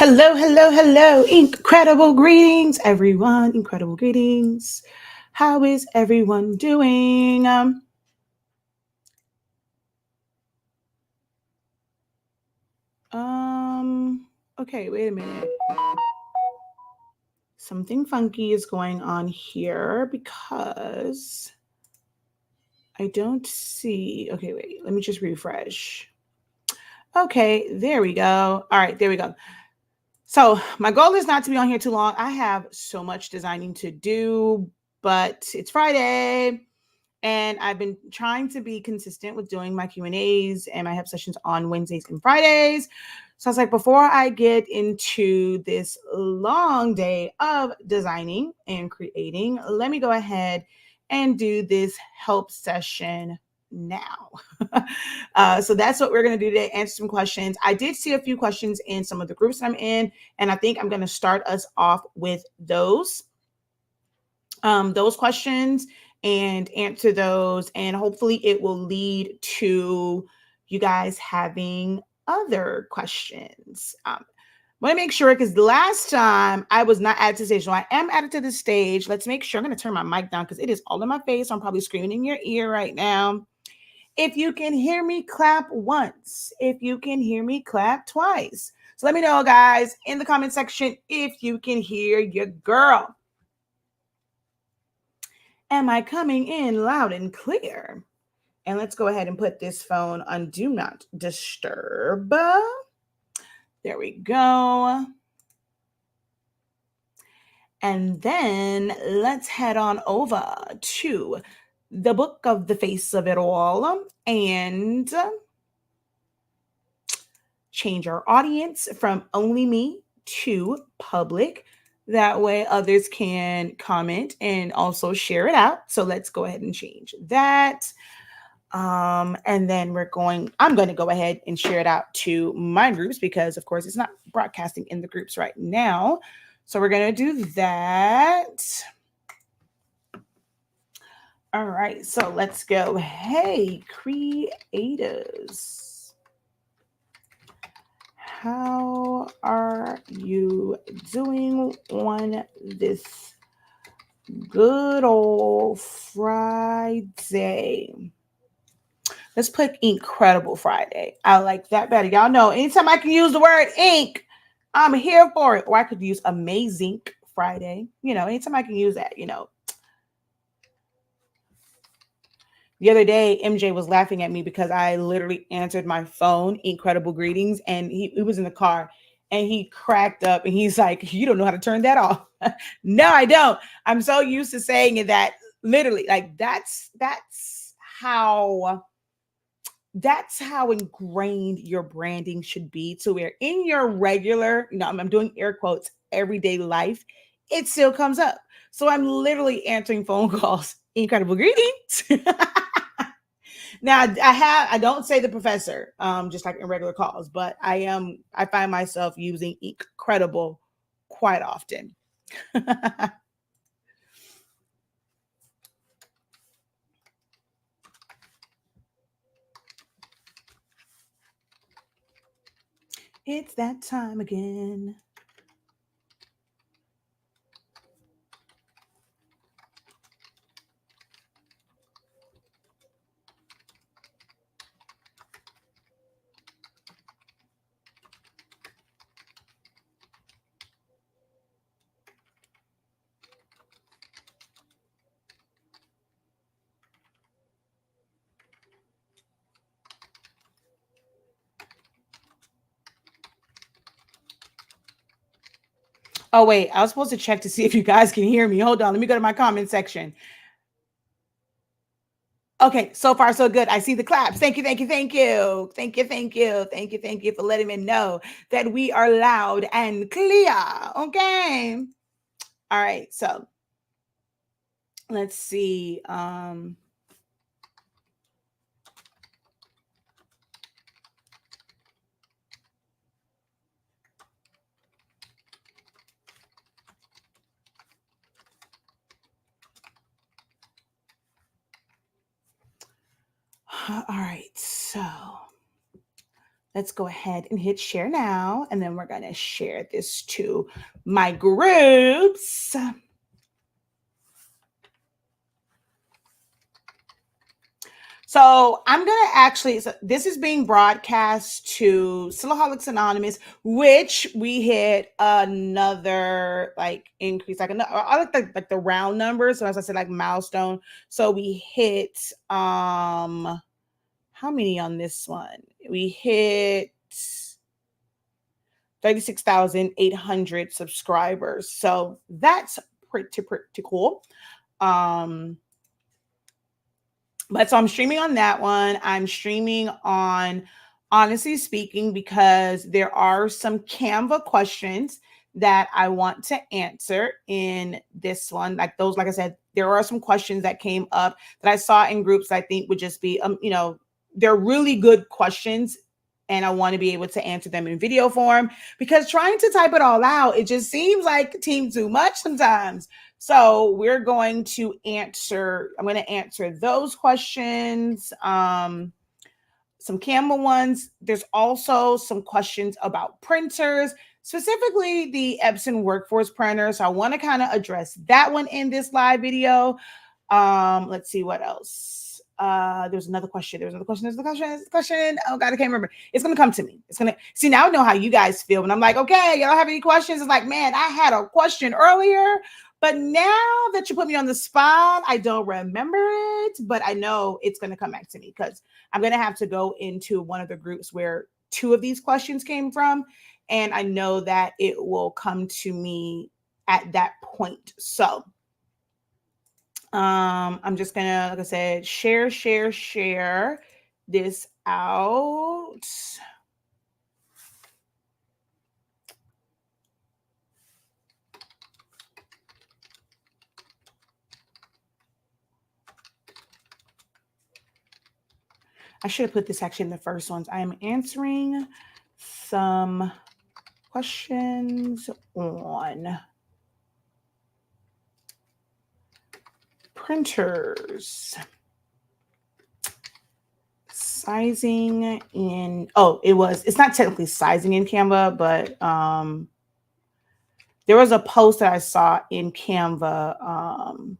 Hello, hello, hello. Incredible greetings, everyone. Incredible greetings. How is everyone doing? Okay, wait a minute. Something funky is going on here because I don't see. Okay, wait. Let me just refresh. Okay, there we go. All right, there we go. So my goal is not to be on here too long. I have so much designing to do, but it's Friday. And I've been trying to be consistent with doing my Q&As, and I have sessions on Wednesdays and Fridays. So I was like, before I get into this long day of designing and creating, let me go ahead and do this help session now. So that's what we're going to do today, answer some questions. I did see a few questions in some of the groups I'm in, and I think I'm going to start us off with those questions and answer those, and hopefully it will lead to you guys having other questions. Want to make sure, because the last time I was not added to the stage, so I am added to the stage. Let's make sure. I'm going to turn my mic down because it is all in my face. So I'm probably screaming in your ear right now. If you can hear me, clap once. If you can hear me, clap twice. So let me know, guys, in the comment section if you can hear your girl. Am I coming in loud and clear? And let's go ahead and put this phone on Do Not Disturb. There we go. And then let's head on over to the book of the face of it all and change our audience from only me to public. That way others can comment and also share it out. So let's go ahead and change that. And then I'm going to go ahead and share it out to my groups because, of course, it's not broadcasting in the groups right now. So we're going to do that. All right, so let's go. Hey, creators. How are you doing on this good old Friday? Let's put Incredible Friday. I like that better. Y'all know, anytime I can use the word ink, I'm here for it. Or I could use Amazing Friday. Anytime I can use that, The other day, MJ was laughing at me because I literally answered my phone, Incredible Greetings, and he was in the car, and he cracked up, and he's like, you don't know how to turn that off. No, I don't. I'm so used to saying it that literally, like, that's how ingrained your branding should be, to where in your regular, I'm doing air quotes, everyday life, it still comes up. So I'm literally answering phone calls, Incredible Greetings. Now I don't say the professor, just like in regular calls, but I find myself using Incredible quite often. It's that time again. Oh, wait, I was supposed to check to see if you guys can hear me. Hold on, let me go to my comment section. Okay, so far so good. I see the claps. Thank you, thank you, thank you. Thank you, thank you. Thank you, thank you for letting me know that we are loud and clear. Okay. All right, so let's see. All right, so let's go ahead and hit share now. And then we're going to share this to my groups. So I'm going to actually, so this is being broadcast to Silhouette Anonymous, which we hit another like increase, like another, I like the round numbers. So as I said, like milestone. So we hit, how many on this one? We hit 36,800 subscribers. So that's pretty cool. But so I'm streaming on that one. I'm streaming on Honestly Speaking because there are some Canva questions that I want to answer in this one. Like those, like I said, there are some questions that came up that I saw in groups I think would just be, they're really good questions. And I want to be able to answer them in video form because trying to type it all out, it just seems like team too much sometimes. So we're going to answer, I'm going to answer those questions, some Canva ones. There's also some questions about printers, specifically the Epson Workforce printer. So I want to kind of address that one in this live video. Let's see what else. There's another question. There's another question. There's a question. Oh God, I can't remember. It's going to come to me. It's going to see, now I know how you guys feel. And I'm like, okay, y'all have any questions? It's like, man, I had a question earlier, but now that you put me on the spot, I don't remember it, but I know it's going to come back to me because I'm going to have to go into one of the groups where two of these questions came from. And I know that it will come to me at that point. So I'm just going to, like I said, share this out. I should have put this actually in the first ones. I am answering some questions on printers. Sizing in, it's not technically sizing in Canva, but there was a post that I saw in Canva.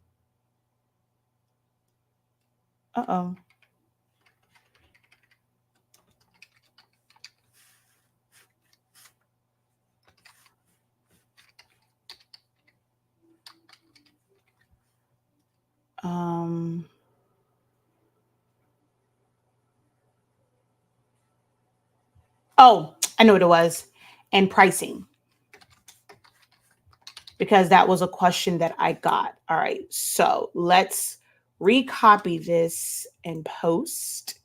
I know what it was. And pricing. Because that was a question that I got. All right. So let's recopy this and post.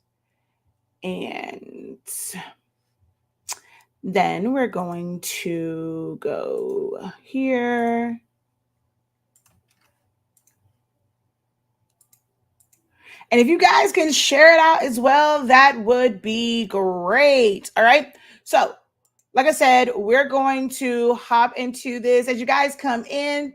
And then we're going to go here. And if you guys can share it out as well, that would be great. All right. So, like I said, we're going to hop into this. As you guys come in,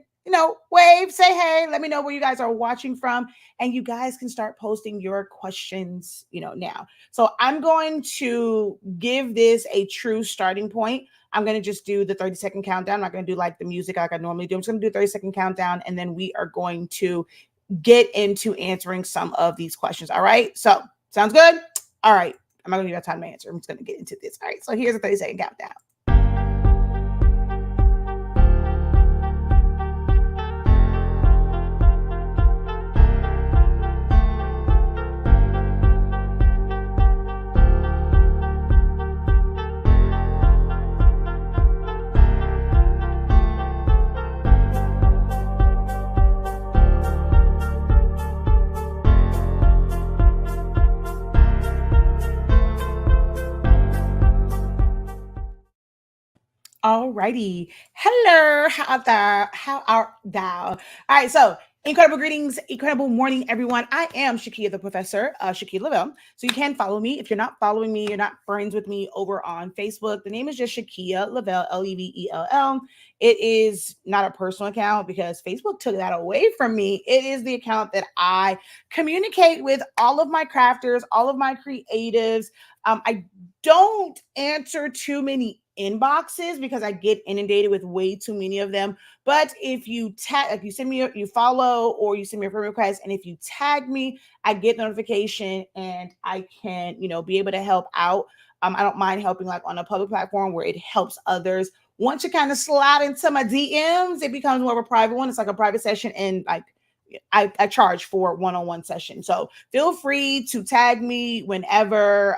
wave, say hey, let me know where you guys are watching from. And you guys can start posting your questions, now. So I'm going to give this a true starting point. I'm going to just do the 30-second countdown. I'm not going to do like the music like I normally do. I'm just going to do a 30-second countdown. And then we are going to get into answering some of these questions. All right. So sounds good. All right. I'm not going to give you time to answer. I'm just going to get into this. All right. So here's a 30-second countdown. Alrighty. Hello. How art thou? All right. So incredible greetings, incredible morning, everyone. I am Shakia the Professor, Shakia Lavelle. So you can follow me. If you're not following me, you're not friends with me over on Facebook. The name is just Shakia Lavelle, Levell. It is not a personal account because Facebook took that away from me. It is the account that I communicate with all of my crafters, all of my creatives. I don't answer too many inboxes because I get inundated with way too many of them. But if you tag, if you send me, you follow or you send me a friend request, and if you tag me, I get notification and I can, be able to help out. I don't mind helping like on a public platform where it helps others. Once you kind of slide into my DMs, it becomes more of a private one. It's like a private session, and like I charge for one-on-one session. So feel free to tag me whenever.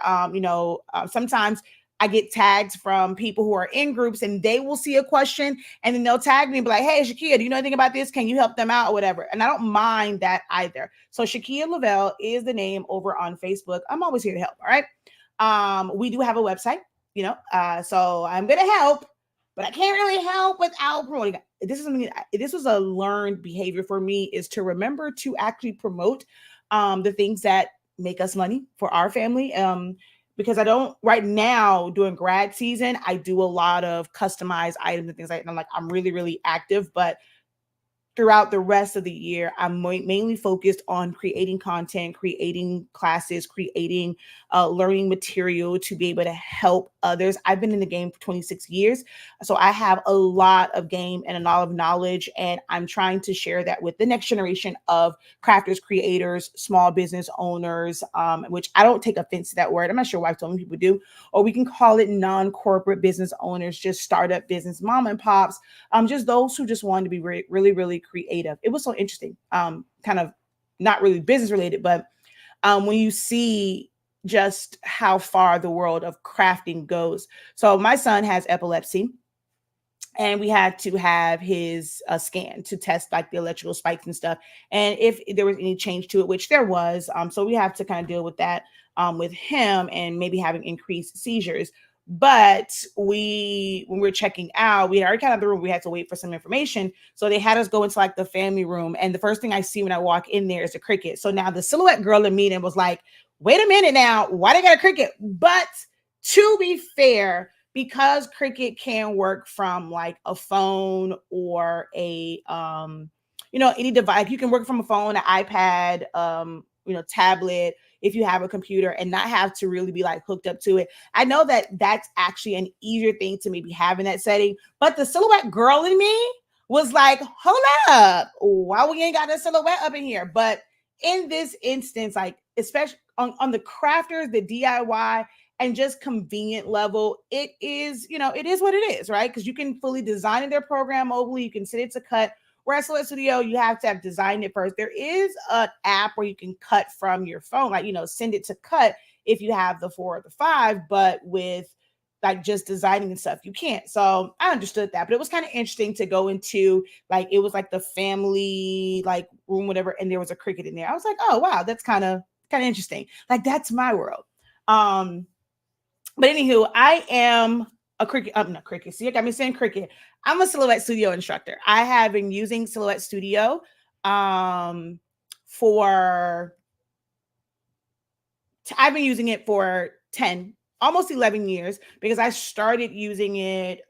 Sometimes I get tags from people who are in groups and they will see a question and then they'll tag me and be like, hey, Shakia, do you know anything about this? Can you help them out or whatever? And I don't mind that either. So Shakia Lavelle is the name over on Facebook. I'm always here to help. All right. We do have a website, so I'm going to help, but I can't really help without promoting. This was a learned behavior for me, is to remember to actually promote the things that make us money for our family. Because I don't right now during grad season, I do a lot of customized items and things like that. And I'm really, really active, but throughout the rest of the year, I'm mainly focused on creating content, creating classes, creating learning material to be able to help others. I've been in the game for 26 years, so I have a lot of game and a lot of knowledge, and I'm trying to share that with the next generation of crafters, creators, small business owners, which I don't take offense to that word. I'm not sure why so many people do, or we can call it non-corporate business owners, just startup business, mom and pops, just those who just want to be really, really creative. It was so interesting, kind of not really business related, but when you see just how far the world of crafting goes. So my son has epilepsy, and we had to have his scan to test like the electrical spikes and stuff, and if there was any change to it, which there was. So we have to kind of deal with that with him and maybe having increased seizures. But when we were checking out, we had already kind of the room. We had to wait for some information. So they had us go into like the family room. And the first thing I see when I walk in there is a Cricut. So now the Silhouette girl in me was like, wait a minute now, why they got a Cricut? But to be fair, because Cricut can work from like a phone or a, any device, you can work from a phone, an iPad, tablet, if you have a computer, and not have to really be like hooked up to it. I know that that's actually an easier thing to maybe have in that setting, but the Silhouette girl in me was like, hold up, why we ain't got a Silhouette up in here? But in this instance, like especially on the crafters, the DIY and just convenient level, it is, it is what it is, right? Because you can fully design in their program mobily, you can set it to cut. Whereas Silhouette Studio, you have to have designed it first. There is an app where you can cut from your phone, like, send it to cut if you have the 4 or the 5, but with like just designing and stuff, you can't. So I understood that, but it was kind of interesting to go into like, it was like the family like room, whatever, and there was a Cricut in there. I was like, oh wow, that's kind of interesting. Like that's my world. But anywho, I am a Cricut, not Cricut. See, you got me saying Cricut. I'm a Silhouette Studio instructor. I have been using Silhouette Studio I've been using it for 10, almost 11 years, because I started using it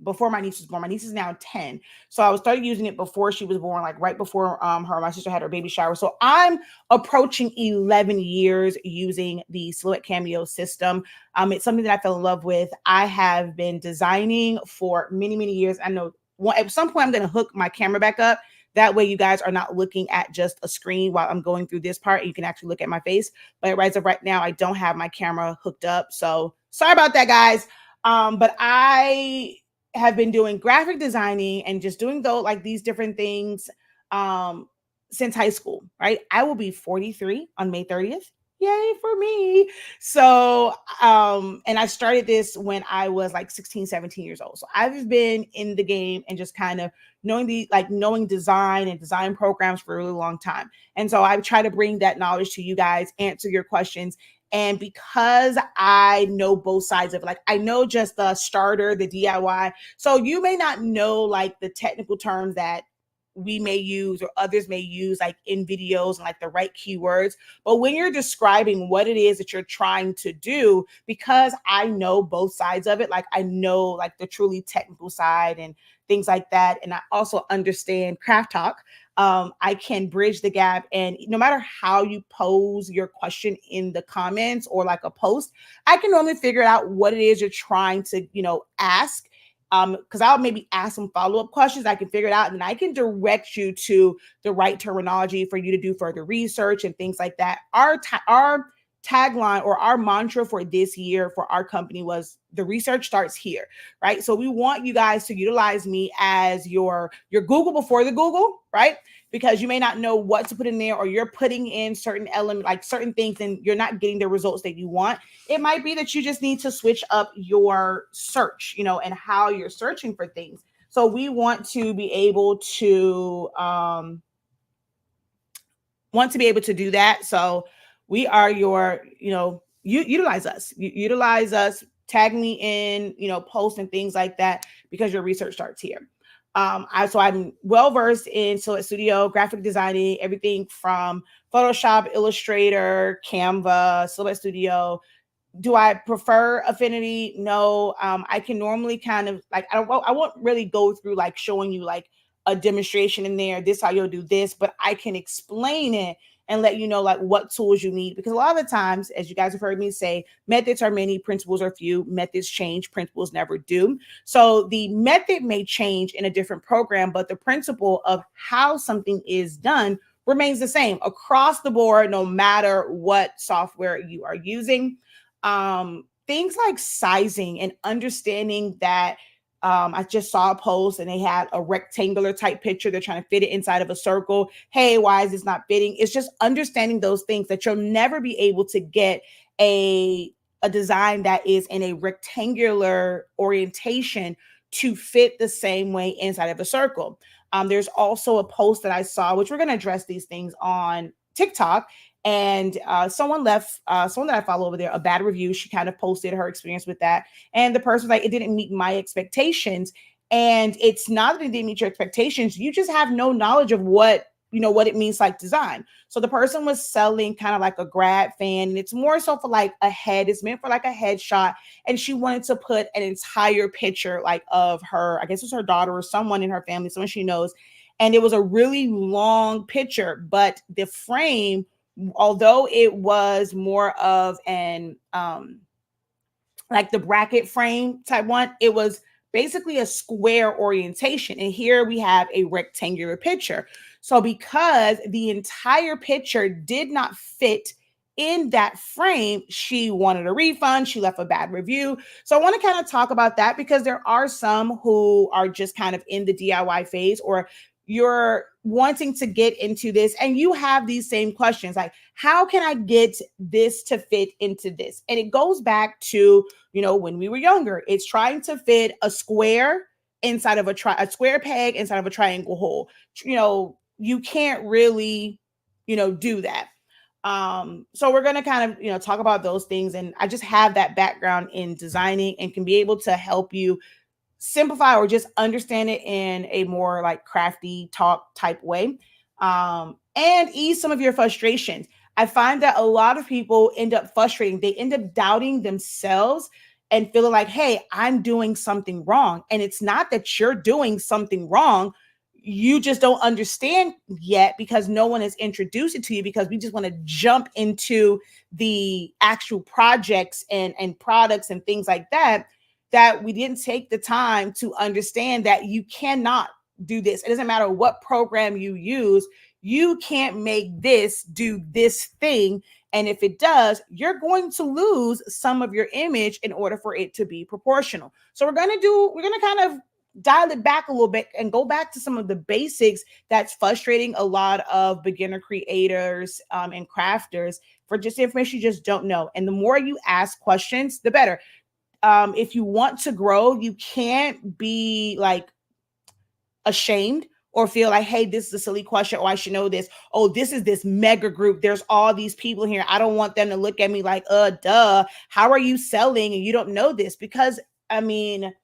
before my niece was born. My niece is now 10. So I started using it before she was born, like right before my sister had her baby shower. So I'm approaching 11 years using the Silhouette Cameo system. It's something that I fell in love with. I have been designing for many, many years. I know at some point I'm going to hook my camera back up. That way you guys are not looking at just a screen while I'm going through this part. You can actually look at my face. But as of right now, I don't have my camera hooked up. So sorry about that, guys. But I have been doing graphic designing and just doing these different things since high school, right? I will be 43 on May 30th. Yay for me. So, and I started this when I was like 16, 17 years old. So I've been in the game and just kind of knowing design and design programs for a really long time. And so I try to bring that knowledge to you guys, answer your questions. And because I know both sides of it, like I know just the starter, the DIY. So you may not know like the technical terms that we may use or others may use like in videos and like the right keywords. But when you're describing what it is that you're trying to do, because I know both sides of it, like I know like the truly technical side and things like that. And I also understand craft talk. I can bridge the gap. And no matter how you pose your question in the comments or like a post, I can normally figure out what it is you're trying to, ask. Because I'll maybe ask some follow-up questions. I can figure it out, and I can direct you to the right terminology for you to do further research and things like that. Our tagline or our mantra for this year for our company was the research starts here, right? So we want you guys to utilize me as your Google before the Google, right? Because you may not know what to put in there, or you're putting in certain elements, like certain things, and you're not getting the results that you want. It might be that you just need to switch up your search, and how you're searching for things. So we want to be able to do that. So we are your, you utilize us. You utilize us, tag me in, posts and things like that, because your research starts here. I'm well versed in Silhouette Studio, graphic designing, everything from Photoshop, Illustrator, Canva, Silhouette Studio. Do I prefer Affinity? No. I can normally kind of like, I won't really go through like showing you like a demonstration in there. This how you'll do this, but I can explain it and let you know like what tools you need, because a lot of the times, as you guys have heard me say, methods are many, principles are few. Methods change, principles never do. So the method may change in a different program, but the principle of how something is done remains the same across the board, no matter what software you are using. Things like sizing and understanding that. I just saw a post and they had a rectangular type picture. They're trying to fit it inside of a circle. Hey, why is this not fitting? It's just understanding those things that you'll never be able to get a design that is in a rectangular orientation to fit the same way inside of a circle. There's also a post that I saw, which we're going to address these things on TikTok. And someone that I follow over there, a bad review. She kind of posted her experience with that. And the person was like, it didn't meet my expectations. And it's not that it didn't meet your expectations. You just have no knowledge of what it means like design. So the person was selling kind of like a grad fan. And it's more so for like a head. It's meant for like a headshot. And she wanted to put an entire picture like of her, I guess it was her daughter or someone in her family, someone she knows. And it was a really long picture, but the frame, although it was more of an like the bracket frame type one, it was basically a square orientation. And here we have a rectangular picture. So because the entire picture did not fit in that frame, she wanted a refund. She left a bad review. So I want to kind of talk about that, because there are some who are just kind of in the DIY phase, or you're wanting to get into this and you have these same questions like, how can I get this to fit into this? And it goes back to, when we were younger, it's trying to fit a square inside of a square peg inside of a triangle hole. You can't really, do that. So we're going to kind of, talk about those things. And I just have that background in designing and can be able to help you simplify or just understand it in a more like crafty talk type way, and ease some of your frustrations. I find that a lot of people end up frustrating. They end up doubting themselves and feeling like, hey, I'm doing something wrong. And it's not that you're doing something wrong. You just don't understand yet because no one has introduced it to you, because we just want to jump into the actual projects and products and things like that we didn't take the time to understand that you cannot do this. It doesn't matter what program you use. You can't make this do this thing. And if it does, you're going to lose some of your image in order for it to be proportional. So we're going to kind of dial it back a little bit and go back to some of the basics that's frustrating a lot of beginner creators and crafters for just information you just don't know. And the more you ask questions, the better. If you want to grow, you can't be like ashamed or feel like, hey, this is a silly question, or I should know this. Oh, this is this mega group. There's all these people here. I don't want them to look at me like, duh, how are you selling and you don't know this? Because I mean,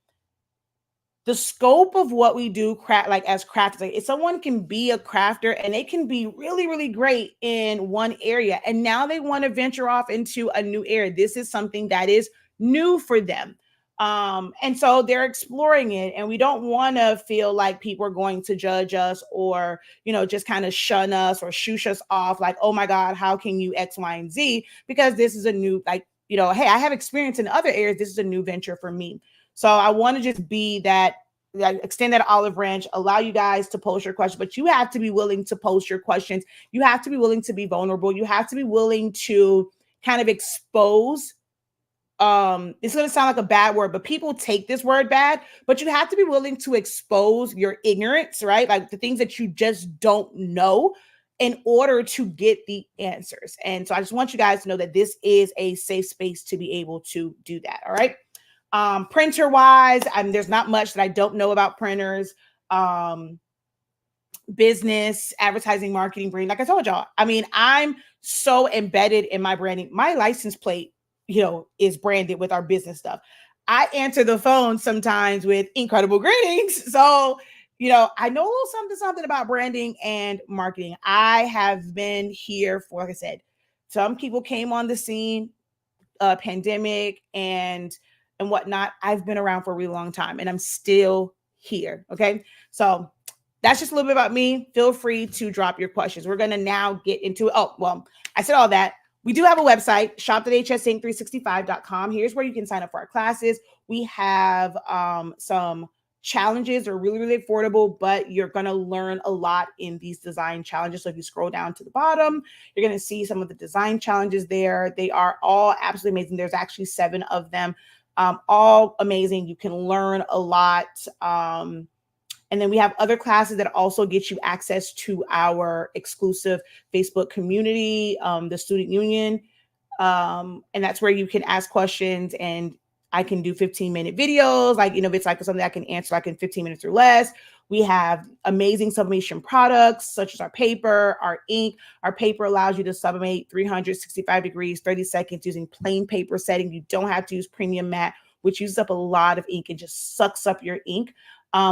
the scope of what we do as crafters, like if someone can be a crafter and they can be really, really great in one area, and now they want to venture off into a new area. This is something that is new for them. And so they're exploring it, and we don't want to feel like people are going to judge us or, just kind of shun us or shoosh us off like, oh my God, how can you X, Y, and Z? Because this is a new, like, hey, I have experience in other areas. This is a new venture for me. So I want to just be that, like, extend that olive branch, allow you guys to post your questions, but you have to be willing to post your questions. You have to be willing to be vulnerable. You have to be willing to kind of expose. It's going to sound like a bad word, but people take this word bad, but you have to be willing to expose your ignorance, right? Like the things that you just don't know in order to get the answers. And so I just want you guys to know that this is a safe space to be able to do that. All right. Printer wise, there's not much that I don't know about printers. Business, advertising, marketing, branding. Like I told y'all, I'm so embedded in my branding. My license plate, is branded with our business stuff. I answer the phone sometimes with incredible greetings. So, I know a little something about branding and marketing. I have been here for, like I said, some people came on the scene, pandemic and whatnot. I've been around for a really long time and I'm still here. Okay. So that's just a little bit about me. Feel free to drop your questions. We're going to now get into it. Oh, well, I said all that. We do have a website, shop.hsinc365.com. Here's where you can sign up for our classes. We have some challenges are really, really affordable, but you're going to learn a lot in these design challenges. So if you scroll down to the bottom, you're going to see some of the design challenges there. They are all absolutely amazing. There's actually 7 of them, all amazing. You can learn a lot. And then we have other classes that also get you access to our exclusive Facebook community, the Student Union. And that's where you can ask questions and I can do 15-minute videos. Like, if it's like something I can answer like in 15 minutes or less. We have amazing sublimation products such as our paper, our ink. Our paper allows you to sublimate 365 degrees, 30 seconds using plain paper setting. You don't have to use premium matte, which uses up a lot of ink and just sucks up your ink.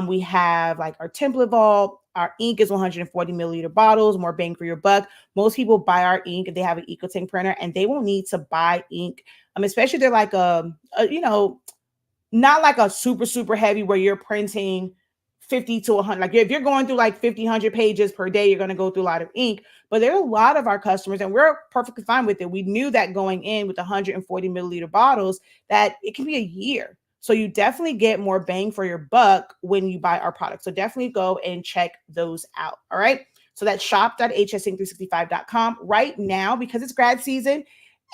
We have like our template vault. Our ink is 140 milliliter bottles, more bang for your buck. Most people buy our ink if they have an EcoTank printer and they won't need to buy ink. Especially if they're like not like a super, super heavy where you're printing 50 to 100. Like if you're going through like 50, 100 pages per day, you're going to go through a lot of ink. But there are a lot of our customers, and we're perfectly fine with it. We knew that going in with 140 milliliter bottles, that it can be a year. So you definitely get more bang for your buck when you buy our product. So definitely go and check those out. All right. So that's shop.hsinc365.com right now because it's grad season.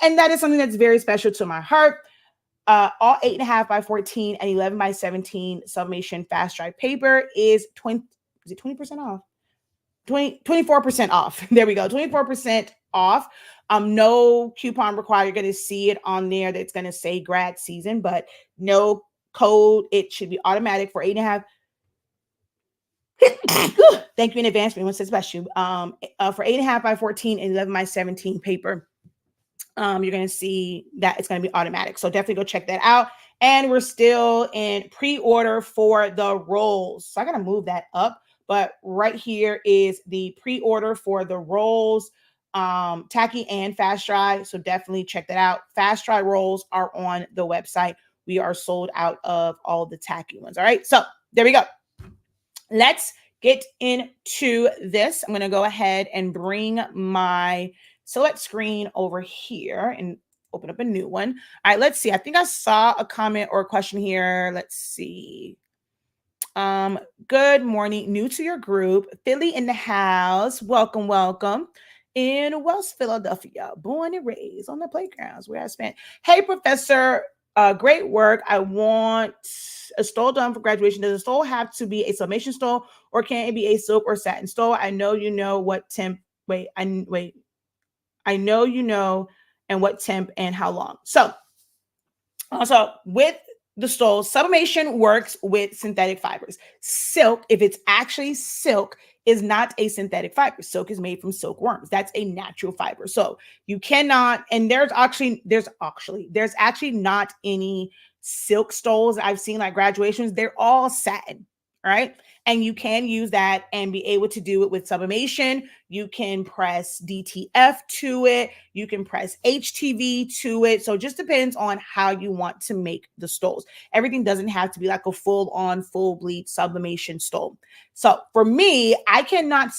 And that is something that's very special to my heart. All 8.5 by 14 and 11 by 17 sublimation fast dry paper is 20% off? 24% off. There we go. 24% off. No coupon required. You're going to see it on there that's going to say grad season, but no code. It should be automatic for 8.5. Thank you in advance for anyone says bless you. For 8.5 by 14 and 11 by 17 paper. You're going to see that it's going to be automatic. So definitely go check that out. And we're still in pre-order for the rolls. So I got to move that up. But right here is the pre-order for the rolls, tacky and fast dry. So definitely check that out. Fast dry rolls are on the website. We are sold out of all the tacky ones. All right. So there we go. Let's get into this. I'm going to go ahead and bring my Silhouette screen over here and open up a new one. All right, let's see. I think I saw a comment or a question here. Let's see. Good morning. New to your group. Philly in the house. Welcome, welcome. In West Philadelphia, born and raised on the playgrounds where I spent. Hey, Professor, great work. I want a stole done for graduation. Does a stole have to be a sublimation stole or can it be a silk or satin stole? I know you know what temp. I know you know and what temp and how long. So with the stole, sublimation works with synthetic fibers. Silk, if it's actually silk, is not a synthetic fiber. Silk is made from silkworms. That's a natural fiber. So you cannot, and there's actually not any silk stoles I've seen like graduations. They're all satin, right? And you can use that and be able to do it with sublimation. You can press DTF to it. You can press HTV to it. So it just depends on how you want to make the stoles. Everything doesn't have to be like a full-on, full bleed sublimation stole. So for me, I cannot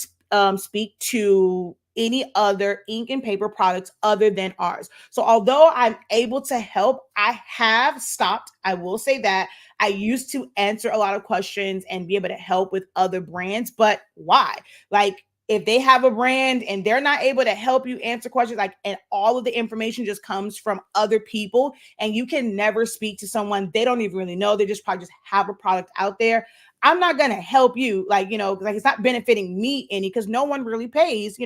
speak to any other ink and paper products other than ours. So although I'm able to help, I have stopped. I will say that I used to answer a lot of questions and be able to help with other brands, but why? Like, if they have a brand and they're not able to help you answer questions, like, and all of the information just comes from other people, and you can never speak to someone they don't even really know, they just probably just have a product out there. I'm not going to help you, like, like it's not benefiting me any, because no one really pays,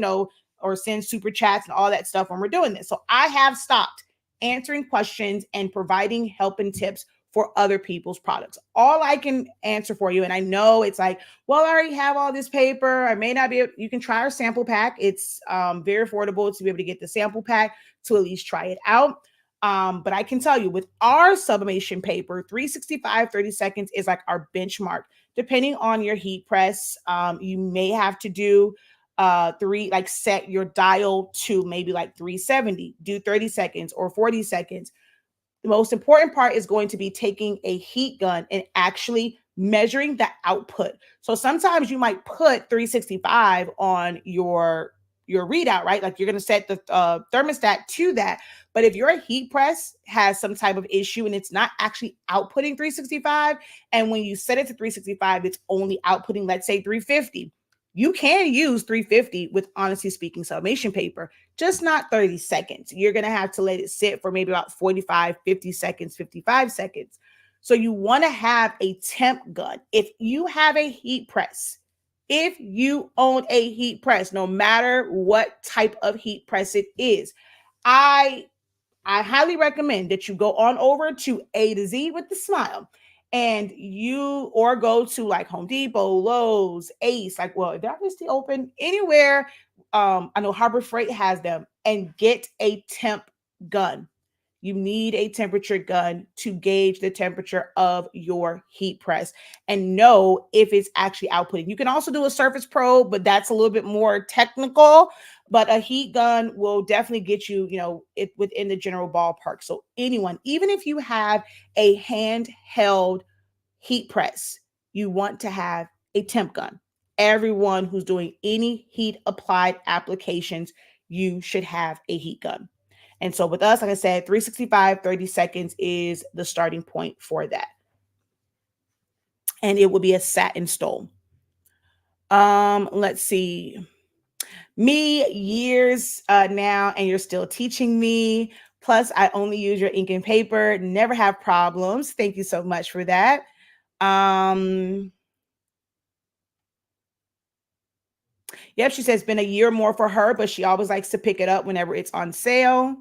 or sends super chats and all that stuff when we're doing this. So I have stopped answering questions and providing help and tips for other people's products. All I can answer for you, and I know it's like, well, I already have all this paper, I may not be able, you can try our sample pack. It's very affordable to be able to get the sample pack to at least try it out. But I can tell you, with our sublimation paper, 365 30 seconds is like our benchmark. Depending on your heat press, you may have to do set your dial to maybe like 370, do 30 seconds or 40 seconds. The most important part is going to be taking a heat gun and actually measuring the output. So sometimes you might put 365 on your readout, right? Like, you're going to set the thermostat to that. But if your heat press has some type of issue and it's not actually outputting 365, and when you set it to 365, it's only outputting, let's say, 350, you can use 350 with, honestly speaking, sublimation paper, just not 30 seconds. You're going to have to let it sit for maybe about 45, 50 seconds, 55 seconds. So you want to have a temp gun. If you have a heat press, if you own a heat press, no matter what type of heat press it is, I highly recommend that you go on over to A to Z with the Smile, and or go to like Home Depot, Lowe's, Ace, like, well, if they're obviously open anywhere. I know Harbor Freight has them, and get a temp gun. You need a temperature gun to gauge the temperature of your heat press and know if it's actually outputting. You can also do a surface probe, but that's a little bit more technical. But a heat gun will definitely get you, it within the general ballpark. So anyone, even if you have a handheld heat press, you want to have a temp gun. Everyone who's doing any heat applied applications, you should have a heat gun. And so with us, like I said, 365 30 seconds is the starting point for that. And it will be a satin stole. Let's see. Me, years now, and you're still teaching me. Plus, I only use your ink and paper, never have problems. Thank you so much for that. Yep, she says it's been a year or more for her, but she always likes to pick it up whenever it's on sale.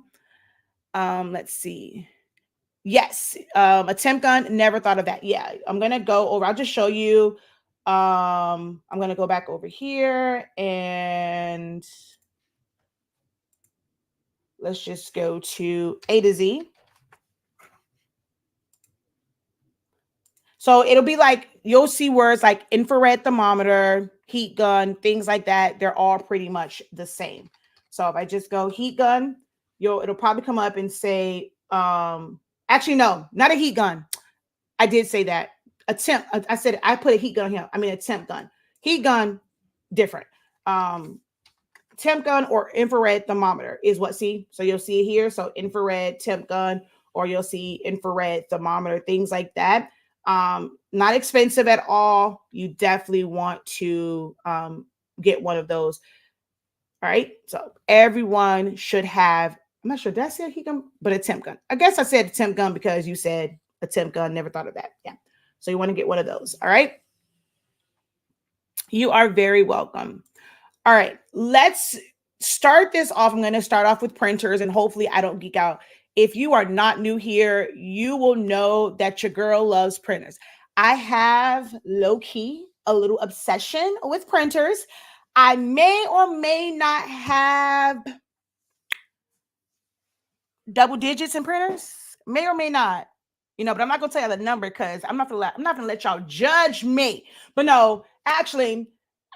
Let's see. Yes, a temp gun, never thought of that. Yeah, I'm going to go over, I'll just show you. I'm going to go back over here, and let's just go to A to Z. So it'll be like, you'll see words like infrared thermometer, heat gun, things like that. They're all pretty much the same. So if I just go heat gun, it'll probably come up and say, actually, no, not a heat gun. I did say that. I said, I put a heat gun here. I mean, a temp gun. Heat gun, different. Temp gun or infrared thermometer is what, see? So you'll see it here. So infrared temp gun, or you'll see infrared thermometer, things like that. Not expensive at all. You definitely want to get one of those. All right. So everyone should have, I'm not sure, did I say a heat gun? But a temp gun. I guess I said a temp gun because you said a temp gun. Never thought of that. Yeah. So you want to get one of those. All right. You are very welcome. All right. Let's start this off. I'm going to start off with printers, and hopefully I don't geek out. If you are not new here, you will know that your girl loves printers. I have low-key a little obsession with printers. I may or may not have double digits in printers, may or may not. but I'm not gonna tell you the number because I'm not gonna let y'all judge me. But no, actually,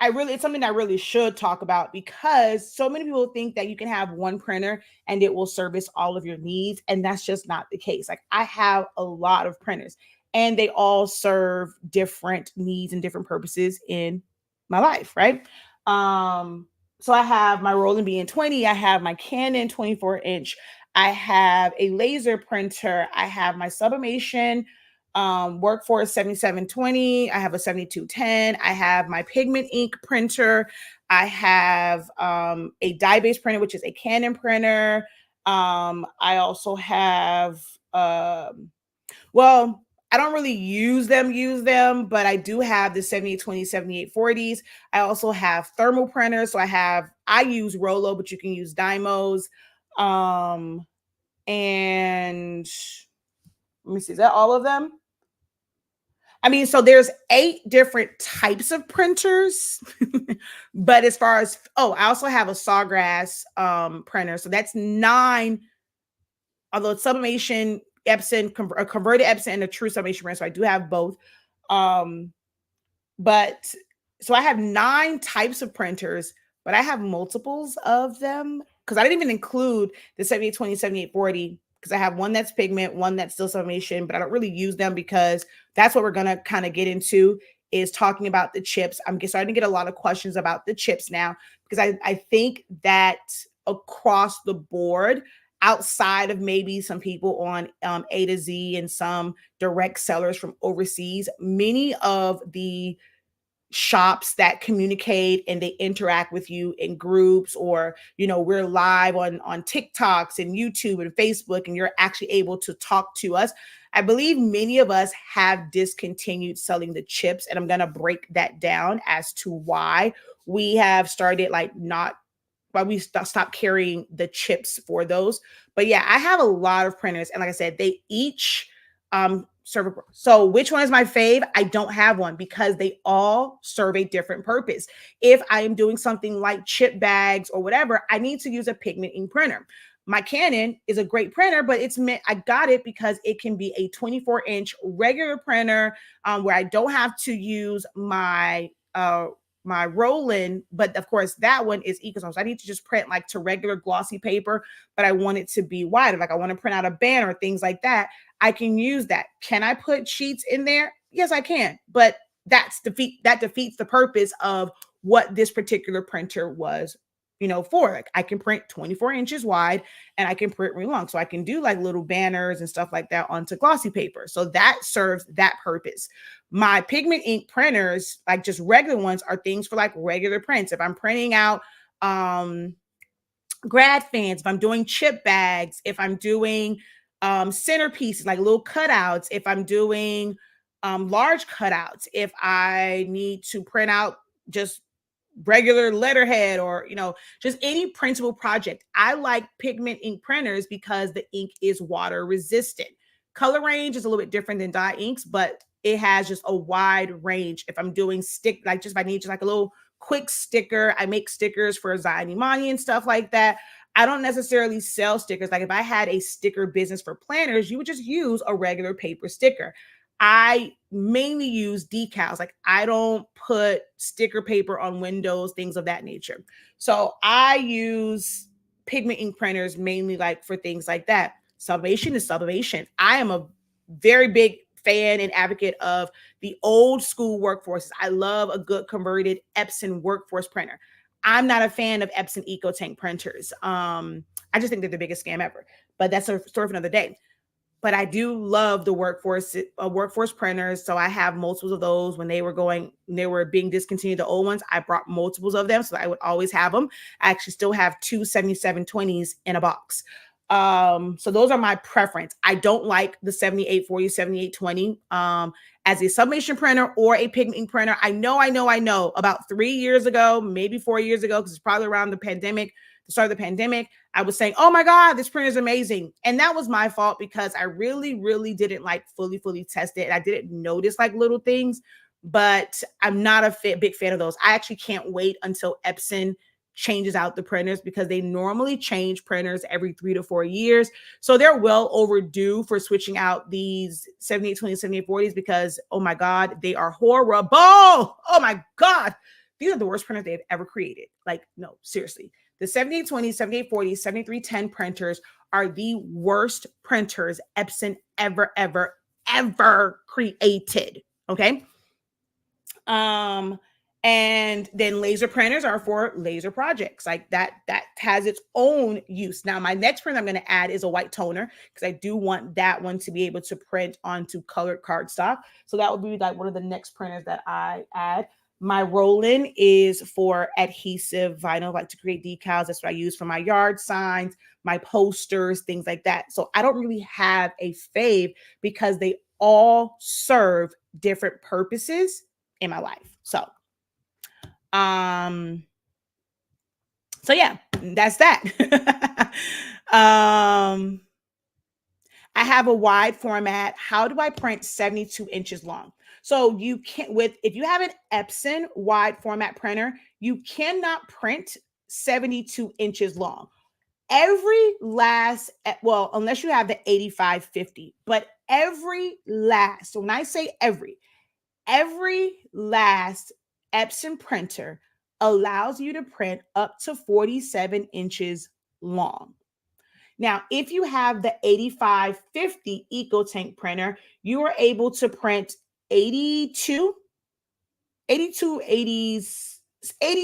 it's something I really should talk about because so many people think that you can have one printer and it will service all of your needs, and that's just not the case. Like I have a lot of printers, and they all serve different needs and different purposes in my life, right? So I have my Roland BN20, I have my Canon 24-inch, I have a laser printer, I have my Sublimation Workforce 7720, I have a 7210, I have my pigment ink printer, I have a dye-based printer, which is a Canon printer. I also have well, I don't really use them, but I do have the 7820, 7840s. I also have thermal printers. So I use Rollo, but you can use Dymos. And let me see, is that all of them? I mean, so there's 8 different types of printers, but as far as, I also have a Sawgrass printer. So that's 9, although it's Sublimation, Epson, a converted Epson, and a true Sublimation printer. So I do have both. But so I have 9 types of printers, but I have multiples of them because I didn't even include the 7820, 7840 because I have one that's pigment, one that's still sublimation, but I don't really use them because that's what we're going to kind of get into is talking about the chips. I'm starting to get a lot of questions about the chips now because I think that across the board, outside of maybe some people on A to Z and some direct sellers from overseas, many of the shops that communicate and they interact with you in groups, or we're live on TikToks and YouTube and Facebook, and you're actually able to talk to us. I believe many of us have discontinued selling the chips, and I'm going to break that down as to why we have started why we stopped carrying the chips for those. But yeah, I have a lot of printers, and like I said, they each serve. So which one is my fave? I don't have one because they all serve a different purpose. If I am doing something like chip bags or whatever, I need to use a pigment ink printer. My Canon is a great printer, but I got it because it can be a 24-inch regular printer where I don't have to use my Roland, but of course that one is eco. So I need to just print like to regular glossy paper, but I want it to be wider. Like I want to print out a banner, things like that. I can use that. Can I put sheets in there? Yes, I can, but that defeats the purpose of what this particular printer was, for. Like I can print 24 inches wide and I can print really long. So I can do like little banners and stuff like that onto glossy paper. So that serves that purpose. My pigment ink printers, like just regular ones, are things for like regular prints. If I'm printing out grad fans, if I'm doing chip bags, if I'm doing centerpieces, like little cutouts, if I'm doing large cutouts, if I need to print out just regular letterhead or just any printable project, I like pigment ink printers because the ink is water resistant. Color range is a little bit different than dye inks, but it has just a wide range. If I'm doing if I need just like a little quick sticker, I make stickers for Zion Imani and stuff like that. I don't necessarily sell stickers. Like if I had a sticker business for planners, you would just use a regular paper sticker. I mainly use decals. Like I don't put sticker paper on windows, things of that nature. So I use pigment ink printers mainly like for things like that. Sublimation is sublimation. I am a very big fan and advocate of the old school workforces. I love a good converted Epson workforce printer. I'm not a fan of Epson EcoTank printers. I just think they're the biggest scam ever. But that's a story for another day. But I do love the workforce printers. So I have multiples of those. When they were being discontinued, the old ones, I brought multiples of them. So I would always have them. I actually still have 2 7720s in a box. So those are my preference. I don't like the 7840, 7820 as a sublimation printer or a pigment ink printer. I know about 3 years ago, maybe 4 years ago, because it's probably around the start of the pandemic, I was saying, oh my God, this printer is amazing. And that was my fault because I really, really didn't like fully test it. And I didn't notice like little things, but I'm not a big fan of those. I actually can't wait until Epson changes out the printers because they normally change printers every 3 to 4 years. So they're well overdue for switching out these 7820, 7840s because, oh my God, they are horrible. Oh my God. These are the worst printers they've ever created. Like, no, seriously. The 7820, 7840, 7310 printers are the worst printers Epson ever created. Okay. And then laser printers are for laser projects like that has its own use. Now, my next print I'm going to add is a white toner because I do want that one to be able to print onto colored cardstock. So that would be like one of the next printers that I add. My roll-in is for adhesive vinyl, like to create decals. That's what I use for my yard signs, my posters, things like that. So I don't really have a fave because they all serve different purposes in my life. So yeah, that's that. I have a wide format. How do I print 72 inches long? So you can't if you have an Epson wide format printer, you cannot print 72 inches long. Unless you have the 8550, but so when I say every last Epson printer allows you to print up to 47 inches long. Now, if you have the 8550 EcoTank printer, you are able to print 80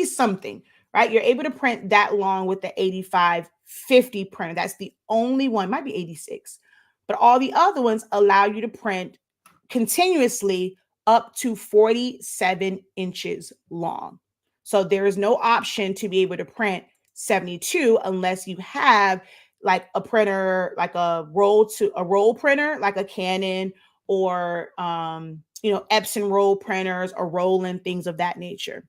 something, right? You're able to print that long with the 8550 printer. That's the only one, might be 86, but all the other ones allow you to print continuously up to 47 inches long. So there is no option to be able to print 72 unless you have like a printer, like a roll printer, like a Canon or, Epson roll printers or Roland, things of that nature.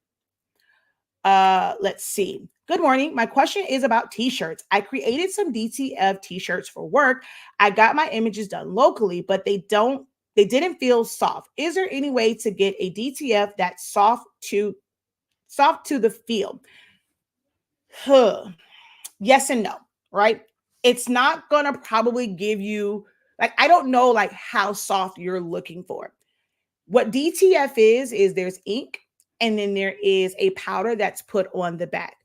Let's see. Good morning. My question is about t-shirts. I created some DTF t-shirts for work. I got my images done locally, but they didn't feel soft. Is there any way to get a DTF that's soft to the feel? Yes and no, right? It's not going to probably give you, like, I don't know like how soft you're looking for. What DTF is there's ink and then there is a powder that's put on the back.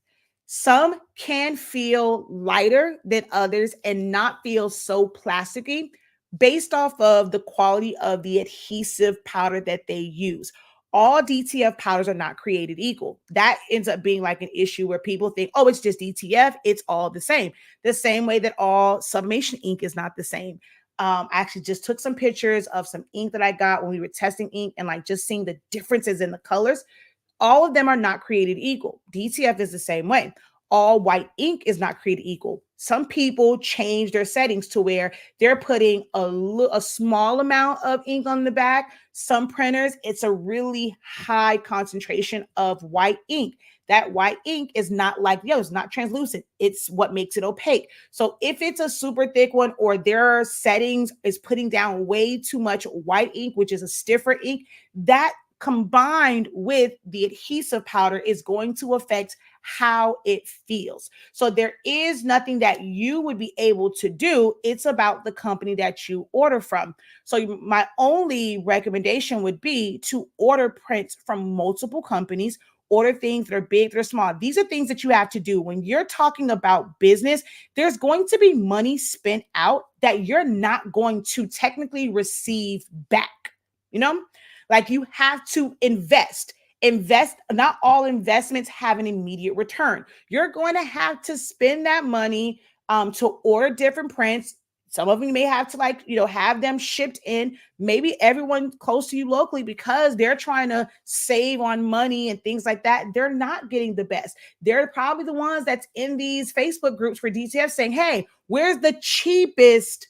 Some can feel lighter than others and not feel so plasticky based off of the quality of the adhesive powder that they use. All DTF powders are not created equal. That ends up being like an issue where people think, oh, it's just DTF. It's all the same. The same way that all sublimation ink is not the same. I actually just took some pictures of some ink that I got when we were testing ink and like just seeing the differences in the colors. All of them are not created equal. DTF is the same way. All white ink is not created equal. Some people change their settings to where they're putting a small amount of ink on the back. Some printers, it's a really high concentration of white ink. That white ink is not like the others, not translucent. It's what makes it opaque. So if it's a super thick one or their settings is putting down way too much white ink, which is a stiffer ink, that combined with the adhesive powder is going to affect how it feels. So there is nothing that you would be able to do. It's about the company that you order from. So my only recommendation would be to order prints from multiple companies. Order things that are big, that are small. These are things that you have to do. When you're talking about business, there's going to be money spent out that you're not going to technically receive back. Like you have to invest. Not all investments have an immediate return. You're going to have to spend that money to order different prints. Some of them may have to have them shipped in, maybe everyone close to you locally, because they're trying to save on money and things like that. They're not getting the best. They're probably the ones that's in these Facebook groups for DTF saying, hey, where's the cheapest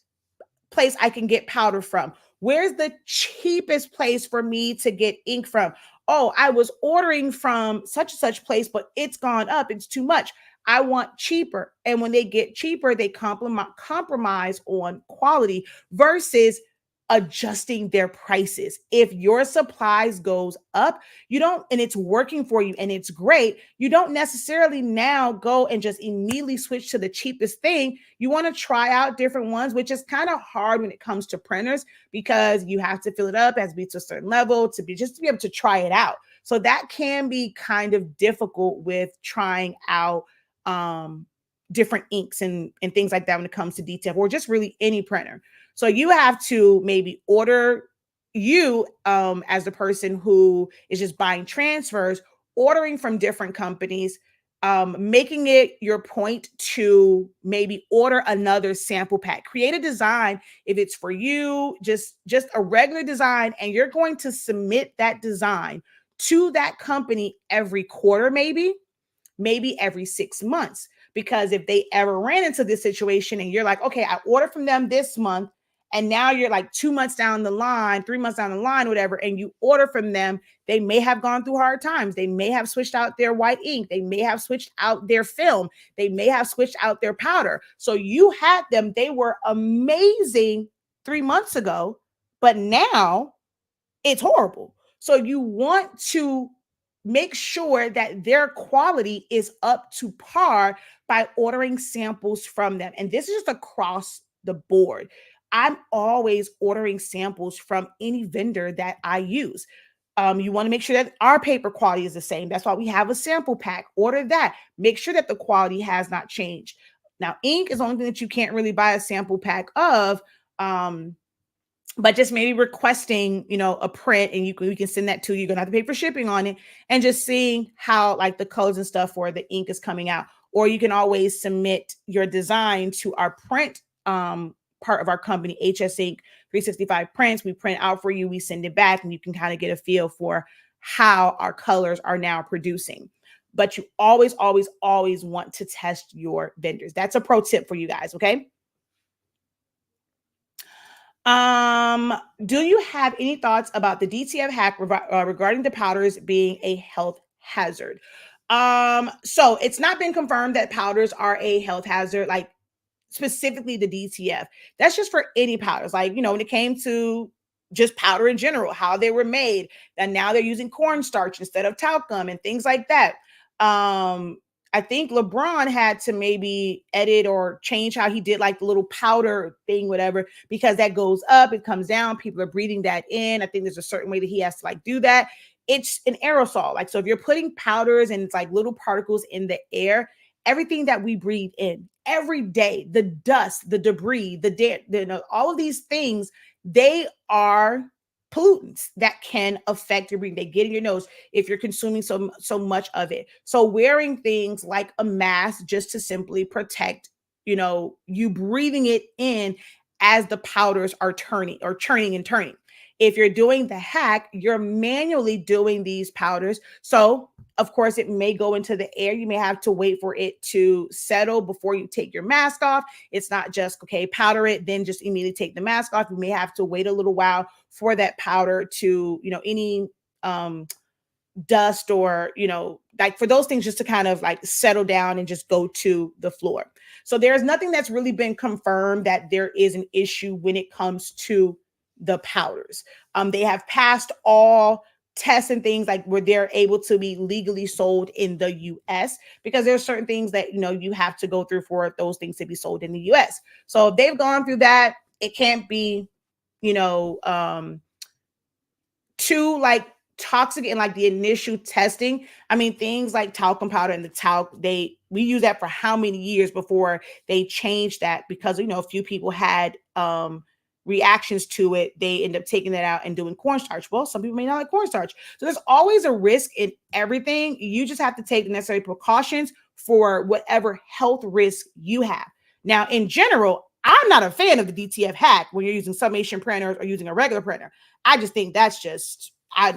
place I can get powder from? Where's the cheapest place for me to get ink from? Oh, I was ordering from such and such place, but it's gone up. It's too much. I want cheaper. And when they get cheaper, they compromise on quality versus adjusting their prices. If your supplies goes up, you don't, and it's working for you and it's great, you don't necessarily now go and just immediately switch to the cheapest thing. You want to try out different ones, which is kind of hard when it comes to printers because you have to fill it up, it has to be to a certain level to be able to try it out. So that can be kind of difficult with trying out different inks and things like that when it comes to DTF or just really any printer. So you have to maybe order, you as the person who is just buying transfers, ordering from different companies, making it your point to maybe order another sample pack. Create a design if it's for you, just a regular design, and you're going to submit that design to that company every quarter, maybe every 6 months. Because if they ever ran into this situation and you're like, okay, I ordered from them this month, and now you're like 2 months down the line, 3 months down the line, whatever, and you order from them, they may have gone through hard times. They may have switched out their white ink. They may have switched out their film. They may have switched out their powder. So you had them. They were amazing 3 months ago, but now it's horrible. So you want to make sure that their quality is up to par by ordering samples from them. And this is just across the board. I'm always ordering samples from any vendor that I use. You want to make sure that our paper quality is the same. That's why we have a sample pack. Order that. Make sure that the quality has not changed. Now, ink is the only thing that you can't really buy a sample pack of. But just maybe requesting, a print, and we can send that to you. You're gonna have to pay for shipping on it, and just seeing how like the colors and stuff or the ink is coming out. Or you can always submit your design to our print part of our company, HS Ink 365 Prints. We print out for you, we send it back, and you can kind of get a feel for how our colors are now producing. But you always, always, always want to test your vendors. That's a pro tip for you guys, okay? Do you have any thoughts about the DTF hack regarding the powders being a health hazard? So it's not been confirmed that powders are a health hazard, like specifically the DTF. That's just for any powders. Like, when it came to just powder in general, how they were made, and now they're using cornstarch instead of talcum and things like that. I think LeBron had to maybe edit or change how he did like the little powder thing, whatever, because that goes up, it comes down. People are breathing that in. I think there's a certain way that he has to like do that. It's an aerosol. Like, so if you're putting powders and it's like little particles in the air, everything that we breathe in every day, the dust, the debris, all of these things, they are pollutants that can affect your breathing. They get in your nose if you're consuming so much of it. So wearing things like a mask just to simply protect, you breathing it in as the powders are churning and turning. If you're doing the hack, you're manually doing these powders. So of course, it may go into the air. You may have to wait for it to settle before you take your mask off. It's not just, okay, powder it, then just immediately take the mask off. You may have to wait a little while for that powder to, any dust or, like for those things just to kind of like settle down and just go to the floor. So there's nothing that's really been confirmed that there is an issue when it comes to the powders. They have passed all tests and things like where they're able to be legally sold in the US, because there's certain things that, you have to go through for those things to be sold in the US. So if they've gone through that, it can't be, too like toxic in like the initial testing. I mean, things like talcum powder and the talc, we use that for how many years before they changed that, because, a few people had, reactions to it. They end up taking that out and doing cornstarch. Well, some people may not like cornstarch. So there's always a risk in everything. You just have to take the necessary precautions for whatever health risk you have. Now, in general, I'm not a fan of the DTF hack when you're using sublimation printers or using a regular printer. I just think I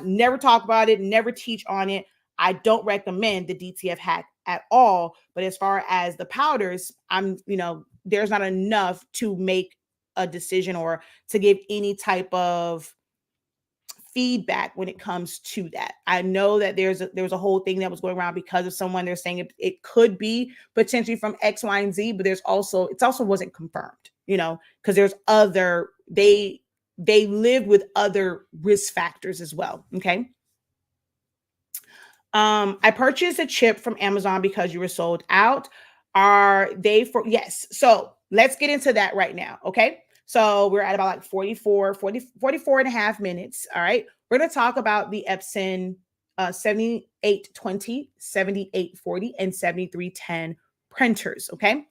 never talk about it, never teach on it. I don't recommend the DTF hack at all. But as far as the powders, there's not enough to make a decision or to give any type of feedback when it comes to that. I know that there was a whole thing that was going around because of someone. They're saying it could be potentially from X, Y, and Z, but it also wasn't confirmed, because there's they live with other risk factors as well. Okay. I purchased a chip from Amazon because you were sold out. Are they for, yes. So let's get into that right now. Okay. So we're at about like 44 and a half minutes. All right. We're going to talk about the Epson 7820, 7840, and 7310 printers. Okay.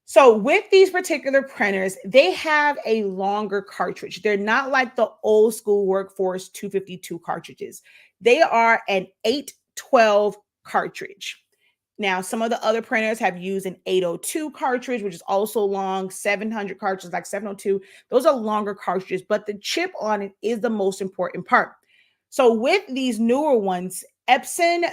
So with these particular printers, they have a longer cartridge. They're not like the old school Workforce 252 cartridges. They are an 812 cartridge. Now, some of the other printers have used an 802 cartridge, which is also long, 700 cartridges, like 702. Those are longer cartridges, but the chip on it is the most important part. So with these newer ones, Epson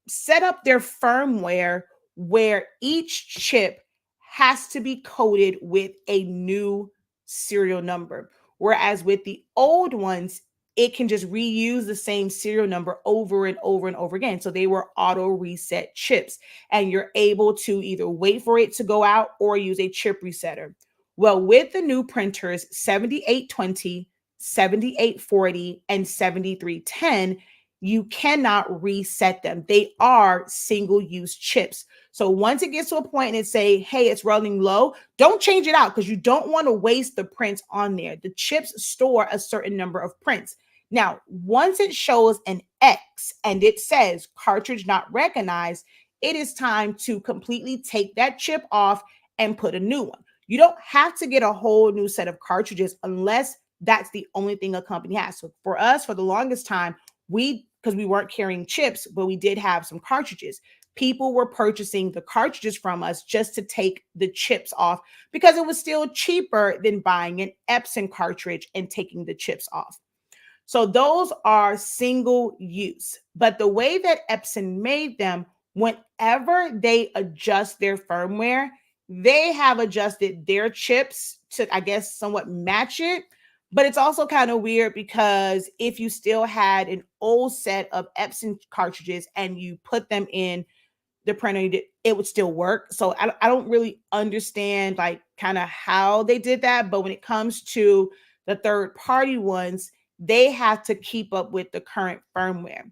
set up their firmware where each chip has to be coded with a new serial number. Whereas with the old ones, it can just reuse the same serial number over and over and over again. So they were auto reset chips, and you're able to either wait for it to go out or use a chip resetter. Well, with the new printers, 7820, 7840, and 7310, you cannot reset them. They are single-use chips. So once it gets to a point and it say, hey, it's running low, don't change it out because you don't want to waste the prints on there. The chips store a certain number of prints. Now, once it shows an X and it says cartridge not recognized, it is time to completely take that chip off and put a new one. You don't have to get a whole new set of cartridges unless that's the only thing a company has. So for us, for the longest time, because we weren't carrying chips, but we did have some cartridges. People were purchasing the cartridges from us just to take the chips off because it was still cheaper than buying an Epson cartridge and taking the chips off. So those are single use. But the way that Epson made them, whenever they adjust their firmware, they have adjusted their chips to, I guess, somewhat match it. But it's also kind of weird because if you still had an old set of Epson cartridges and you put them in the printer, it would still work. So I don't really understand like kind of how they did that. But when it comes to the third party ones, they have to keep up with the current firmware.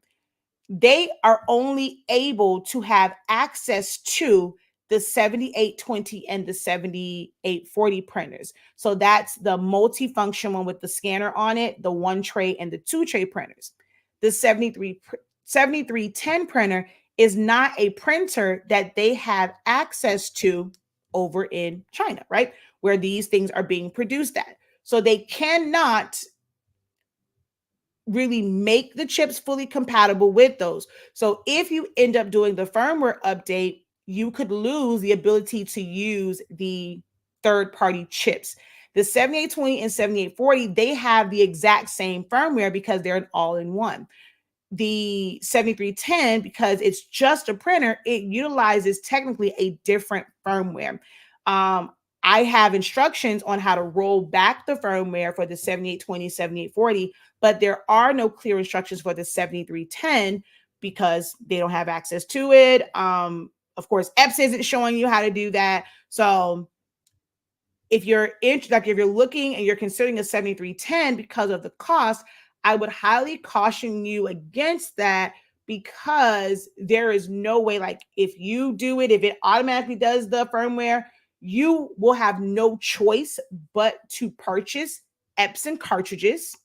They are only able to have access to the 7820 and the 7840 printers. So that's the multifunction one with the scanner on it, the one tray and the two tray printers. The 7310 printer is not a printer that they have access to over in China, right? Where these things are being produced at. So they cannot really make the chips fully compatible with those. So if you end up doing the firmware update, you could lose the ability to use the third-party chips. The 7820 and 7840, they have the exact same firmware because they're an all-in-one. The 7310, because it's just a printer, it utilizes technically a different firmware. I have instructions on how to roll back the firmware for the 7820, 7840, but there are no clear instructions for the 7310 because they don't have access to it. Of course, Epson isn't showing you how to do that. So if you're looking and you're considering a 7310 because of the cost, I would highly caution you against that because there is no way, like if you do it, if it automatically does the firmware, you will have no choice but to purchase Epson cartridges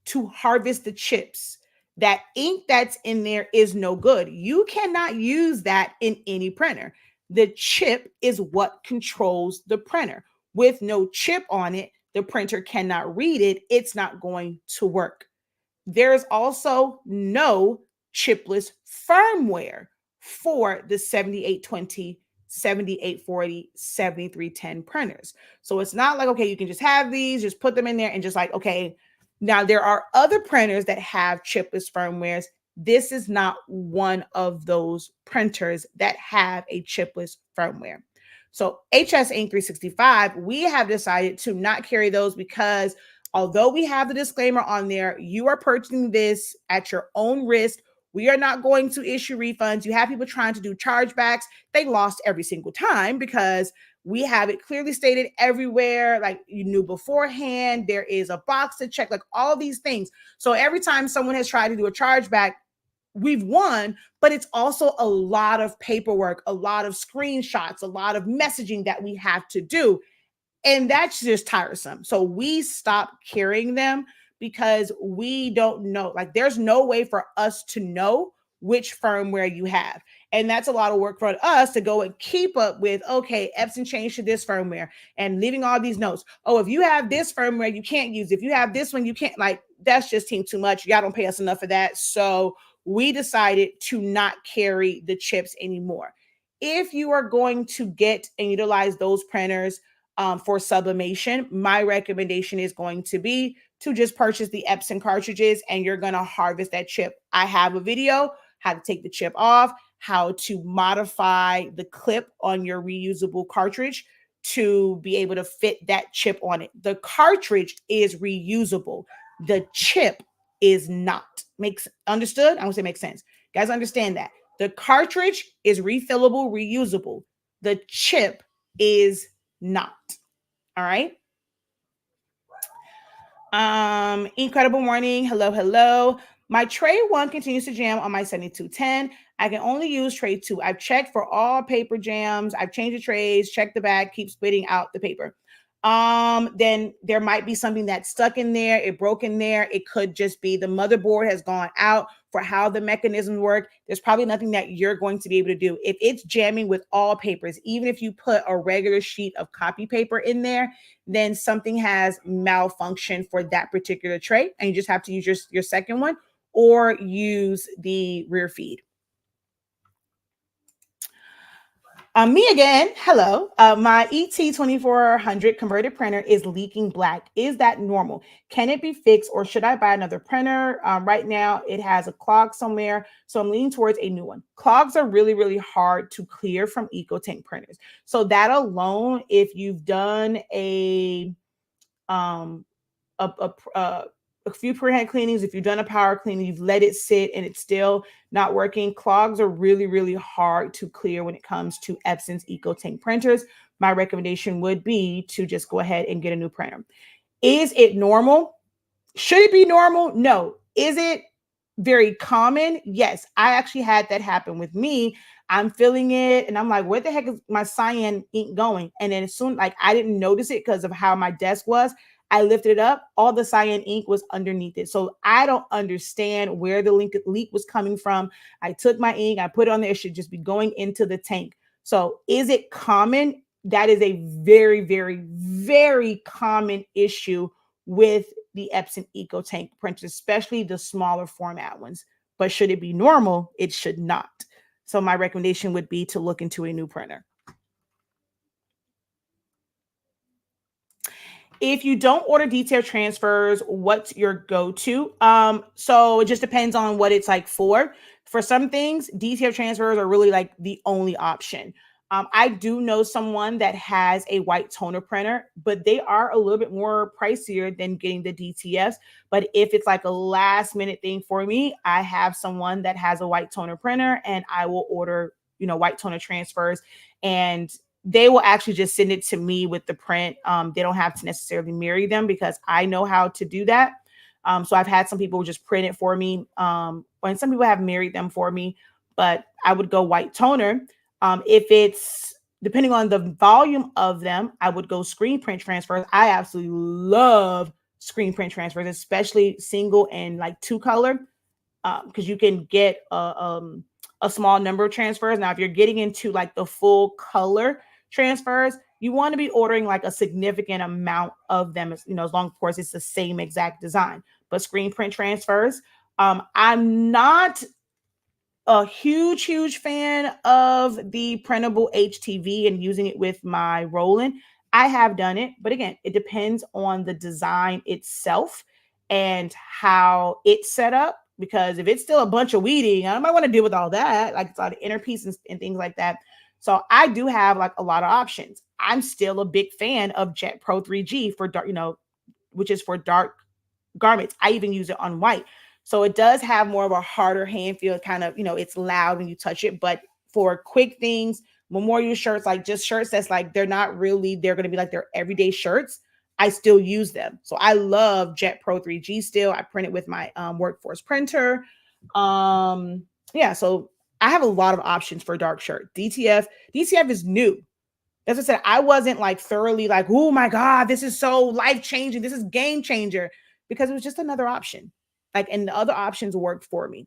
to harvest the chips. That ink that's in there is no good. You cannot use that in any printer. The chip is what controls the printer. With no chip on it, the printer cannot read it. It's not going to work. There's also no chipless firmware for the 7820, 7840, 7310 printers. So it's not like, okay, you can just have these, just put them in there and just like, okay. Now there are other printers that have chipless firmwares. This is not one of those printers that have a chipless firmware. So HS Ink 365, we have decided to not carry those because although we have the disclaimer on there, you are purchasing this at your own risk We are not going to issue refunds. You have people trying to do chargebacks. They lost every single time because we have it clearly stated everywhere. Like you knew beforehand, there is a box to check, like all these things. So every time someone has tried to do a chargeback, we've won, but it's also a lot of paperwork, a lot of screenshots, a lot of messaging that we have to do. And that's just tiresome. So we stop carrying them because we don't know. Like there's no way for us to know which firmware you have. And that's a lot of work for us to go and keep up with, okay, Epson changed to this firmware and leaving all these notes. Oh, if you have this firmware, you can't use it. If you have this one, you can't. Like that's just too much. Y'all don't pay us enough for that. So we decided to not carry the chips anymore. If you are going to get and utilize those printers, for sublimation, my recommendation is going to be to just purchase the Epson cartridges and you're going to harvest that chip. I have a video how to take the chip off, how to modify the clip on your reusable cartridge to be able to fit that chip on it. The cartridge is reusable. The chip is not. Makes understood? I would say makes sense. Guys, understand that. The cartridge is refillable, reusable. The chip is not. All right. Incredible morning. Hello. My tray 1 continues to jam on my 7210. I can only use tray 2. I've checked for all paper jams. I've changed the trays, checked the bag, keep spitting out the paper. Then there might be something that's stuck in there. It broke in there. It could just be the motherboard has gone out for how the mechanisms work. There's probably nothing that you're going to be able to do. If it's jamming with all papers, even if you put a regular sheet of copy paper in there, then something has malfunctioned for that particular tray. And you just have to use your second one or use the rear feed. Me again. Hello. My ET2400 converted printer is leaking black. Is that normal? Can it be fixed or should I buy another printer? Right now it has a clog somewhere, so I'm leaning towards a new one. Clogs are really, really hard to clear from EcoTank printers. So that alone, if you've done a few pre-head cleanings, if you've done a power cleaning, you've let it sit and it's still not working, clogs are really, really hard to clear when it comes to Epson's EcoTank printers. My recommendation would be to just go ahead and get a new printer. Is it normal? Should it be normal? No. Is it very common? Yes. I actually had that happen with me. I'm filling it and I'm like, where the heck is my cyan ink going? And then as soon, like I didn't notice it because of how my desk was. I lifted it up, all the cyan ink was underneath it. So I don't understand where the leak was coming from. I took my ink, I put it on there. It should just be going into the tank. So is it common? That is a very, very, very common issue with the Epson EcoTank printers, especially the smaller format ones. But should it be normal? It should not. So my recommendation would be to look into a new printer. If you don't order detail transfers, what's your go-to? So it just depends on what it's like for. For some things, detail transfers are really like the only option. I do know someone that has a white toner printer, but they are a little bit more pricier than getting the DTFs. But if it's like a last minute thing for me, I have someone that has a white toner printer and I will order, white toner transfers, and they will actually just send it to me with the print. They don't have to necessarily mirror them because I know how to do that. So I've had some people just print it for me. And some people have mirrored them for me, but I would go white toner. If it's depending on the volume of them, I would go screen print transfers. I absolutely love screen print transfers, especially single and like 2-color, because you can get a small number of transfers. Now, if you're getting into like the full color transfers, you want to be ordering like a significant amount of them, as long, of course, it's the same exact design. But screen print transfers, I'm not a huge fan of the printable HTV and using it with my Roland. I have done it, but again, it depends on the design itself and how it's set up. Because if it's still a bunch of weeding, I might want to deal with all that, like it's all the inner pieces and things like that. So I do have like a lot of options. I'm still a big fan of Jet Pro 3G for dark, which is for dark garments. I even use it on white. So it does have more of a harder hand feel. Kind of, it's loud when you touch it, but for quick things, memorial shirts, like just shirts that's like, they're going to be like their everyday shirts, I still use them. So I love Jet Pro 3G still. I print it with my workforce printer. Yeah, so I have a lot of options for dark shirt. DTF is new. As I said, I wasn't like thoroughly like, oh my God, this is so life-changing. This is game changer, because it was just another option. Like, and the other options worked for me.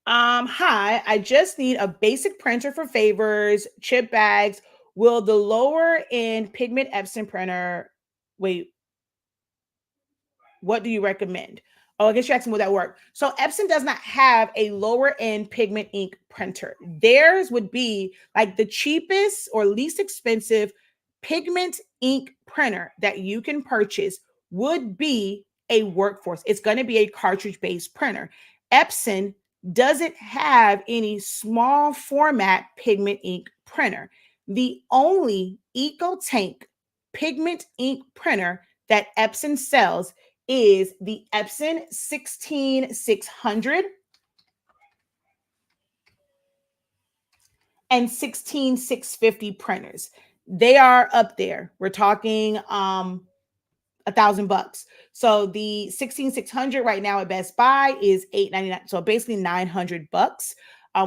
Hi, I just need a basic printer for favors, chip bags. Will the lower end pigment Epson printer, wait, what do you recommend? Oh, I guess you're asking, will that work? So Epson does not have a lower end pigment ink printer. Theirs would be like the cheapest or least expensive pigment ink printer that you can purchase would be a workforce. It's going to be a cartridge based printer. Epson doesn't have any small format pigment ink printer. The only EcoTank pigment ink printer that Epson sells is the Epson 16600 and 16650 printers. They are up there. We're talking $1,000. So the 16600 right now at Best Buy is $899. So basically $900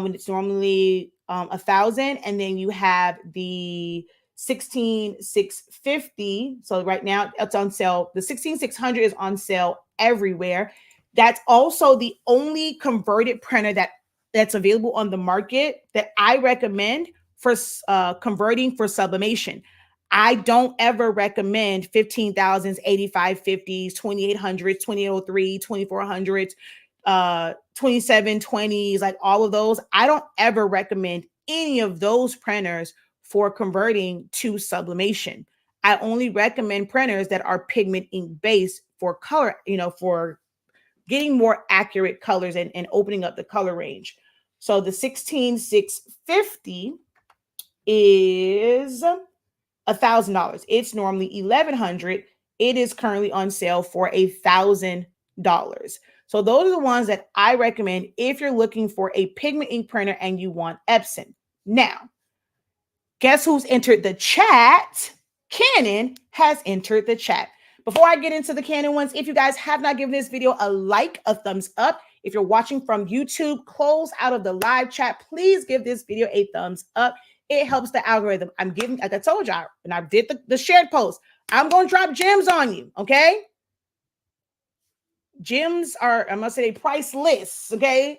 when it's normally 1,000. And then you have the 16650. So right now it's on sale. The 16600 is on sale everywhere. That's also the only converted printer that's available on the market that I recommend for converting for sublimation. I don't ever recommend 15,000s, 8550s, 2800s, 2803, 2400s, 2720s, like all of those. I don't ever recommend any of those printers for converting to sublimation. I only recommend printers that are pigment ink based for color, for getting more accurate colors and opening up the color range. So the 16650 is $1,000. It's normally $1,100. It is currently on sale for $1,000. So those are the ones that I recommend if you're looking for a pigment ink printer and you want Epson. Now, guess who's entered the chat? Canon has entered the chat. Before I get into the Canon ones, if you guys have not given this video a like, a thumbs up. If you're watching from YouTube, close out of the live chat. Please give this video a thumbs up. It helps the algorithm. I'm giving, like I told y'all, and I did the shared post. I'm going to drop gems on you, okay? Gems are, I'm going to say, priceless, okay?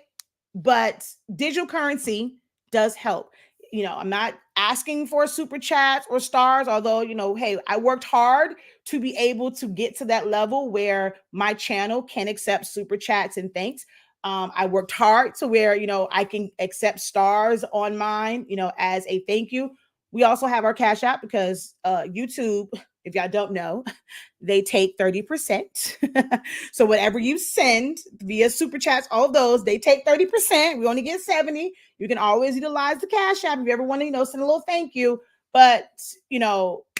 But digital currency does help. I'm not asking for super chats or stars, although, hey, I worked hard to be able to get to that level where my channel can accept super chats and thanks. I worked hard to where, I can accept stars on mine, as a thank you. We also have our Cash App because YouTube, if y'all don't know, they take 30%. So whatever you send via super chats, all of those, they take 30%. We only get 70. You can always utilize the Cash App if you ever want to, send a little thank you. But,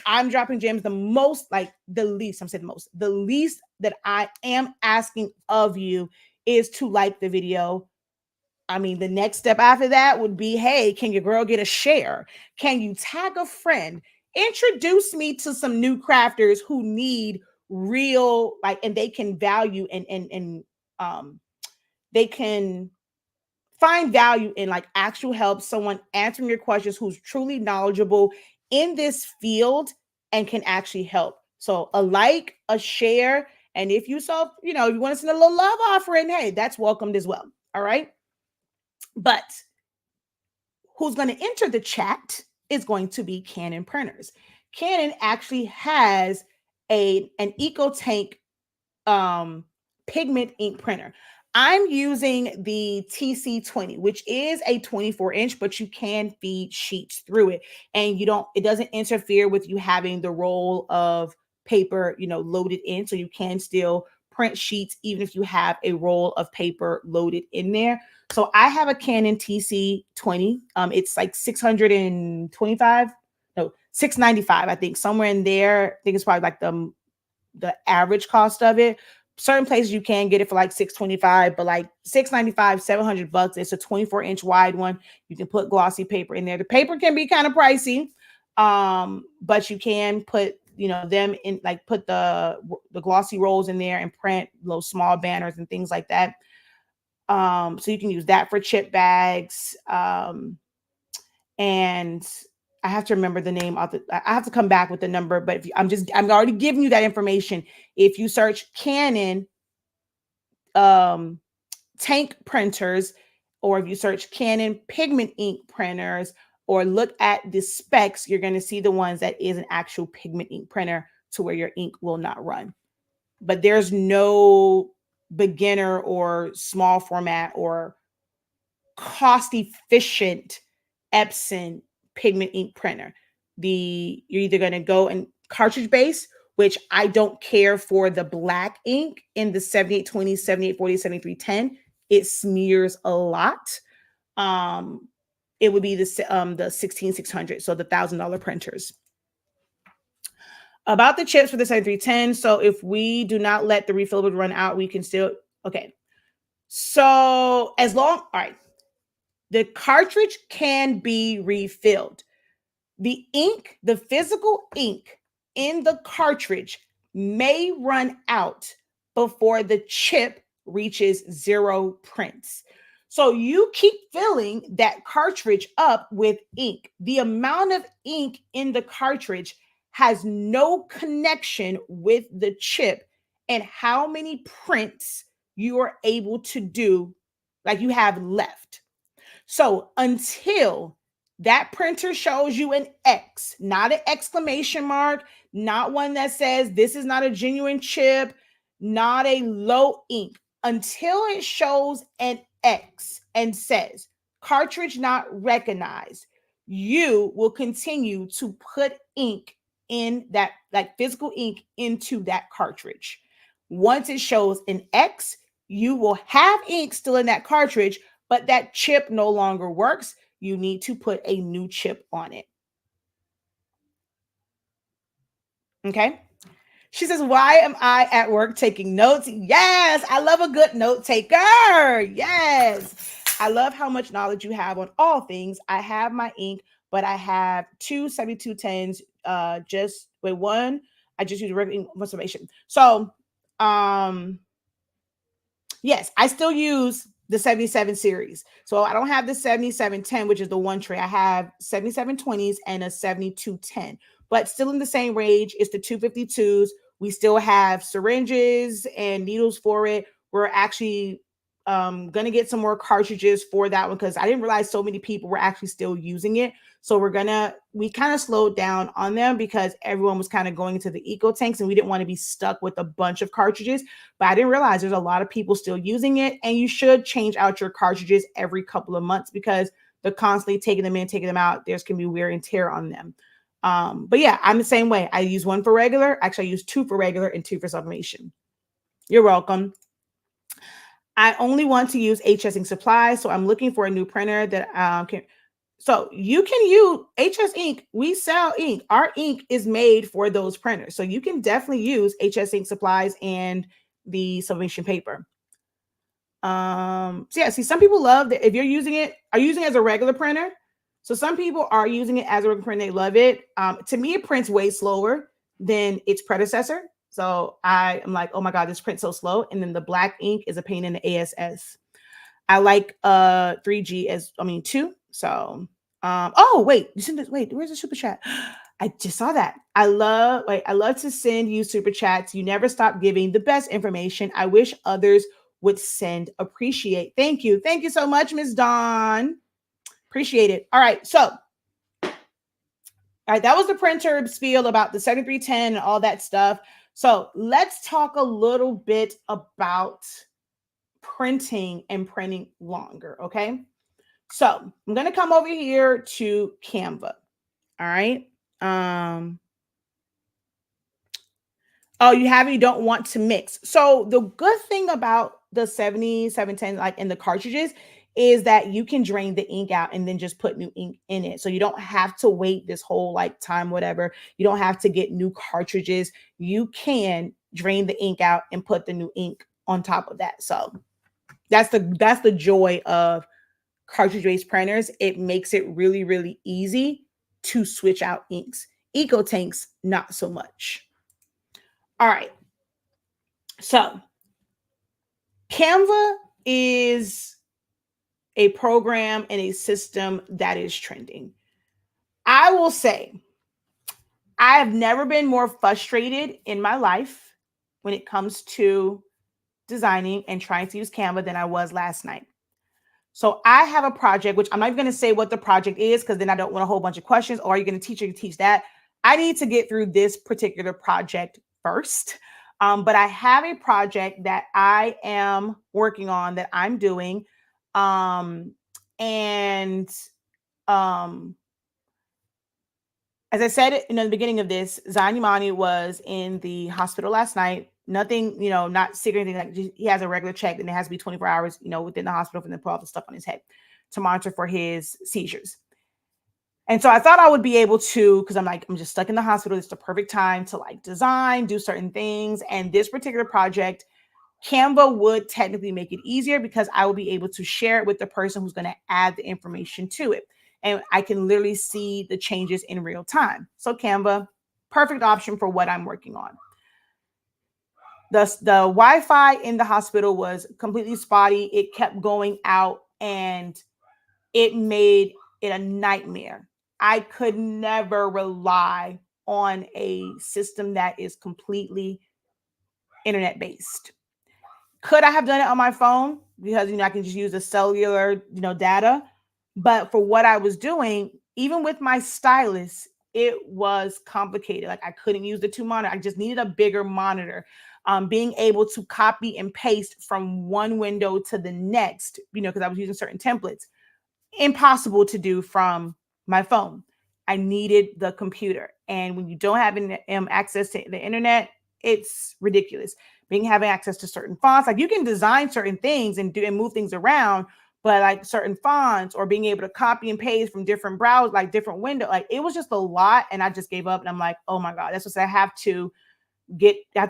I'm dropping gems the most, like the least, the least that I am asking of you is to like the video. I mean, the next step after that would be, hey, can your girl get a share? Can you tag a friend? Introduce me to some new crafters who need real, like, and they can value and they can find value in like actual help, someone answering your questions who's truly knowledgeable in this field and can actually help. So a like, a share, and if you you want to send a little love offering, hey, that's welcomed as well. All right. But who's going to enter the chat is going to be Canon printers. Canon actually has an EcoTank pigment ink printer. I'm using the TC20, which is a 24-inch, but you can feed sheets through it. And it doesn't interfere with you having the roll of paper, loaded in. So you can still print sheets, even if you have a roll of paper loaded in there. So I have a Canon TC20. It's like $625, no, $695, I think, somewhere in there. I think it's probably like the average cost of it. certain places you can get it for like $625, but like $695, $700. It's a 24-inch wide one. You can put glossy paper in there. The paper can be kind of pricey, but you can put, you know, them in, like put the glossy rolls in there and print little small banners and things like that. So you can use that for chip bags. And I have to remember the name of I have to come back with the number, but if I'm already giving you that information. If you search Canon tank printers, or if you search Canon pigment ink printers, or look at the specs, you're going to see the ones that is an actual pigment ink printer to where your ink will not run. But there's no beginner or small format or cost efficient Epson pigment ink printer. You're either going to go in cartridge base, which I don't care for the black ink in the 7820, 7840, 7310. It smears a lot. It would be the 16600, so the $1,000 printers. About the chips for the 7310. So if we do not let the refillable run out, we can still, okay. So as long, all right, the cartridge can be refilled. The ink, the physical ink in the cartridge may run out before the chip reaches 0 prints. So you keep filling that cartridge up with ink. The amount of ink in the cartridge has no connection with the chip and how many prints you are able to do, like you have left. So until that printer shows you an X, not an exclamation mark, not one that says this is not a genuine chip, not a low ink, until it shows an X and says cartridge not recognized, you will continue to put ink in that, like physical ink into that cartridge. Once it shows an X, you will have ink still in that cartridge, but that chip no longer works. You need to put a new chip on it. Okay. She says, why am I at work taking notes? Yes, I love a good note taker. Yes. I love how much knowledge you have on all things. I have my ink, but I have two 7210s. Just with one, I just use regular ink Sublimation. So, yes, I still use the 77 series. So I don't have the 7710, which is the one tray. I have 7720s and a 7210, but still in the same range. It's the 252s. We still have syringes and needles for it. We're actually going to get some more cartridges for that one because I didn't realize so many people were actually still using it. So we kind of slowed down on them because everyone was kind of going into the eco tanks and we didn't want to be stuck with a bunch of cartridges. But I didn't realize there's a lot of people still using it, and you should change out your cartridges every couple of months because they're constantly taking them in, taking them out. There's can be wear and tear on them. But yeah, I'm the same way. I use one for regular. Actually, I use 2 for regular and 2 for sublimation. You're welcome. I only want to use HS Ink supplies, so I'm looking for a new printer that can. So you can use HS Ink. We sell ink. Our ink is made for those printers. So you can definitely use HS Ink supplies and the sublimation paper. So yeah, see, some people love that. If you're using it, are using it as a regular printer. So some people are using it as a regular printer. They love it. To me, it prints way slower than its predecessor. So I am like, oh my God, this prints so slow. And then the black ink is a pain in the ASS. I like 3G 2. So oh wait, where's the super chat? I just saw that. I love to send you super chats. You never stop giving the best information. I wish others would send. Appreciate. Thank you so much, Miss Dawn. Appreciate it. All right, so all right, that was the printer spiel about the 7310 and all that stuff. So let's talk a little bit about printing and printing longer, okay? So I'm going to come over here to Canva. All right. Oh, you don't want to mix. So the good thing about the 7710, like in the cartridges, is that you can drain the ink out and then just put new ink in it. So you don't have to wait this whole like time, whatever. You don't have to get new cartridges. You can drain the ink out, and put the new ink on top of that. So that's the joy of cartridge-based printers. It makes it really, really easy to switch out inks. Eco tanks, not so much. All right. So Canva is a program and a system that is trending. I will say, I have never been more frustrated in my life when it comes to designing and trying to use Canva than I was last night. So I have a project, which I'm not even going to say what the project is, because then I don't want a whole bunch of questions. Or are you going to teach that? I need to get through this particular project first. But I have a project that I am working on, that I'm doing. As I said in the beginning of this, Zanyamani was in the hospital last night. Nothing, not sick or anything. Like, he has a regular check, and it has to be 24 hours, within the hospital, for them to put all the stuff on his head to monitor for his seizures. And so I thought I would be able to, because I'm just stuck in the hospital. It's the perfect time to design, do certain things. And this particular project, Canva would technically make it easier, because I will be able to share it with the person who's going to add the information to it. And I can literally see the changes in real time. So Canva, perfect option for what I'm working on. The Wi-Fi in the hospital was completely spotty. It kept going out, and it made it a nightmare. I could never rely on a system that is completely internet-based. Could I have done it on my phone? Because, I can just use the cellular, data. But for what I was doing, even with my stylus, it was complicated. I couldn't use the two monitor. I just needed a bigger monitor. Being able to copy and paste from one window to the next, because I was using certain templates, impossible to do from my phone. I needed the computer. And when you don't have access to the internet, it's ridiculous. Having access to certain fonts, you can design certain things and move things around, but certain fonts, or being able to copy and paste from different browsers, different windows, it was just a lot. And I just gave up, and I'm like, oh my God, that's what I have to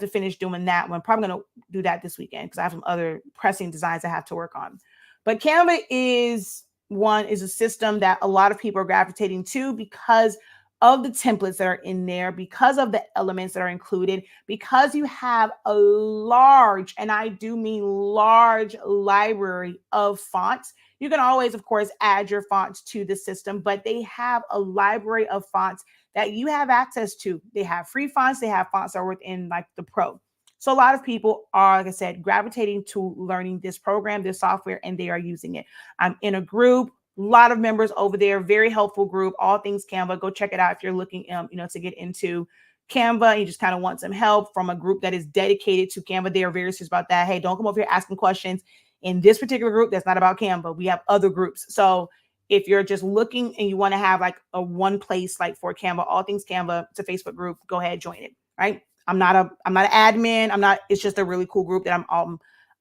finish doing that one. I'm probably going to do that this weekend, because I have some other pressing designs I have to work on. But Canva is a system that a lot of people are gravitating to, because of the templates that are in there, because of the elements that are included, because you have a large, and I do mean large, library of fonts. You can always, of course, add your fonts to the system, but they have a library of fonts that you have access to. They have free fonts. They have fonts that are within the Pro. So a lot of people are, like I said, gravitating to learning this program, this software, and they are using it. I'm in a group, a lot of members over there, very helpful group, all things Canva. Go check it out if you're looking, to get into Canva and you just kind of want some help from a group that is dedicated to Canva. They are very serious about that. Hey, don't come over here asking questions in this particular group. That's not about Canva. We have other groups. So if you're just looking and you want to have a one place for Canva, all things Canva, it's a Facebook group, go ahead, join it. Right. I'm not an admin. It's just a really cool group that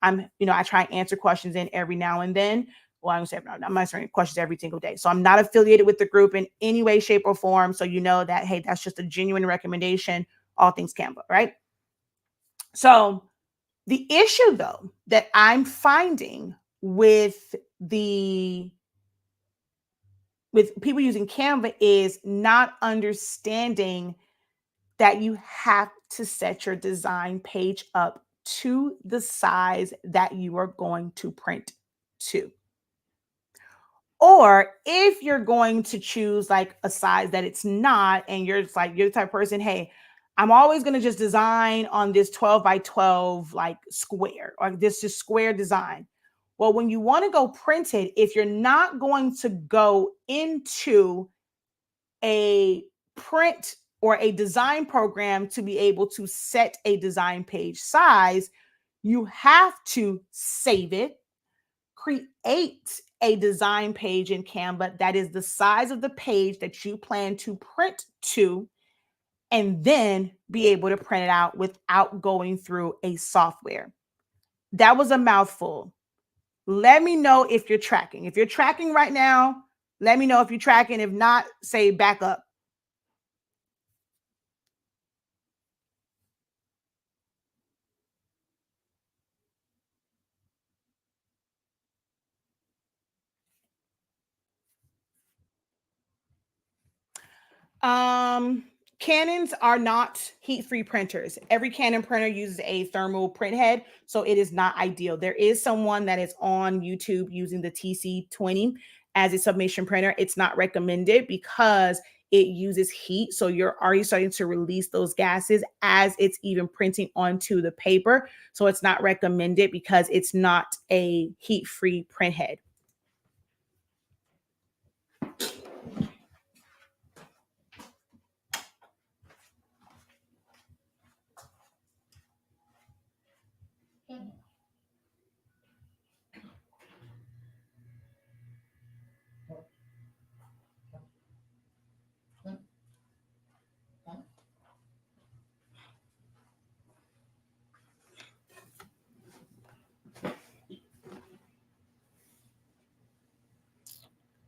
I try and answer questions in every now and then. Well, I'm answering questions every single day. So I'm not affiliated with the group in any way, shape, or form. So that, hey, that's just a genuine recommendation, all things Canva, right? So the issue, though, that I'm finding with people using Canva is not understanding that you have to set your design page up to the size that you are going to print to. Or if you're going to choose a size that it's not, and you're you're the type of person, hey, I'm always going to just design on this 12 by 12 square, or this just square design. Well, when you want to go print it, if you're not going to go into a print or a design program to be able to set a design page size, you have to save it, create a design page in Canva that is the size of the page that you plan to print to, and then be able to print it out without going through a software. That was a mouthful. Let me know if you're tracking. If you're tracking right now, let me know if you're tracking. If not, say back up. Canons are not heat-free printers. Every Canon printer uses a thermal print head, so it is not ideal. There is someone that is on YouTube using the TC20 as a sublimation printer. It's not recommended because it uses heat, so you're already starting to release those gases as it's even printing onto the paper. So it's not recommended because it's not a heat-free print head.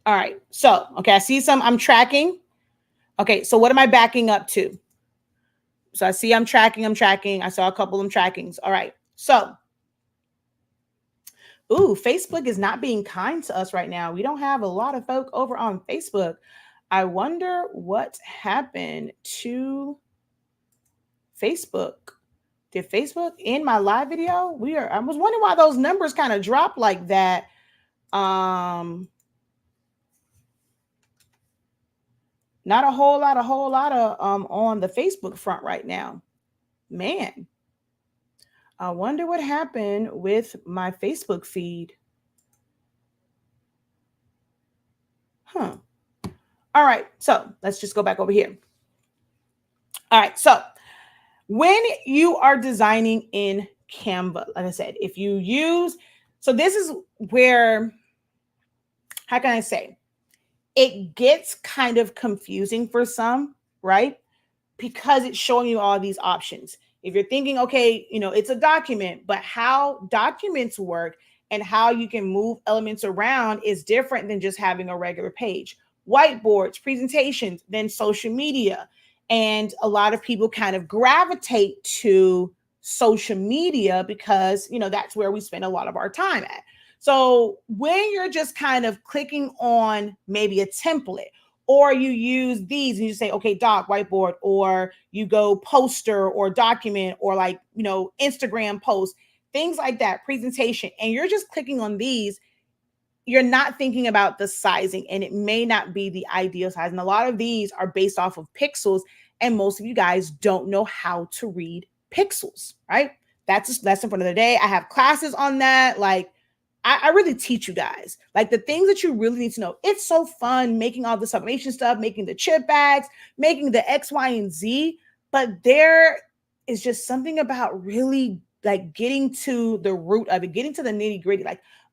All right. So, okay, I see some, I'm tracking. Okay, so what am I backing up to? So I see I'm tracking. I saw a couple of trackings. All right. So, Facebook is not being kind to us right now. We don't have a lot of folk over on Facebook. I wonder what happened to Facebook. Did Facebook end my live video? I was wondering why those numbers kind of dropped like that. Not a whole lot of on the Facebook front right now. Man, I wonder what happened with my Facebook feed. Huh. All right, so let's just go back over here. All right, so when you are designing in Canva, like I said, if you use, so this is where, how can I say, it gets kind of confusing for some, right? Because it's showing you all these options. If you're thinking, okay, it's a document, but how documents work and how you can move elements around is different than just having a regular page. Whiteboards, presentations, then social media. And a lot of people kind of gravitate to social media because, that's where we spend a lot of our time at. So when you're just kind of clicking on maybe a template, or you use these and you say, okay, doc, whiteboard, or you go poster or document or Instagram post, things like that, presentation, and you're just clicking on these, you're not thinking about the sizing and it may not be the ideal size. And a lot of these are based off of pixels and most of you guys don't know how to read pixels, right? That's a lesson for another day. I have classes on that. I really teach you guys the things that you really need to know. It's so fun making all the sublimation stuff, making the chip bags, making the X, Y, and Z. But there is just something about really getting to the root of it, getting to the nitty gritty,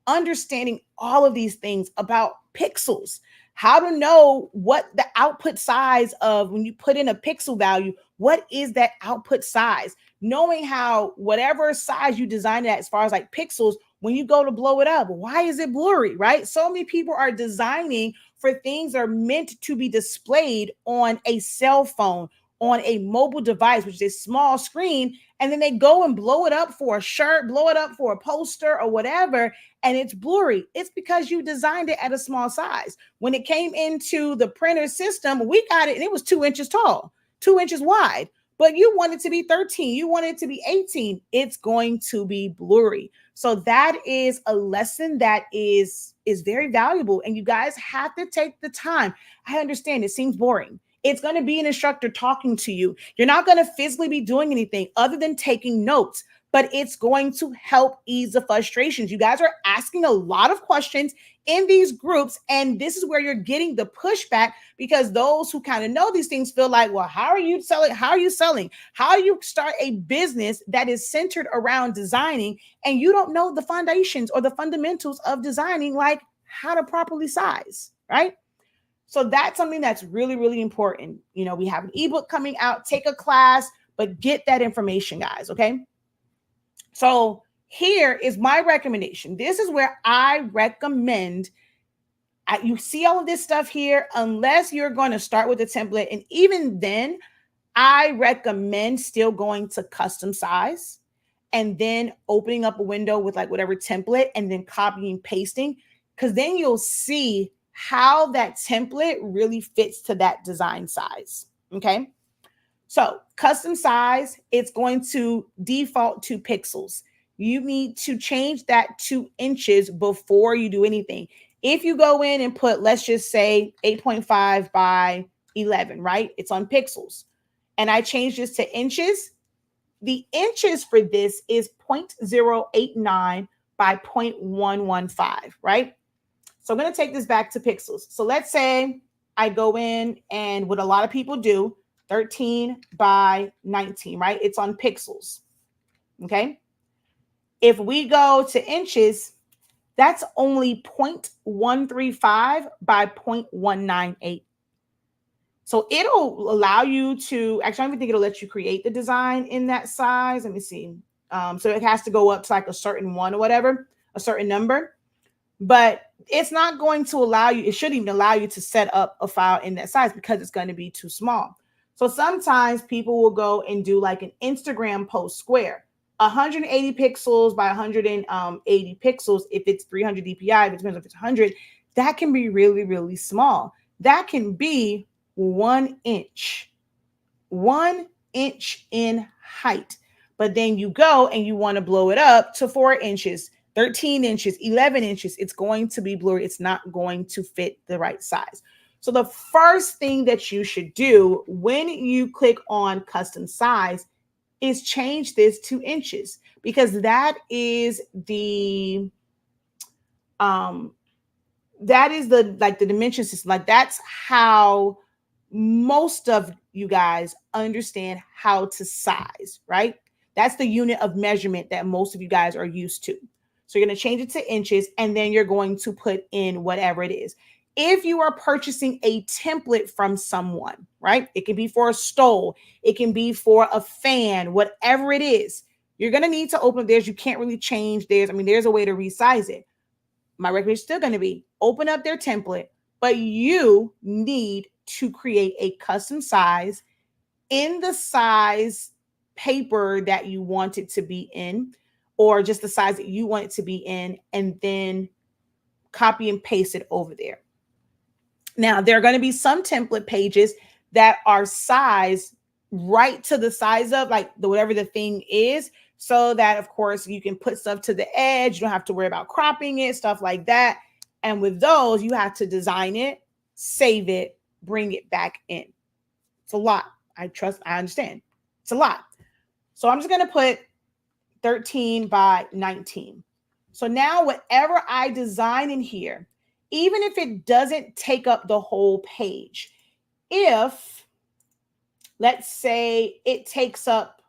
understanding all of these things about pixels, how to know what the output size of when you put in a pixel value, what is that output size, knowing how whatever size you design it at as far as pixels, when you go to blow it up, why is it blurry, right? So many people are designing for things that are meant to be displayed on a cell phone, on a mobile device, which is a small screen, and then they go and blow it up for a shirt, blow it up for a poster or whatever, and it's blurry. It's because you designed it at a small size. When it came into the printer system, we got it and it was 2 inches tall, 2 inches wide, but you want it to be 13, you want it to be 18, it's going to be blurry. So that is a lesson that is very valuable, and you guys have to take the time. I understand it seems boring. It's going to be an instructor talking to you. You're not going to physically be doing anything other than taking notes, but it's going to help ease the frustrations. You guys are asking a lot of questions in these groups, and this is where you're getting the pushback because those who kind of know these things feel like, well, how are you selling? How do you start a business that is centered around designing and you don't know the foundations or the fundamentals of designing, like how to properly size, right? So that's something that's really, really important. We have an ebook coming out, take a class, but get that information, guys, okay? So here is my recommendation. This is where I recommend, you see all of this stuff here, unless you're going to start with a template. And even then, I recommend still going to custom size and then opening up a window with whatever template and then copying, pasting, because then you'll see how that template really fits to that design size. Okay. So custom size, it's going to default to pixels. You need to change that to inches before you do anything. If you go in and put, let's just say 8.5 by 11, right? It's on pixels. And I change this to inches. The inches for this is 0.089 by 0.115, right? So I'm going to take this back to pixels. So let's say I go in and what a lot of people do, 13 by 19, right? It's on pixels. Okay. If we go to inches, that's only 0.135 by 0.198. So it'll allow you to, actually, I don't even think it'll let you create the design in that size. Let me see. So it has to go up to like a certain one or whatever, a certain number. But it's not going to allow you, it shouldn't even allow you to set up a file in that size because it's going to be too small. So sometimes people will go and do like an Instagram post square, 180 pixels by 180 pixels. If it's 300 DPI, if it depends if it's 100, that can be really, really small. That can be 1 inch in height. But then you go and you want to blow it up to 4 inches, 13 inches, 11 inches. It's going to be blurry. It's not going to fit the right size. So the first thing that you should do when you click on custom size is change this to inches, because that is the like the dimension system. Like that's how most of you guys understand how to size, right? That's the unit of measurement that most of you guys are used to. So you're going to change it to inches, and then you're going to put in whatever it is. If you are purchasing a template from someone, right? It can be for a stole, it can be for a fan, whatever it is, you're going to need to open theirs. You can't really change theirs. I mean, there's a way to resize it. My recommendation is still going to be open up their template, but you need to create a custom size in the size paper that you want it to be in, or just the size that you want it to be in, and then copy and paste it over there. Now, there are going to be some template pages that are sized right to the size of like whatever the thing is, so that, of course, you can put stuff to the edge. You don't have to worry about cropping it, stuff like that. And with those, you have to design it, save it, bring it back in. It's a lot. I understand. It's a lot. So I'm just going to put 13 by 19. So now whatever I design in here, even if it doesn't take up the whole page, if let's say it takes up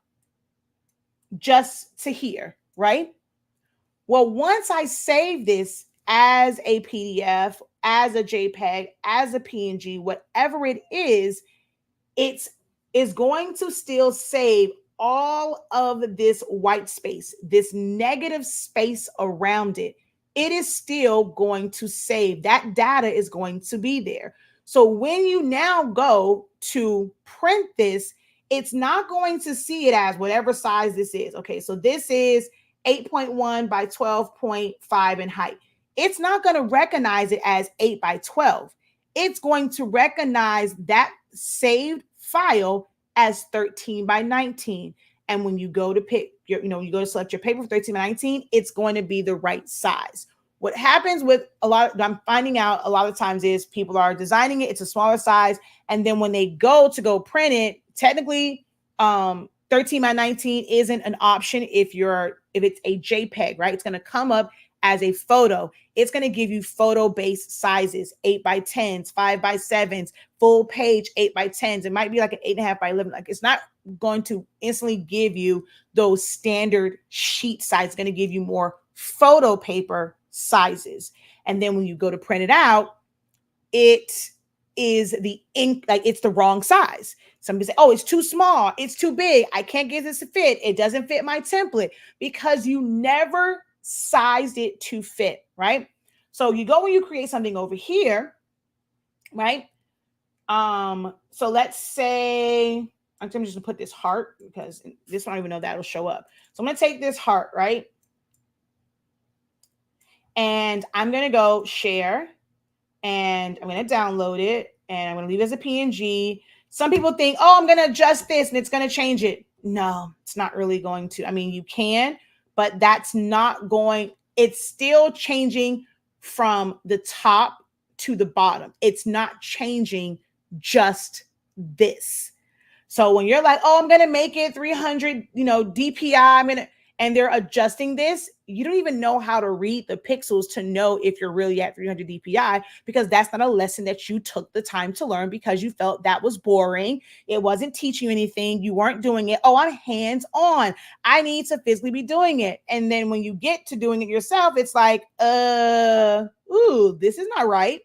just to here, right? Well, once I save this as a PDF, as a JPEG, as a PNG, whatever it is going to still save all of this white space, this negative space around it. It is still going to save. That data is going to be there. So when you now go to print this, it's not going to see it as whatever size this is. Okay, so this is 8.1 by 12.5 in height. It's not going to recognize it as 8 by 12. It's going to recognize that saved file as 13 by 19. And when you go to pick your, you go to select your paper for 13 by 19, it's going to be the right size. What happens with I'm finding out a lot of times is people are designing it, it's a smaller size. And then when they go print it, technically 13 by 19 isn't an option if it's a JPEG, right? It's going to come up as a photo. It's going to give you photo-based sizes, 8 by 10s, 5 by 7s, full page 8 by 10s. It might be like an 8.5 by 11. Like it's not going to instantly give you those standard sheet sizes. It's going to give you more photo paper sizes. And then when you go to print it out, it is the ink, like it's the wrong size. Somebody say, oh, it's too small, it's too big, I can't get this to fit, it doesn't fit my template, because you never sized it to fit, right? So you go when you create something over here, right? So let's say, I'm just gonna put this heart because this one I don't even know that'll show up. So I'm gonna take this heart, right? And I'm gonna go share, and I'm going to download it, and I'm going to leave it as a PNG. Some people think, oh, I'm going to adjust this and it's going to change it. No, it's not really going to. I mean, you can, but that's not going, it's still changing from the top to the bottom. It's not changing just this. So when you're like, oh, I'm going to make it 300, DPI, and they're adjusting this, you don't even know how to read the pixels to know if you're really at 300 DPI, because that's not a lesson that you took the time to learn because you felt that was boring. It wasn't teaching you anything. You weren't doing it. Oh, I'm hands on. I need to physically be doing it. And then when you get to doing it yourself, it's like, this is not right.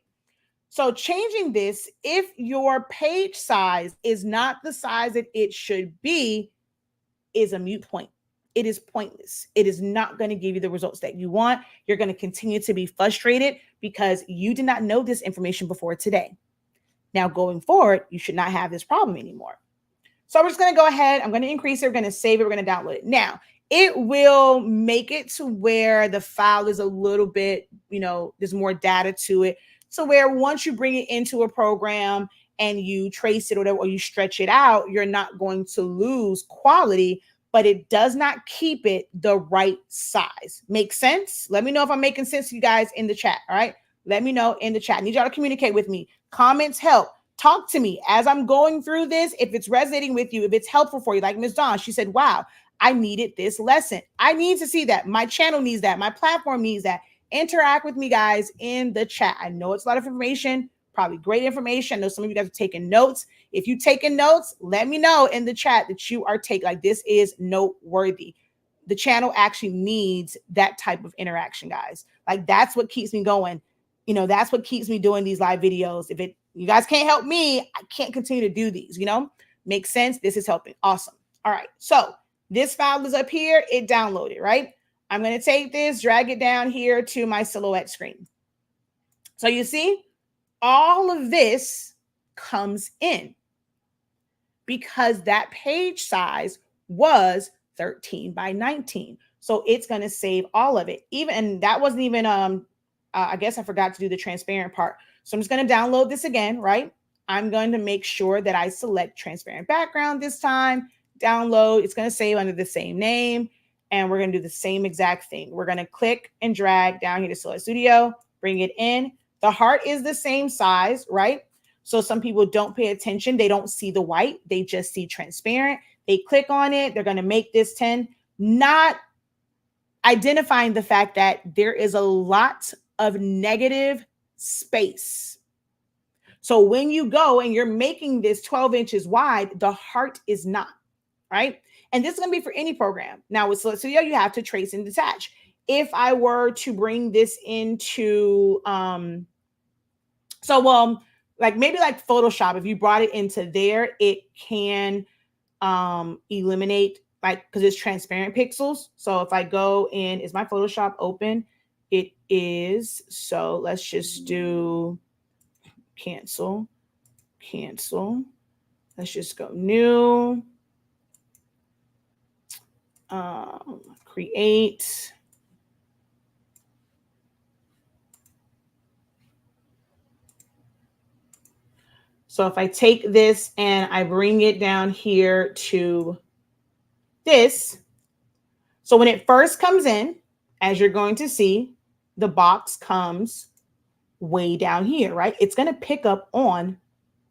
So changing this, if your page size is not the size that it should be, is a moot point. It is pointless. It is not going to give you the results that you want. You're going to continue to be frustrated because you did not know this information before today. Now, going forward, you should not have this problem anymore. So I'm just going to go ahead. I'm going to increase it. We're going to save it. We're going to download it. Now, it will make it to where the file is a little bit, there's more data to it. So where once you bring it into a program and you trace it or whatever, or you stretch it out, you're not going to lose quality, but it does not keep it the right size. Make sense? Let me know if I'm making sense to you guys in the chat. All right. Let me know in the chat. I need y'all to communicate with me. Comments help. Talk to me as I'm going through this. If it's resonating with you, if it's helpful for you, like Ms. Dawn, she said, wow, I needed this lesson. I need to see that. My channel needs that. My platform needs that. Interact with me, guys, in the chat. I know it's a lot of information, probably great information. I know some of you guys are taking notes. If you're taking notes, let me know in the chat that you are taking, like, this is noteworthy. The channel actually needs that type of interaction, guys. Like, that's what keeps me going. That's what keeps me doing these live videos. If you guys can't help me, I can't continue to do these, Makes sense? This is helping. Awesome. All right. So this file is up here. It downloaded, right? I'm going to take this, drag it down here to my Silhouette screen. So you see, all of this comes in because that page size was 13 by 19. So it's going to save all of it. And that wasn't even, I guess I forgot to do the transparent part. So I'm just going to download this again, right? I'm going to make sure that I select transparent background this time, download. It's going to save under the same name. And we're going to do the same exact thing. We're going to click and drag down here to Silhouette Studio, bring it in. The heart is the same size, right? So some people don't pay attention. They don't see the white. They just see transparent. They click on it. They're going to make this 10, not identifying the fact that there is a lot of negative space. So when you go and you're making this 12 inches wide, the heart is not, right? And this is going to be for any program. Now with Silhouette Studio, you have to trace and detach. If I were to bring this into, like maybe like Photoshop, if you brought it into there, it can eliminate, like, because it's transparent pixels. So if I go in, is my Photoshop open? It is. So let's just do cancel. Let's just go new. Create. So if I take this and I bring it down here to this, so when it first comes in, as you're going to see, the box comes way down here, right? It's going to pick up on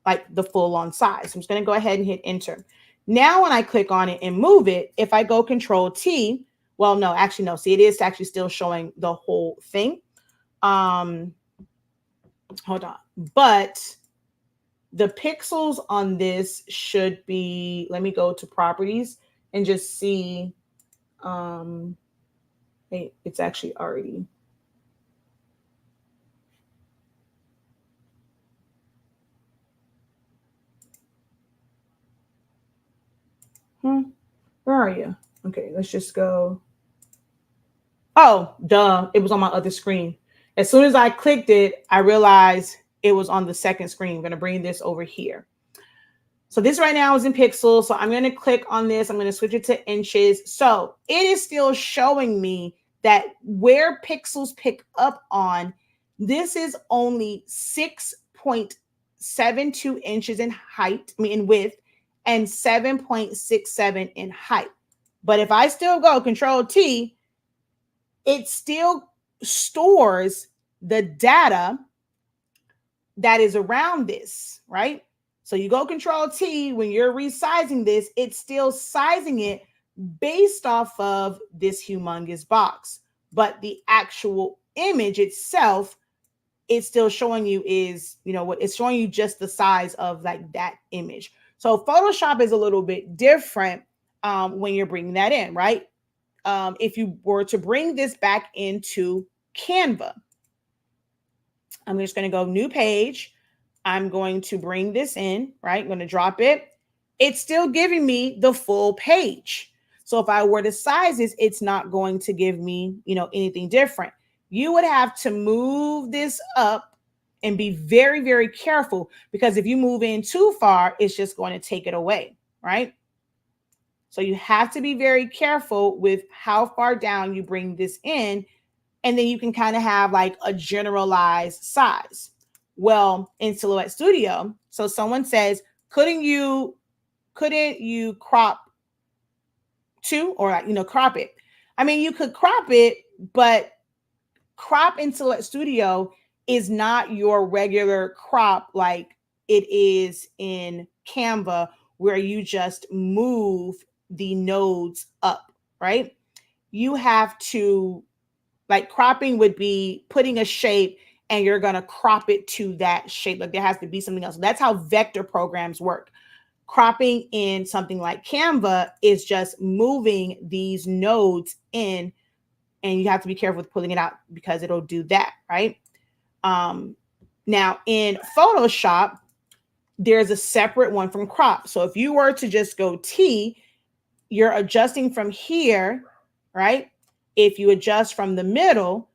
like the full on size. So I'm just going to go ahead and hit enter. Now, when I click on it and move it, if I go Control T, well, no, actually, no. See, it is actually still showing the whole thing. Hold on. But the pixels on this should be, let me go to properties and just see. Hey, it's actually already. Where are you? Okay, let's just go. Oh, duh. It was on my other screen. As soon as I clicked it, I realized it was on the second screen. I'm going to bring this over here. So this right now is in pixels. So I'm going to click on this. I'm going to switch it to inches. So it is still showing me that where pixels pick up on This is only 6.72 inches in height, in width, and 7.67 in height. But if I still go Control T, it still stores the data that is around this, right? So you go Control T, when you're resizing this, it's still sizing it based off of this humongous box. But the actual image itself, it's still showing you is, what it's showing you just the size of like that image. So Photoshop is a little bit different when you're bringing that in, right? If you were to bring this back into Canva, I'm just going to go new page. I'm going to bring this in, right? I'm going to drop it. It's still giving me the full page. So if I were to size this, it's not going to give me, anything different. You would have to move this up and be very, very careful, because if you move in too far, it's just going to take it away, right? So you have to be very careful with how far down you bring this in, and then you can kind of have like a generalized size. Well, in Silhouette Studio, so someone says, couldn't you crop to, or crop it? I mean, you could crop it, but crop in Silhouette Studio is not your regular crop like it is in Canva, where you just move the nodes up, right? You have to, like, cropping would be putting a shape and you're going to crop it to that shape. Like, there has to be something else. That's how vector programs work. Cropping in something like Canva is just moving these nodes in, and you have to be careful with pulling it out because it'll do that, right? Now in Photoshop, there's a separate one from crop. So if you were to just go T, you're adjusting from here, right? If you adjust from the middle,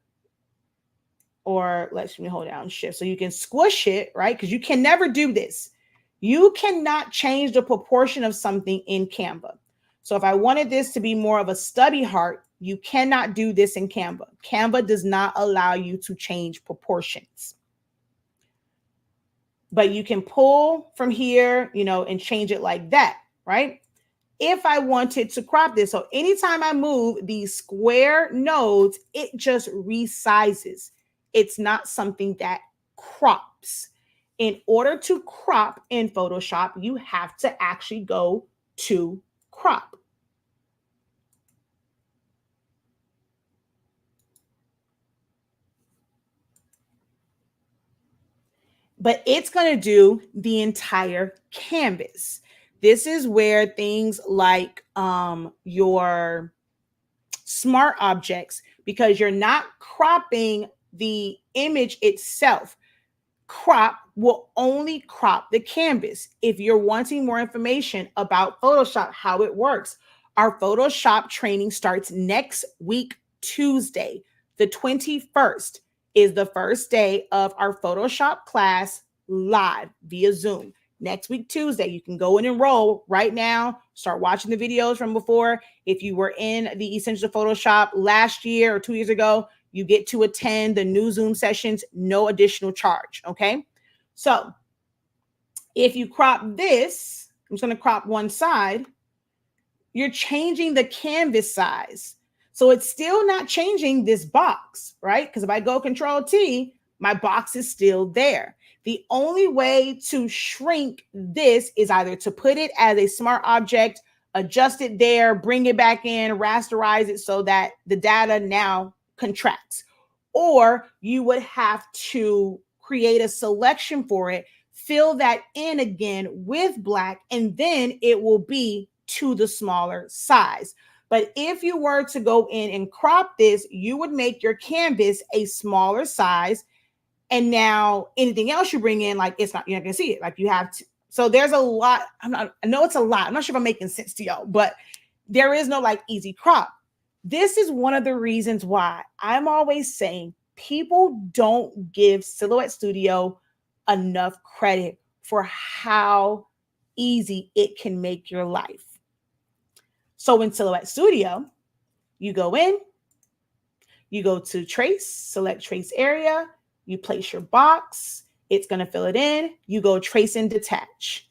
or let me hold down shift so you can squish it, right? Because you can never do this. You cannot change the proportion of something in Canva. So if I wanted this to be more of a stubby heart, you cannot do this in Canva. Canva does not allow you to change proportions. But you can pull from here, and change it like that, right? If I wanted to crop this, so anytime I move these square nodes, it just resizes. It's not something that crops. In order to crop in Photoshop, you have to actually go to crop. But it's going to do the entire canvas. This is where things like your smart objects, because you're not cropping the image itself. Crop will only crop the canvas. If you're wanting more information about Photoshop, how it works, our Photoshop training starts next week, Tuesday, the 21st is the first day of our Photoshop class live via Zoom. Next week, Tuesday, you can go and enroll right now. Start watching the videos from before. If you were in the Essentials of Photoshop last year or 2 years ago, you get to attend the new Zoom sessions, no additional charge, okay? So if you crop this, I'm just going to crop one side, you're changing the canvas size. So it's still not changing this box, right? Because if I go Control T, my box is still there. The only way to shrink this is either to put it as a smart object, adjust it there, bring it back in, rasterize it so that the data now contracts. Or you would have to create a selection for it, fill that in again with black, and then it will be to the smaller size. But if you were to go in and crop this, you would make your canvas a smaller size. And now anything else you bring in, like, you're not going to see it. Like, you have to. So there's a lot. I know it's a lot. I'm not sure if I'm making sense to y'all, but there is no like easy crop. This is one of the reasons why I'm always saying people don't give Silhouette Studio enough credit for how easy it can make your life. So in Silhouette Studio, you go in, you go to trace, select trace area, You place your box. It's going to fill it in. You go trace and detach.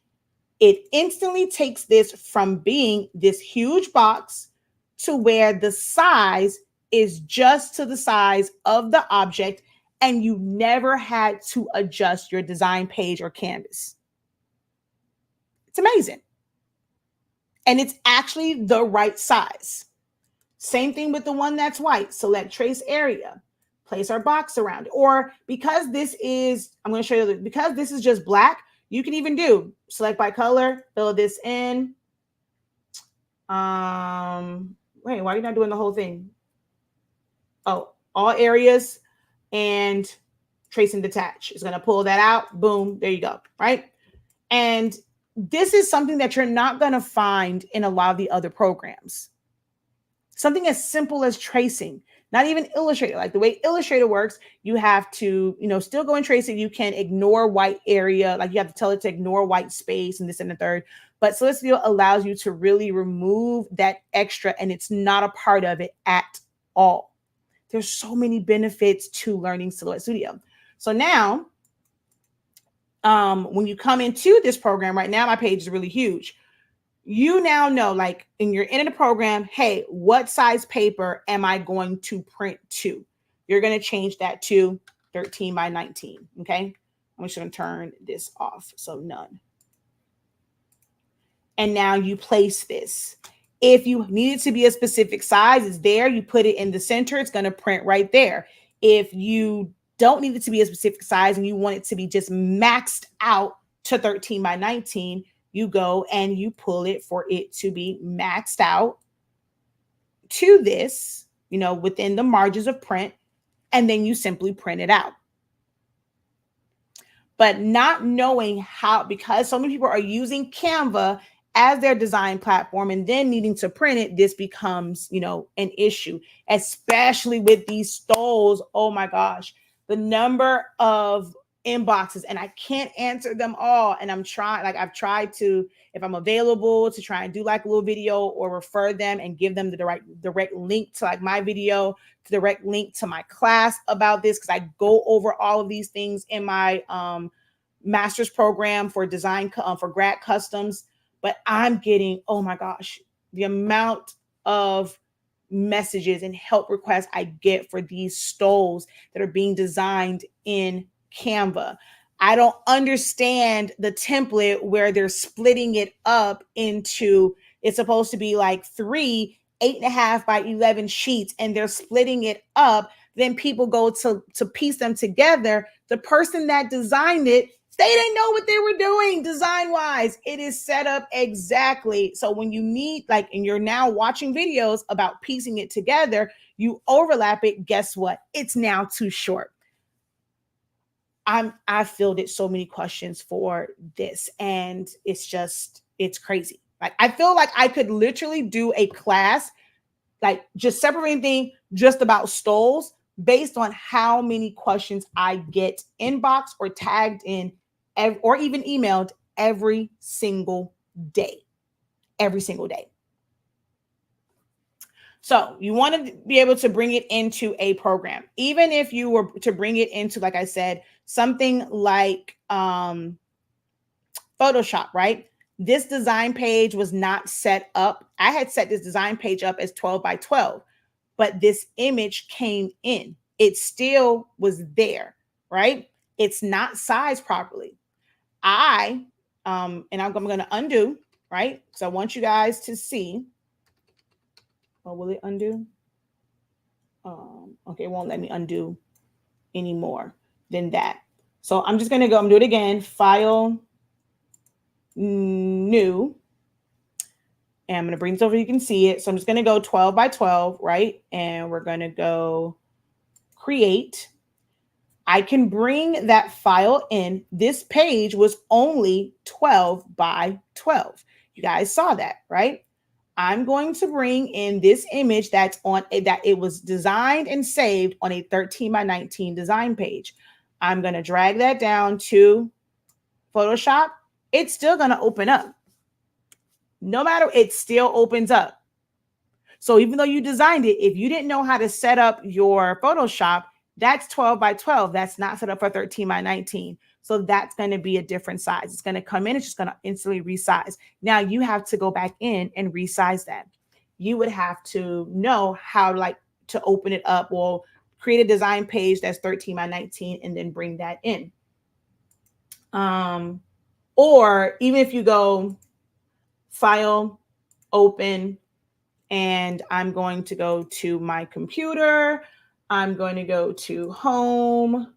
It instantly takes this from being this huge box to where the size is just to the size of the object, and you never had to adjust your design page or canvas. It's amazing. And it's actually the right size. Same thing with the one that's white. Select trace area, place our box around it. Or because this is, I'm going to show you, because this is just black, you can even do select by color, fill this in. Wait, why are you not doing the whole thing? Oh, all areas and trace and detach. It's going to pull that out. Boom. There you go. Right. And this is something that you're not going to find in a lot of the other programs. Something as simple as tracing, not even Illustrator. Like the way Illustrator works, you have to, still go and trace it. You can ignore white area. Like you have to tell it to ignore white space and this and the third. But Silhouette Studio allows you to really remove that extra, and it's not a part of it at all. There's so many benefits to learning Silhouette Studio. So now, when you come into this program right now, my page is really huge. You now know, like, in your end of the program, hey, what size paper am I going to print to? You're going to change that to 13 by 19. Okay. I'm just going to turn this off. So none. And now you place this. If you need it to be a specific size, it's there. You put it in the center. It's going to print right there. If you don't need it to be a specific size and you want it to be just maxed out to 13 by 19, you go and you pull it for it to be maxed out to this, within the margins of print, and then you simply print it out. But not knowing how, because so many people are using Canva as their design platform and then needing to print it, this becomes, an issue, especially with these stoles. Oh my gosh, the number of inboxes, and I can't answer them all. And I've tried to, if I'm available, to try and do like a little video or refer them and give them the direct link to like my video, the direct link to my class about this, because I go over all of these things in my master's program for design, for grad customs. But I'm getting, oh my gosh, the amount of messages and help requests I get for these stoles that are being designed in Canva. I don't understand the template where they're splitting it up into, it's supposed to be like 3 8.5 by 11 sheets, and they're splitting it up. Then people go to piece them together. The person that designed it, they didn't know what they were doing design wise. It is set up exactly. So when you need, like, and you're now watching videos about piecing it together, you overlap it. Guess what? It's now too short. I fielded so many questions for this, and it's crazy. Like, I feel like I could literally do a class, like just separating thing just about stoles based on how many questions I get inboxed or tagged in or even emailed every single day. Every single day. So you want to be able to bring it into a program. Even if you were to bring it into, like I said, something like Photoshop, right? This design page was not set up. I had set this design page up as 12 by 12, but this image came in. It still was there, right? It's not sized properly. And I'm going to undo, right? So I want you guys to see. Oh, will it undo? Okay, it won't let me undo any more than that. So I'm just going to go and do it again. File, new. And I'm going to bring this over. You can see it. So I'm just going to go 12 by 12, right? And we're going to go create. I can bring that file in. This page was only 12 by 12. You guys saw that, right? I'm going to bring in this image that it was designed and saved on a 13 by 19 design page. I'm going to drag that down to Photoshop. It's still going to open up. No matter, it still opens up. So even though you designed it, if you didn't know how to set up your Photoshop, That's 12 by 12. That's not set up for 13 by 19. So that's going to be a different size. It's going to come in. It's just going to instantly resize. Now you have to go back in and resize that. You would have to know how to open it up or create a design page that's 13 by 19 and then bring that in. Or even if you go file, open, and I'm going to go to my computer. I'm going to go to home.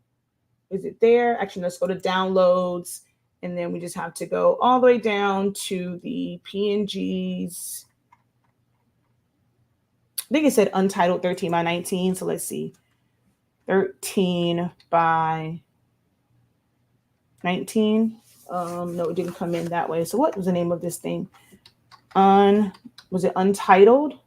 Is it there? Actually, let's go to downloads. And then we just have to go all the way down to the PNGs. I think it said untitled 13 by 19. So let's see. 13 by 19. No, it didn't come in that way. So what was the name of this thing? Was it untitled?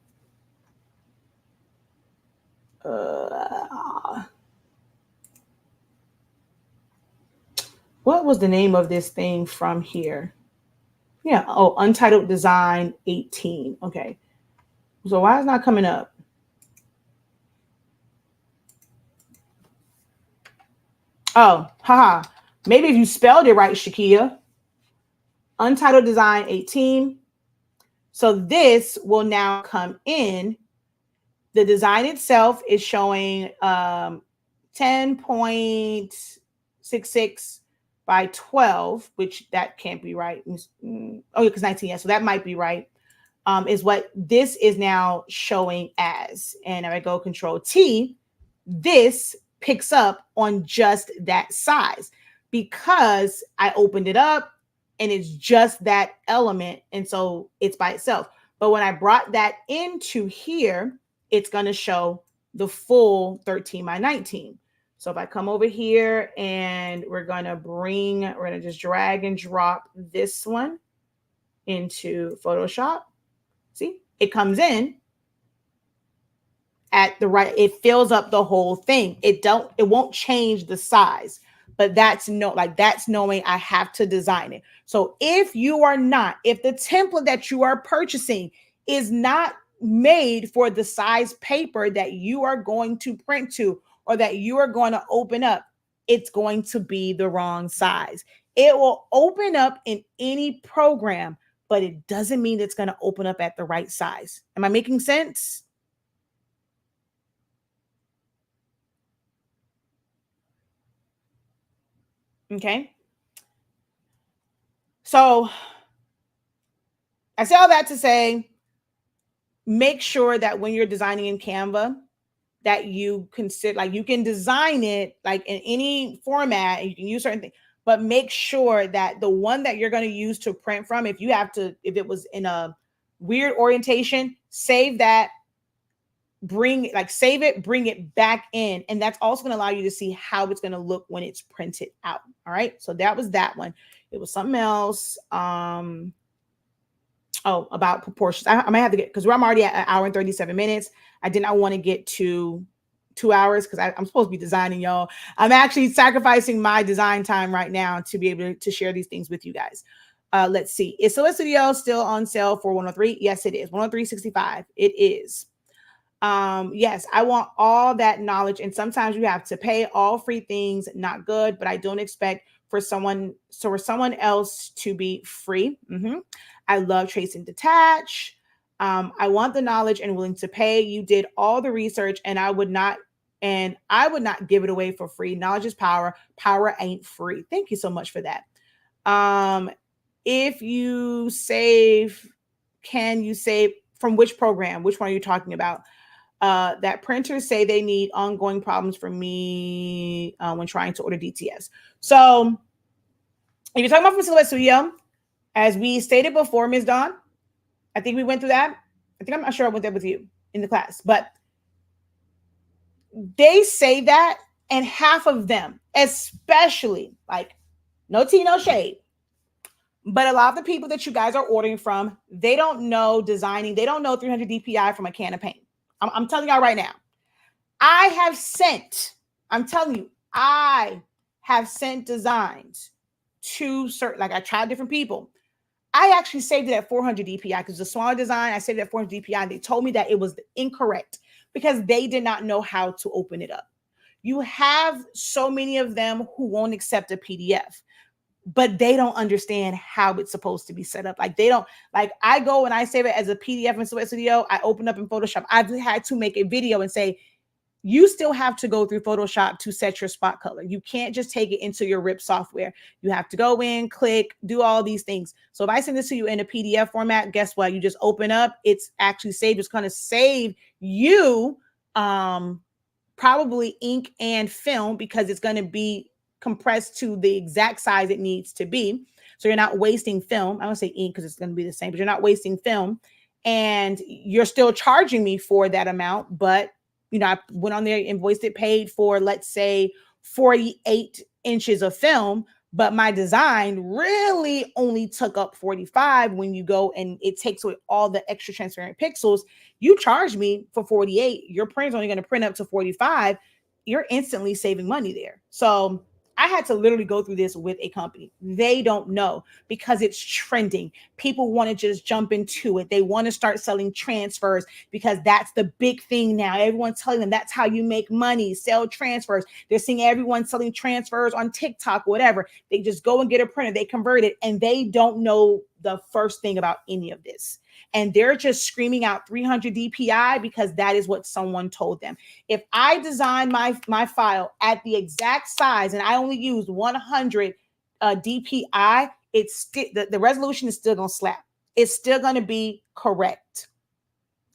What was the name of this thing from here? Yeah. Oh, untitled design 18. Okay. So why is it not coming up? Oh, haha. Maybe if you spelled it right, Shakia. Untitled design 18. So this will now come in. The design itself is showing 10.66 by 12, which that can't be right. Oh, yeah, because 19, yeah, so that might be right, is what this is now showing as. And if I go Control T, this picks up on just that size because I opened it up and it's just that element. And so it's by itself. But when I brought that into here, it's going to show the full 13 by 19. So if I come over here and we're going to just drag and drop this one into Photoshop. See, it comes in at the right, it fills up the whole thing. It won't change the size, but that's knowing I have to design it. So if the template that you are purchasing is not made for the size paper that you are going to print to or that you are going to open up, it's going to be the wrong size. It will open up in any program, but it doesn't mean it's going to open up at the right size. Am I making sense? Okay. So I say all that to say, make sure that when you're designing in Canva, that you consider, you can design it in any format, you can use certain things, but make sure that the one that you're going to use to print from, if it was in a weird orientation, save that, save it, bring it back in. And that's also going to allow you to see how it's going to look when it's printed out. All right. So that was that one. It was something else. About proportions. I might have to because I'm already at 1 hour and 37 minutes. I did not want to get to 2 hours because I'm supposed to be designing, y'all. I'm actually sacrificing my design time right now to be able to share these things with you guys. Let's see. Is Silhouette Studio still on sale for $103? Yes, it is. $103.65. It is. Yes, I want all that knowledge. And sometimes you have to pay. All free things, not good, but I don't expect for someone else to be free. I love trace and detach. I want the knowledge and willing to pay. You did all the research and I would not give it away for free. Knowledge is power. Power ain't free. Thank you so much for that. If you save, can you save from which program? Which one are you talking about? That printers say they need ongoing problems for me when trying to order DTS. So if you're talking about from Silhouette Studio, as we stated before, Ms. Dawn, I think we went through that. I'm not sure I went there with you in the class, but they say that, and half of them, especially no tea, no shade, but a lot of the people that you guys are ordering from, they don't know designing. They don't know 300 DPI from a can of paint. I'm telling y'all right now. I have sent designs to certain, I tried different people. I actually saved it at 400 DPI because the smaller design, I saved it at 400 DPI. And they told me that it was incorrect because they did not know how to open it up. You have so many of them who won't accept a PDF, but they don't understand how it's supposed to be set up. Like they don't, like I go and I save it as a PDF in Silhouette Studio. I open up in Photoshop. I've had to make a video and say, you still have to go through Photoshop to set your spot color. You can't just take it into your RIP software. You have to go in, click, do all these things. So if I send this to you in a PDF format, guess what? You just open up, it's actually saved. It's going to save you probably ink and film, because it's going to be compressed to the exact size it needs to be. So you're not wasting film. I don't say ink because it's going to be the same, but you're not wasting film. And you're still charging me for that amount, but you know, I went on there, invoiced it, paid for, let's say, 48 inches of film, but my design really only took up 45. When you go and it takes away all the extra transparent pixels, you charge me for 48. Your print's only going to print up to 45. You're instantly saving money there. So I had to literally go through this with a company. They don't know because it's trending. People want to just jump into it. They want to start selling transfers because that's the big thing now. Everyone's telling them that's how you make money, sell transfers. They're seeing everyone selling transfers on TikTok, whatever. They just go and get a printer, they convert it, and they don't know the first thing about any of this. And they're just screaming out 300 DPI because that is what someone told them. If I design my file at the exact size and I only use 100 DPI, it's the resolution is still going to slap. It's still going to be correct.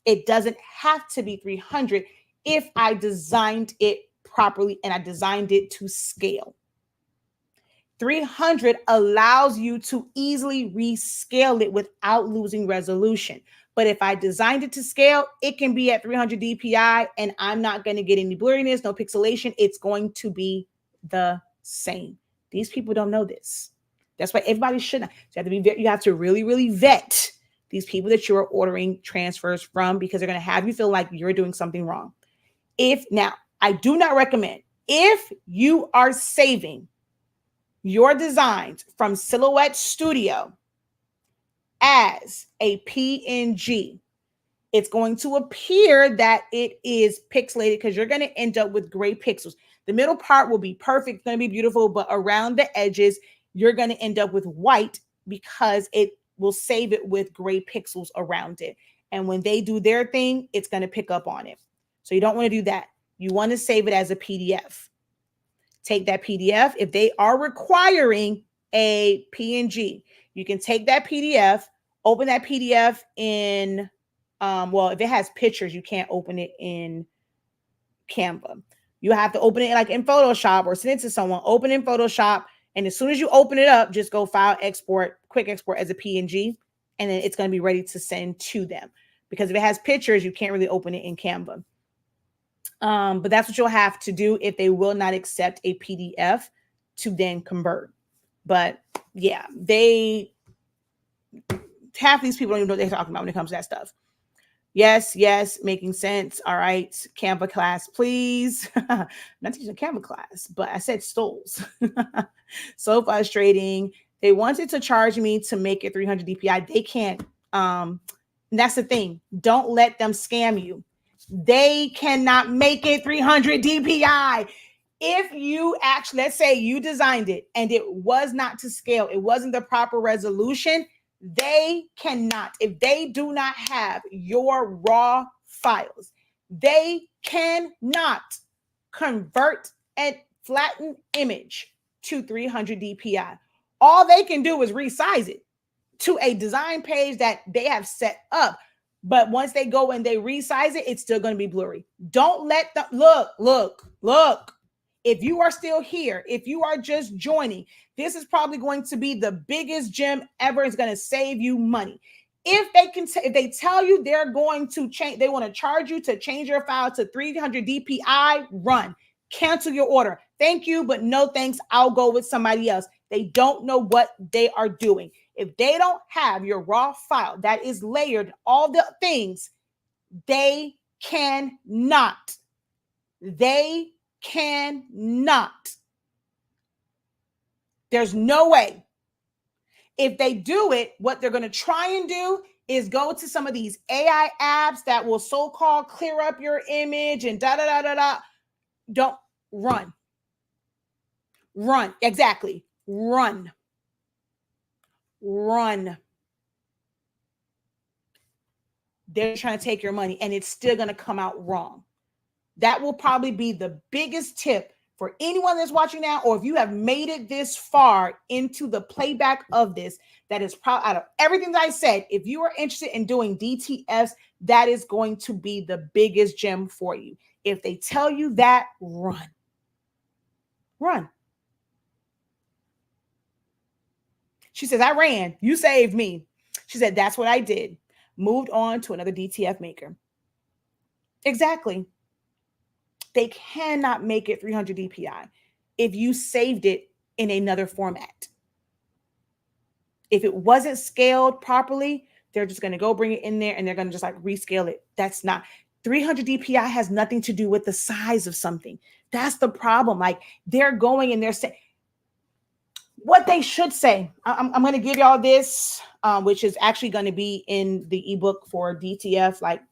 It doesn't have to be 300 if I designed it properly and I designed it to scale. 300 allows you to easily rescale it without losing resolution. But if I designed it to scale, it can be at 300 DPI and I'm not going to get any blurriness, no pixelation. It's going to be the same. These people don't know this. That's why everybody should not. You have to really, really vet these people that you're ordering transfers from, because they're going to have you feel like you're doing something wrong. Now, I do not recommend, if you are saving your designs from Silhouette Studio as a PNG, it's going to appear that it is pixelated because you're going to end up with gray pixels. The middle part will be perfect, it's going to be beautiful, but around the edges, you're going to end up with white because it will save it with gray pixels around it. And when they do their thing, it's going to pick up on it. So you don't want to do that. You want to save it as a PDF. Take that PDF. If they are requiring a PNG, you can take that PDF, open that PDF in, well, if it has pictures, you can't open it in Canva. You have to open it like in Photoshop or send it to someone, open in Photoshop. And as soon as you open it up, just go file, export, quick export as a PNG, and then it's going to be ready to send to them. Because if it has pictures, you can't really open it in Canva. But that's what you'll have to do if they will not accept a PDF to then convert. But yeah, half these people don't even know what they're talking about when it comes to that stuff. Yes, making sense. All right, Canva class, please. I'm not teaching a Canva class, but I said stools. So frustrating. They wanted to charge me to make it 300 DPI. They can't. That's the thing. Don't let them scam you. They cannot make it 300 DPI. If you actually, let's say you designed it and it was not to scale, it wasn't the proper resolution, they cannot. If they do not have your raw files, they cannot convert a flattened image to 300 DPI. All they can do is resize it to a design page that they have set up. But once they go and they resize it, it's still going to be blurry. Don't let them look. If you are still here, if you are just joining, this is probably going to be the biggest gem ever. It's going to save you money. If they tell you they're going to change, they want to charge you to change your file to 300 DPI, run. Cancel your order. Thank you, but no thanks. I'll go with somebody else. They don't know what they are doing. If they don't have your raw file that is layered, all the things, they cannot. They cannot. There's no way. If they do it, what they're going to try and do is go to some of these AI apps that will so-called clear up your image and Don't Run. Run. Exactly. Run. Run. They're trying to take your money and it's still going to come out wrong. That will probably be the biggest tip for anyone that's watching now, or if you have made it this far into the playback of this, that is probably out of everything that I said, if you are interested in doing DTFs, that is going to be the biggest gem for you. If they tell you that, run. Run. She says, I ran. You saved me. She said, that's what I did. Moved on to another DTF maker. Exactly. They cannot make it 300 DPI if you saved it in another format. If it wasn't scaled properly, they're just going to go bring it in there and they're going to just like rescale it. That's not 300 DPI has nothing to do with the size of something. That's the problem. Like they're going and they're saying what they should say. I'm going to give y'all this, which is actually going to be in the ebook for DTF, like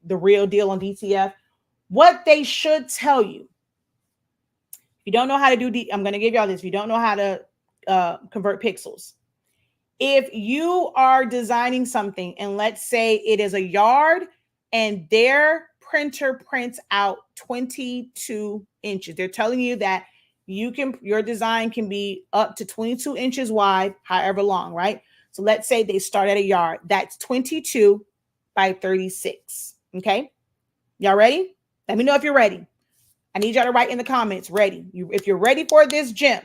the real deal on DTF. What they should tell you. If you don't know how to do, I'm going to give y'all this. If you don't know how to convert pixels. If you are designing something and let's say it is a yard and their printer prints out 22 inches, they're telling you that your design can be up to 22 inches wide, however long, right? So let's say they start at a yard. That's 22 by 36. Okay. Y'all ready? Let me know if you're ready. I need y'all to write in the comments, ready. If you're ready for this gem,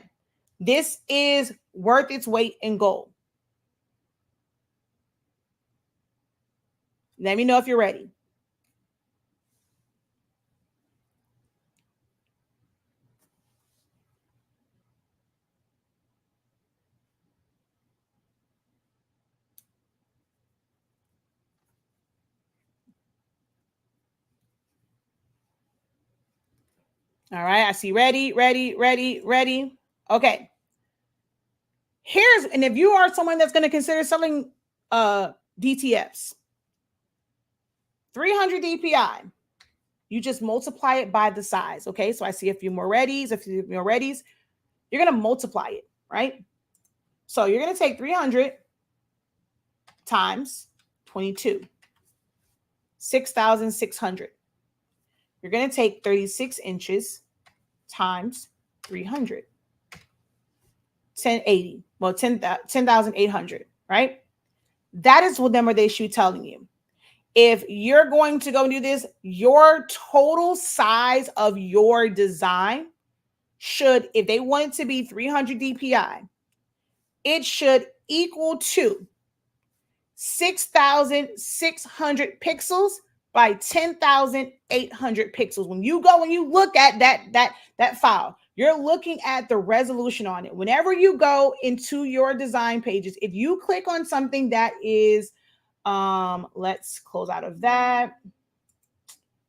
this is worth its weight in gold. Let me know if you're ready. All right, I see ready. Okay. And if you are someone that's going to consider selling DTFs, 300 DPI, you just multiply it by the size. Okay, so I see a few more readies, You're going to multiply it, right? So you're going to take 300 times 22, 6,600. You're going to take 36 inches times 300, 1080. Well, 10,800, right? That is what number they should be telling you. If you're going to go do this, your total size of your design should, if they want it to be 300 DPI, it should equal to 6,600 pixels by 10,800 pixels. When you go and you look at that file, you're looking at the resolution on it. Whenever you go into your design pages, if you click on something that is, let's close out of that.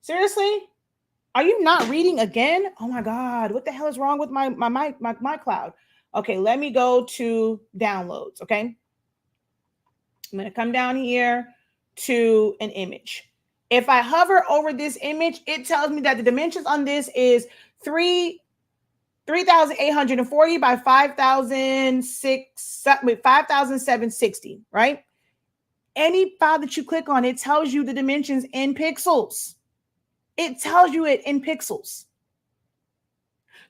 Seriously? Are you not reading again? Oh my God, what the hell is wrong with my cloud? Okay, let me go to downloads, okay? I'm going to come down here to an image. If I hover over this image, it tells me that the dimensions on this is 3,840 by 5,760, right? Any file that you click on, it tells you the dimensions in pixels. It tells you it in pixels.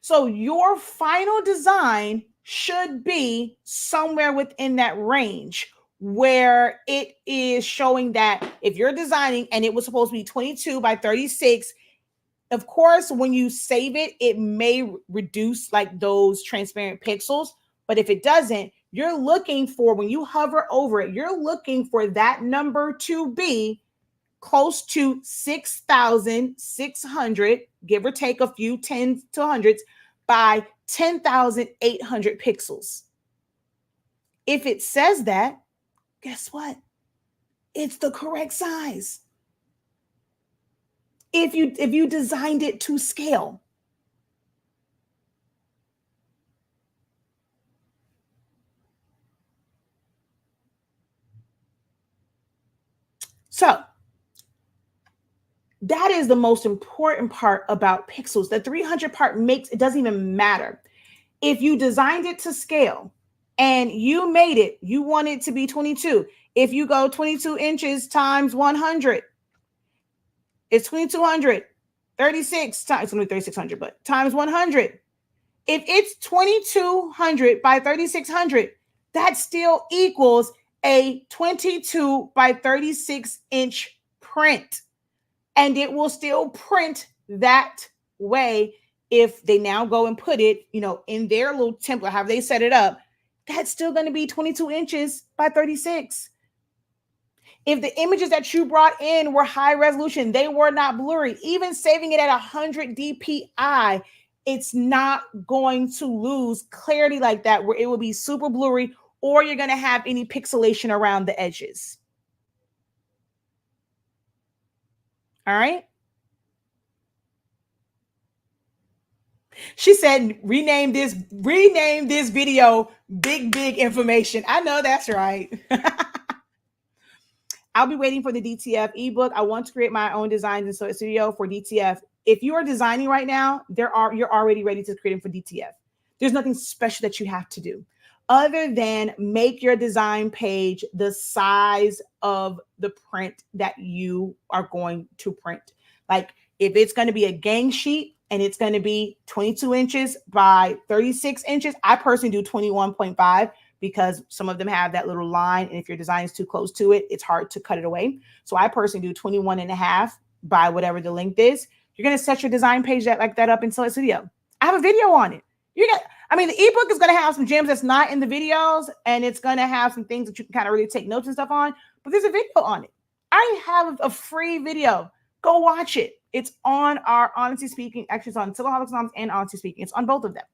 So your final design should be somewhere within that range where it is showing that if you're designing and it was supposed to be 22 by 36, of course, when you save it, it may reduce like those transparent pixels. But if it doesn't, you're looking for, when you hover over it, you're looking for that number to be close to 6,600, give or take a few tens to hundreds, by 10,800 pixels. If it says that, guess what? It's the correct size. If you designed it to scale. So That is the most important part about pixels. The 300 part makes, it doesn't even matter. If you designed it to scale and you made it, you want it to be 22. If you go 22 inches times 100, it's 2200. 36 times, it's going to be 3600, but times 100. If it's 2200 by 3600, that still equals a 22 by 36 inch print. And it will still print that way. If they now go and put it, in their little template, however they set it up, that's still going to be 22 inches by 36. If the images that you brought in were high resolution, they were not blurry, even saving it at 100 DPI, it's not going to lose clarity like that, where it will be super blurry, or you're going to have any pixelation around the edges. All right. She said, rename this video big information. I know that's right. I'll be waiting for the DTF ebook. I want to create my own designs in Silhouette Studio for DTF. If you are designing right now, you're already ready to create them for DTF. There's nothing special that you have to do other than make your design page the size of the print that you are going to print. Like if it's going to be a gang sheet and it's going to be 22 inches by 36 inches, I personally do 21.5 because some of them have that little line. And if your design is too close to it, it's hard to cut it away. So I personally do 21.5 by whatever the length is. You're going to set your design page like that up in Silhouette Studio. I have a video on it. The ebook is going to have some gems that's not in the videos, and it's going to have some things that you can kind of really take notes and stuff on, but there's a video on it. I have a free video. Go watch it. It's on our Honestly Speaking, actually it's on Silhouette Moms and Honestly Speaking. It's on both of them.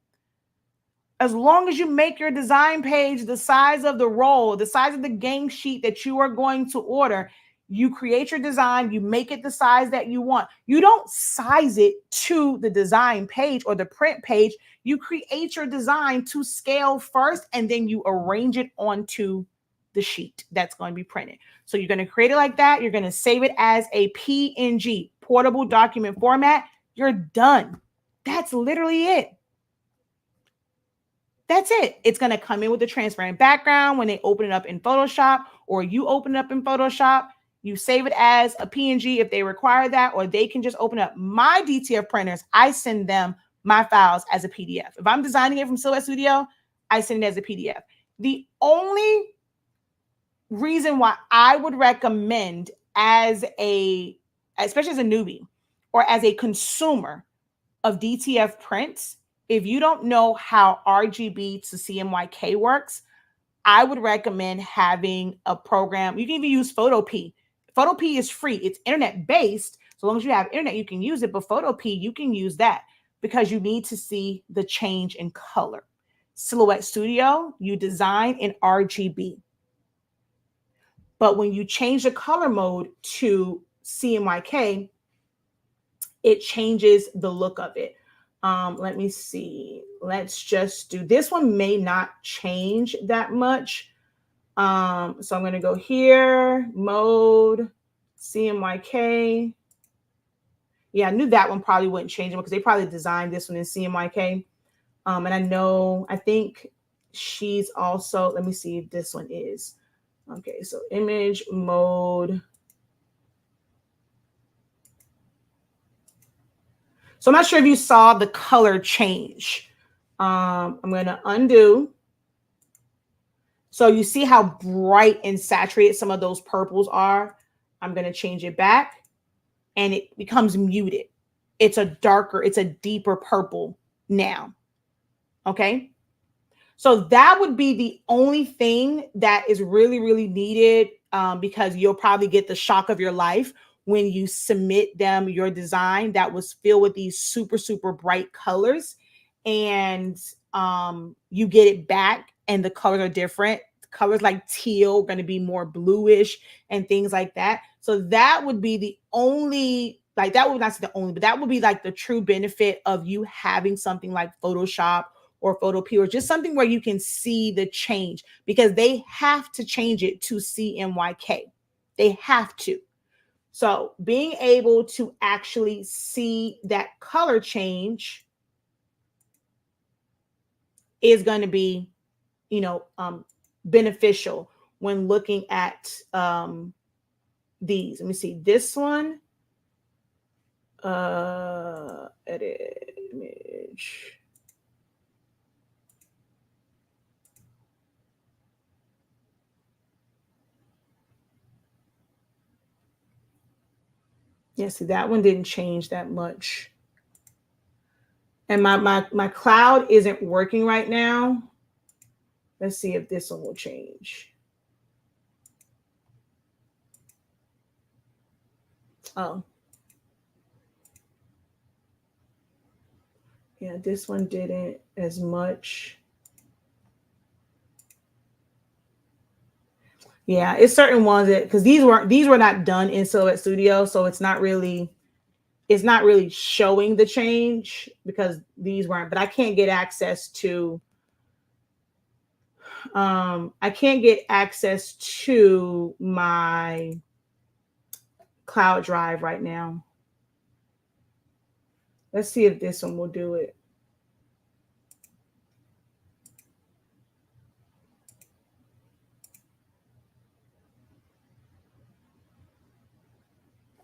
As long as you make your design page the size of the roll, the size of the gang sheet that you are going to order, you create your design, you make it the size that you want. You don't size it to the design page or the print page. You create your design to scale first, and then you arrange it onto the sheet that's going to be printed. So you're going to create it like that. You're going to save it as a PNG, portable document format. You're done. That's literally it. That's it. It's going to come in with a transparent background when they open it up in Photoshop, or you open it up in Photoshop. You save it as a PNG if they require that, or they can just open up my DTF printers. I send them my files as a PDF. If I'm designing it from Silhouette Studio, I send it as a PDF. The only reason why I would recommend especially as a newbie or as a consumer of DTF prints, if you don't know how RGB to CMYK works, I would recommend having a program. You can even use PhotoP. PhotoP is free. It's internet-based. So long as you have internet, you can use it. But PhotoP, you can use that because you need to see the change in color. Silhouette Studio, you design in RGB. But when you change the color mode to CMYK, it changes the look of it. Let me see. Let's just do this one. May not change that much. So I'm going to go here, mode, CMYK. Yeah, I knew that one probably wouldn't change it because they probably designed this one in CMYK. And I think she's also, let me see if this one is. Okay, so image mode. So I'm not sure if you saw the color change. I'm going to undo. So you see how bright and saturated some of those purples are. I'm going to change it back and it becomes muted. It's a deeper purple now. Okay. So that would be the only thing that is really, really needed because you'll probably get the shock of your life when you submit them your design that was filled with these super, super bright colors and you get it back and the colors are different. Colors like teal are going to be more bluish and things like that. So that would be the only, like that would not say the only, but that would be like the true benefit of you having something like Photoshop or PhotoP or just something where you can see the change because they have to change it to CMYK. They have to. So being able to actually see that color change is going to be, beneficial when looking at these. Let me see this one. Edit image. Yeah, see, that one didn't change that much. And my cloud isn't working right now. Let's see if this one will change. Oh. Yeah, this one didn't as much. Yeah, it's certain ones that, because these were not done in Silhouette Studio, so it's not really showing the change because these weren't. But I can't get access to my cloud drive right now. Let's see if this one will do it.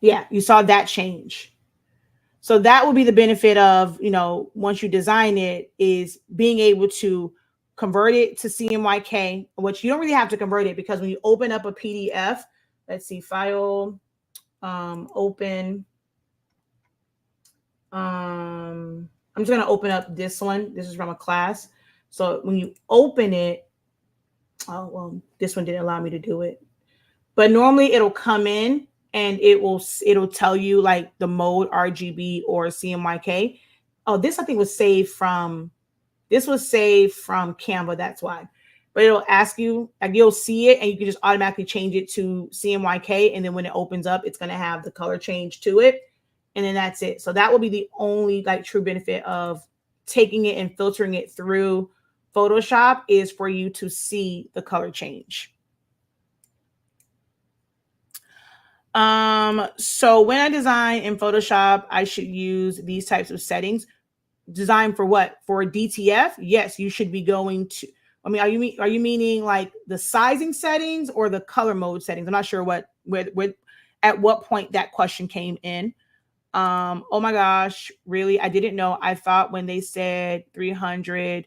Yeah, you saw that change. So that will be the benefit of, once you design it, is being able to convert it to CMYK, which you don't really have to convert it, because when you open up a PDF, let's see, file, open. I'm just going to open up this one. This is from a class. So when you open it, oh, well, this one didn't allow me to do it. But normally it'll come in and it'll tell you like the mode RGB or CMYK. Oh, this I think was saved from Canva. That's why. But it'll ask you, like, you'll see it and you can just automatically change it to CMYK. And then when it opens up, it's going to have the color change to it. And then that's it. So that will be the only like true benefit of taking it and filtering it through Photoshop, is for you to see the color change. So when I design in Photoshop, I should use these types of settings. Design for what? For DTF? Yes, you should be going to, I mean, are you meaning like the sizing settings or the color mode settings? I'm not sure at what point that question came in. Oh my gosh, really? I didn't know. I thought when they said 300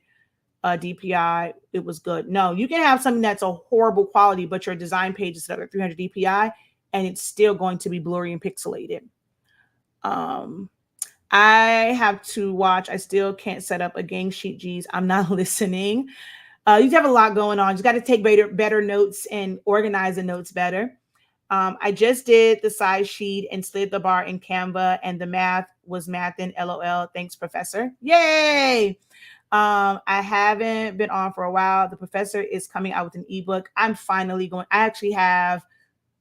DPI, it was good. No, you can have something that's a horrible quality, but your design page is set up at 300 DPI, and it's still going to be blurry and pixelated. I have to watch. I still can't set up a gang sheet. Geez, I'm not listening. You have a lot going on. You got to take better notes and organize the notes better. I just did the size sheet and slid the bar in Canva, and the math was math in LOL. Thanks, Professor. Yay! I haven't been on for a while. The Professor is coming out with an ebook. I'm finally going. I actually have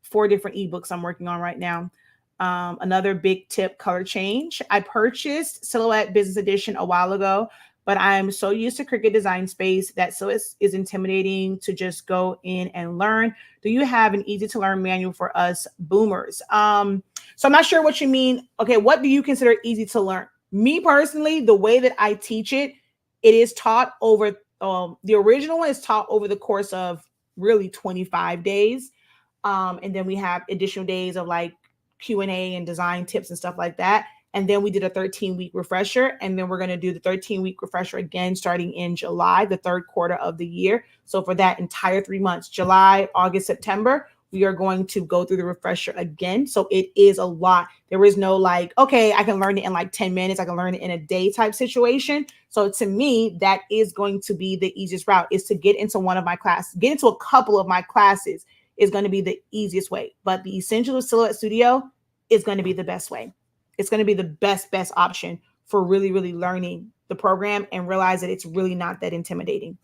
4 different ebooks I'm working on right now. Another big tip, color change. I purchased Silhouette Business Edition a while ago, but I'm so used to Cricut Design Space that so is intimidating to just go in and learn. Do you have an easy to learn manual for us boomers? So I'm not sure what you mean. Okay, what do you consider easy to learn? Me personally, the way that I teach it, it is taught over, the original one is taught over the course of really 25 days. And then we have additional days of like Q&A and design tips and stuff like that. And then we did a 13-week refresher. And then we're going to do the 13-week refresher again starting in July, the 3rd quarter of the year. So for that entire 3 months, July, August, September, we are going to go through the refresher again. So it is a lot. There is no like, okay, I can learn it in like 10 minutes. I can learn it in a day type situation. So to me, that is going to be the easiest route, is to get into one of my classes, get into a couple of my classes is going to be the easiest way. But the Essentials of Silhouette Studio is going to be the best way. It's going to be the best option for really, really learning the program and realize that it's really not that intimidating.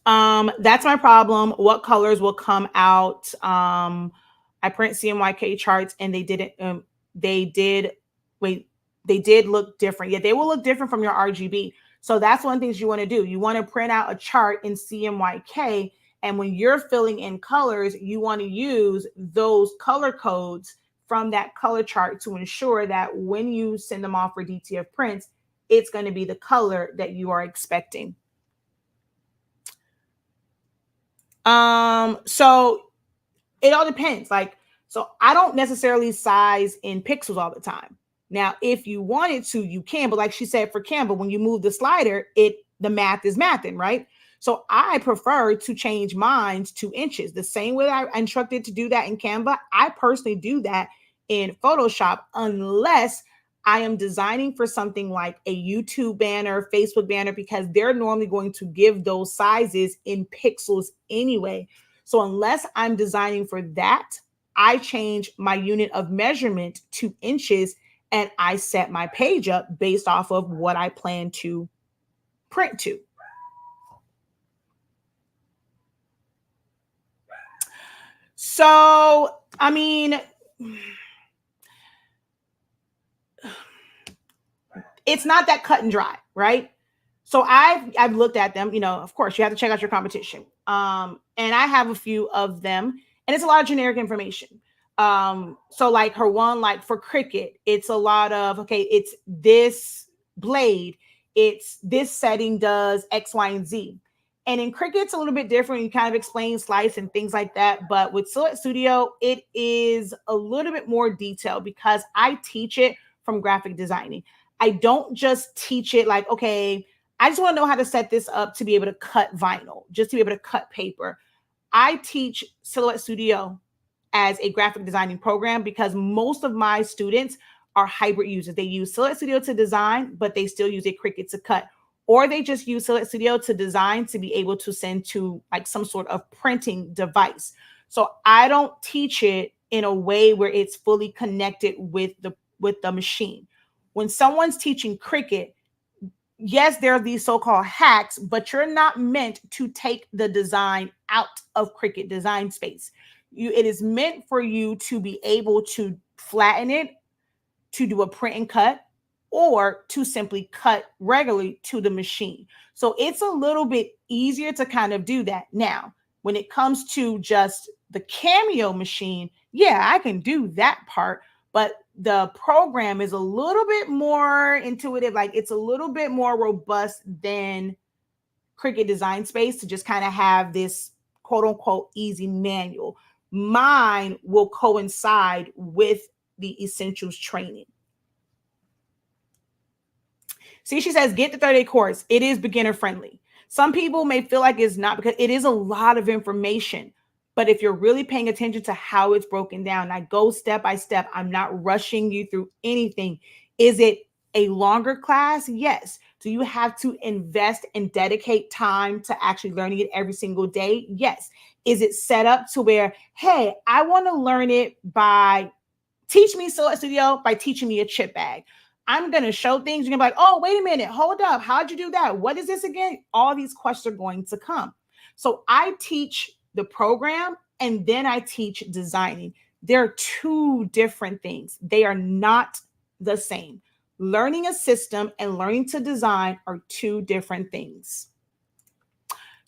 That's my problem. What colors will come out? I print CMYK charts and they did look different. Yeah, they will look different from your RGB. So that's one of the things you want to do. You want to print out a chart in CMYK And when you're filling in colors, you want to use those color codes from that color chart to ensure that when you send them off for DTF prints, it's going to be the color that you are expecting. So it all depends. Like, so I don't necessarily size in pixels all the time. Now, if you wanted to, you can, but like she said, for Canva, when you move the slider, the math is mathing, right? So I prefer to change mine to inches. The same way I instructed to do that in Canva, I personally do that in Photoshop, unless I am designing for something like a YouTube banner, Facebook banner, because they're normally going to give those sizes in pixels anyway. So unless I'm designing for that, I change my unit of measurement to inches, and I set my page up based off of what I plan to print to. So, I mean, it's not that cut and dry, right? So I've looked at them. You know, of course, you have to check out your competition. And I have a few of them, and it's a lot of generic information. So like her one, like for Cricut, it's a lot of, okay, it's this blade, it's this setting does X, Y, and Z. And in Cricut, it's a little bit different. You kind of explain slice and things like that. But with Silhouette Studio, it is a little bit more detailed because I teach it from graphic designing. I don't just teach it like, okay, I just want to know how to set this up to be able to cut vinyl, just to be able to cut paper. I teach Silhouette Studio as a graphic designing program because most of my students are hybrid users. They use Silhouette Studio to design, but they still use a Cricut to cut. Or they just use Silhouette Studio to design to be able to send to like some sort of printing device. So I don't teach it in a way where it's fully connected with the machine. When someone's teaching Cricut, yes, there are these so-called hacks, but you're not meant to take the design out of Cricut design space. It is meant for you to be able to flatten it, to do a print and cut, or to simply cut regularly to the machine. So it's a little bit easier to kind of do that. Now, when it comes to just the Cameo machine, yeah, I can do that part, but the program is a little bit more intuitive. Like it's a little bit more robust than Cricut Design Space to just kind of have this quote unquote easy manual. Mine will coincide with the essentials training. See, she says, get the 30-day course. It is beginner friendly. Some people may feel like it's not because it is a lot of information. But if you're really paying attention to how it's broken down, I go step by step. I'm not rushing you through anything. Is it a longer class? Yes. Do you have to invest and dedicate time to actually learning it every single day? Yes. Is it set up to where, hey, I want to learn it by teach me Silhouette Studio by teaching me a chip bag. I'm going to show things. You're going to be like, oh, wait a minute. Hold up. How'd you do that? What is this again? All these questions are going to come. So I teach the program and then I teach designing. They're two different things. They are not the same. Learning a system and learning to design are two different things.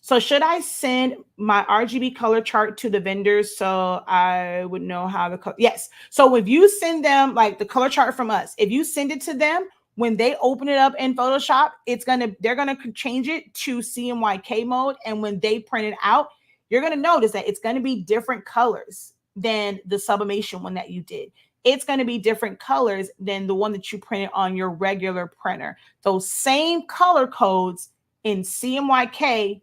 So should I send my RGB color chart to the vendors so I would know how the color? Yes. So if you send them like the color chart from us, if you send it to them, when they open it up in Photoshop, they're gonna change it to CMYK mode. And when they print it out, you're gonna notice that it's gonna be different colors than the Sublimation one that you did. It's going to be different colors than the one that you printed on your regular printer. Those same color codes in CMYK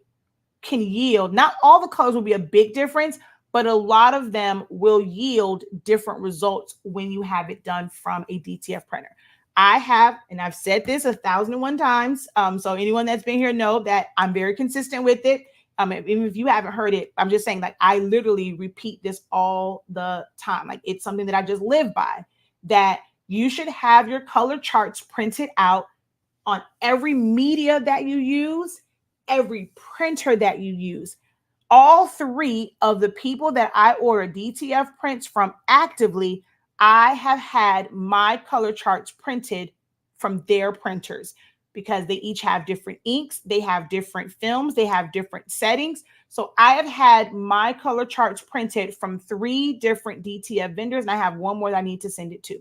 can yield, not all the colors will be a big difference, but a lot of them will yield different results when you have it done from a DTF printer. I have, and I've said this 1,001 times. So anyone that's been here know that I'm very consistent with it. Even if you haven't heard it, I'm just saying, like, I literally repeat this all the time. Like, it's something that I just live by, that you should have your color charts printed out on every media that you use, every printer that you use. All three of the people that I order DTF prints from actively, I have had my color charts printed from their printers because they each have different inks, they have different films, they have different settings. So I have had my color charts printed from 3 different DTF vendors, and I have one more that I need to send it to.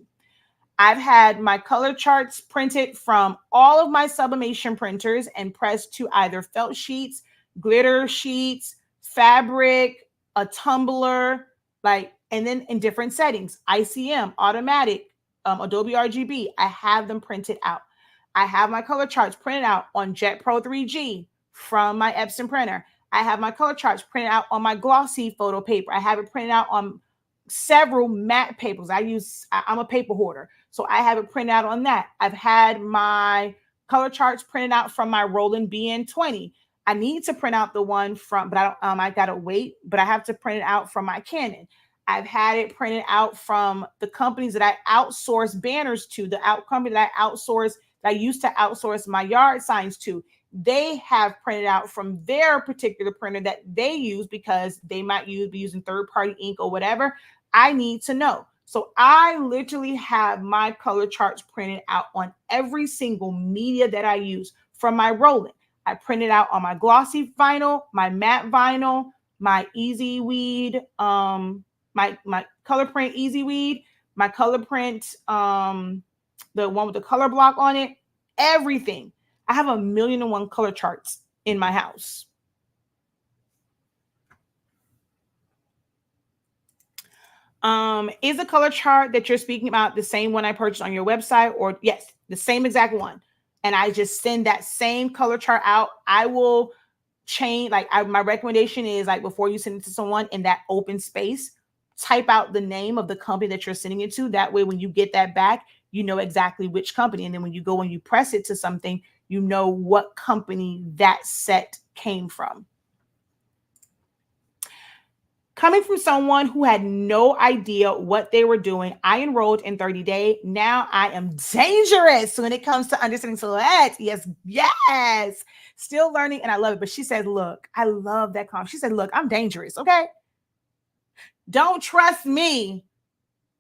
I've had my color charts printed from all of my Sublimation printers and pressed to either felt sheets, glitter sheets, fabric, a tumbler, like, and then in different settings, ICM, automatic, Adobe RGB. I have them printed out. I have my color charts printed out on Jet Pro 3G from my Epson printer. I have my color charts printed out on my glossy photo paper. I have it printed out on several matte papers. I'm a paper hoarder, so I have it printed out on that. I've had my color charts printed out from my Roland BN20. I need to print out the one from, but I gotta wait, but I have to print it out from my Canon. I've had it printed out from the companies that I outsource banners to, company that I used to outsource my yard signs to. They have printed out from their particular printer that they use because they might be using third-party ink or whatever. I need to know. So I literally have my color charts printed out on every single media that I use from my Roland. I printed out on my glossy vinyl, my matte vinyl, my Easy Weed, my color print Easy Weed, my color print, the one with the color block on it, everything. I have 1,000,001 color charts in my house. Is the color chart that you're speaking about the same one I purchased on your website? Or yes, the same exact one. And I just send that same color chart out. I will change, my recommendation is, like, before you send it to someone in that open space, type out the name of the company that you're sending it to. That way, when you get that back, you know exactly which company. And then when you go and you press it to something, you know what company that set came from. Coming from someone who had no idea what they were doing, I enrolled in 30 Day. Now I am dangerous when it comes to understanding Silhouette. Yes. Still learning, and I love it. But she said, look, I love that comment. She said, look, I'm dangerous, okay? Don't trust me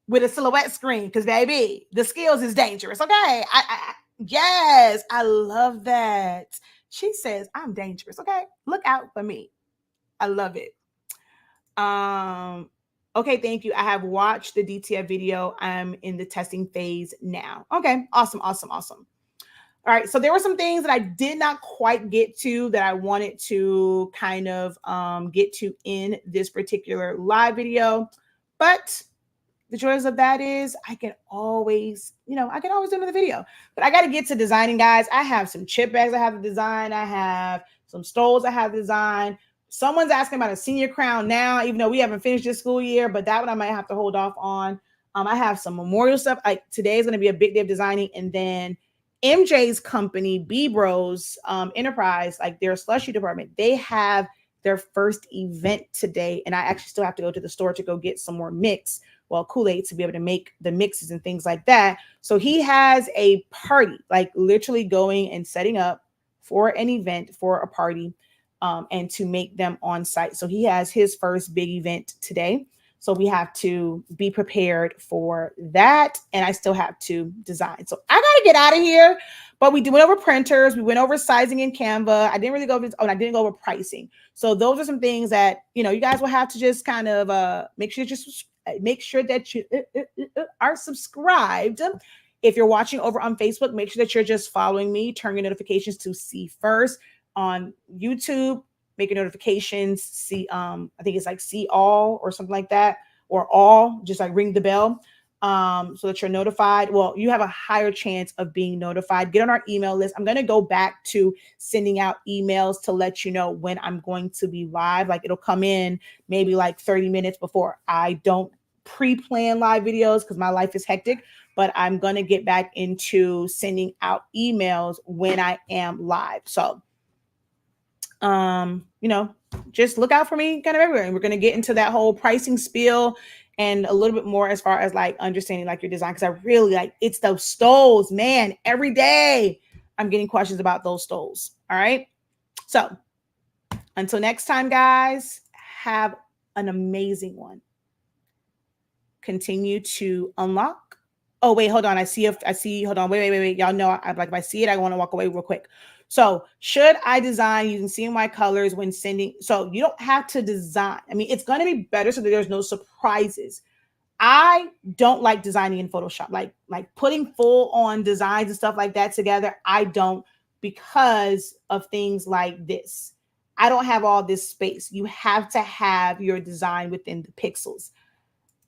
with a Silhouette screen because, baby, the skills is dangerous, okay? Yes, I love that. She says, I'm dangerous, okay? Look out for me. I love it. Okay, thank you. I have watched the DTF video. I'm in the testing phase now. Okay, awesome. All right, so there were some things that I did not quite get to that I wanted to kind of get to in this particular live video, but the joys of that is I can always do another video. But I got to get to designing, guys. I have some chip bags I have to design. I have some stoles I have to design. Someone's asking about a senior crown now, even though we haven't finished this school year, but that one I might have to hold off on. I have some memorial stuff. Like, today is going to be a big day of designing. And then MJ's company, B Bros Enterprise, like their slushy department, they have their first event today. And I actually still have to go to the store to go get some more mix, Kool-Aid, to be able to make the mixes and things like that. So he has a party, like literally going and setting up for an event, for a party, and to make them on site. So he has his first big event today. So we have to be prepared for that. And I still have to design. So I got to get out of here. But we went over printers. We went over sizing in Canva. I didn't really go over, I didn't go over pricing. So those are some things that, you guys will have to just kind of make sure that you are subscribed. If you're watching over on Facebook, make sure that you're just following me, turn your notifications to see first. On YouTube, make your notifications, see, I think it's like see all or something like that, or all, just like ring the bell, so that you're notified. Well, you have a higher chance of being notified. Get on our email list. I'm going to go back to sending out emails to let you know when I'm going to be live. Like, it'll come in maybe like 30 minutes before. I don't pre-plan live videos because my life is hectic, but I'm going to get back into sending out emails when I am live. So just look out for me kind of everywhere. And we're going to get into that whole pricing spiel and a little bit more as far as like understanding like your design. Cause I really it's those stoles, man. Every day I'm getting questions about those stoles. All right. So until next time, guys, have an amazing one. Continue to unlock, Oh, wait, hold on. I see, hold on. Wait. Y'all know, if I see it, I want to walk away real quick. So should I design using CMY colors when sending? So you don't have to design. I mean, it's going to be better so that there's no surprises. I don't like designing in Photoshop, like putting full on designs and stuff like that together. I don't, because of things like this. I don't have all this space. You have to have your design within the pixels.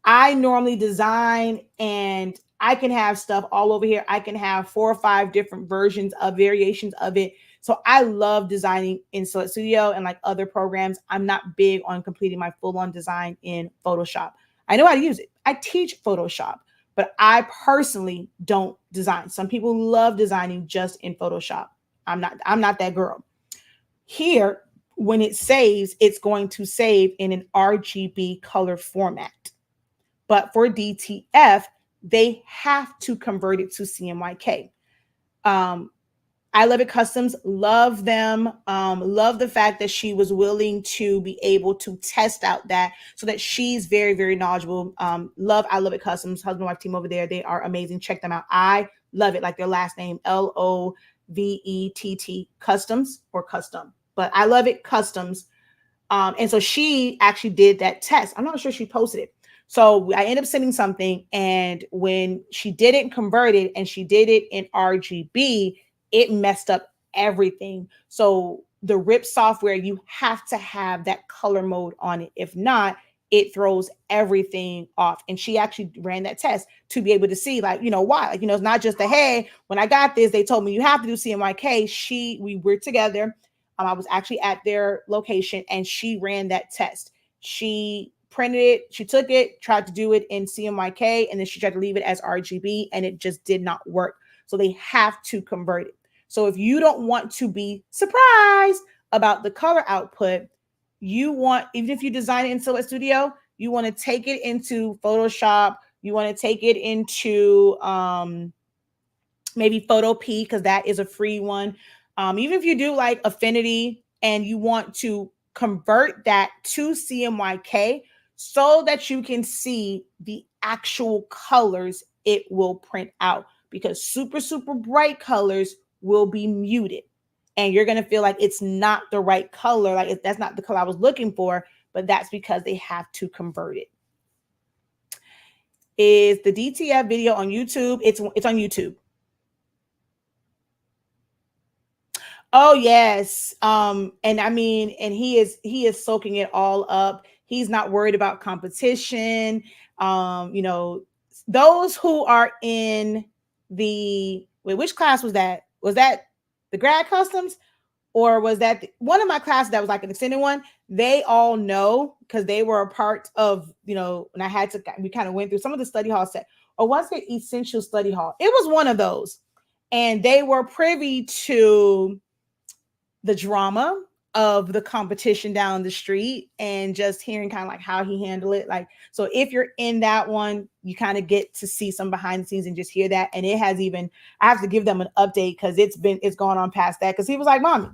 I normally design and I can have stuff all over here. I can have 4 or 5 different versions of variations of it. So I love designing in Silhouette Studio and like other programs. I'm not big on completing my full-on design in Photoshop. I know how to use it. I teach Photoshop, but I personally don't design. Some people love designing just in Photoshop. I'm not that girl. Here, when it saves, it's going to save in an RGB color format. But for DTF, they have to convert it to CMYK. I Love It Customs, love them. Love the fact that she was willing to be able to test out that, so that she's very, very knowledgeable. Love I Love It Customs, husband and wife team over there. They are amazing. Check them out. I love it, like their last name, LOVETT Customs or Custom. But I Love It Customs. And so she actually did that test. I'm not sure she posted it. So I ended up sending something, and when she didn't convert it and she did it in RGB, it messed up everything. So the RIP software, you have to have that color mode on it. If not, it throws everything off. And she actually ran that test to be able to see, like, why, like, it's not just a, hey, when I got this, they told me you have to do CMYK. We were together. I was actually at their location, and she ran that test. She printed it, she took it, tried to do it in CMYK, and then she tried to leave it as RGB, and it just did not work. So they have to convert it. So if you don't want to be surprised about the color output, even if you design it in Silhouette Studio, you want to take it into Photoshop, you want to take it into maybe Photo P, because that is a free one. Even if you do like Affinity and you want to convert that to CMYK so that you can see the actual colors it will print out, because super, super bright colors will be muted and you're going to feel like it's not the right color. Like that's not the color I was looking for, but that's because they have to convert it. Is the DTF video on YouTube? It's on YouTube. Oh yes. And I mean, and he is soaking it all up. He's not worried about competition. Those who are in which class was that? Was that the grad customs, or was that one of my classes that was like an extended one? They all know, because they were a part of, when we kind of went through some of the study hall set, or was it essential study hall? It was one of those. And they were privy to the drama of the competition down the street, and just hearing kind of like how he handled it. Like, so if you're in that one, you kind of get to see some behind the scenes and just hear that. And it has even, I have to give them an update, because it's gone on past that. Because he was like, Mommy,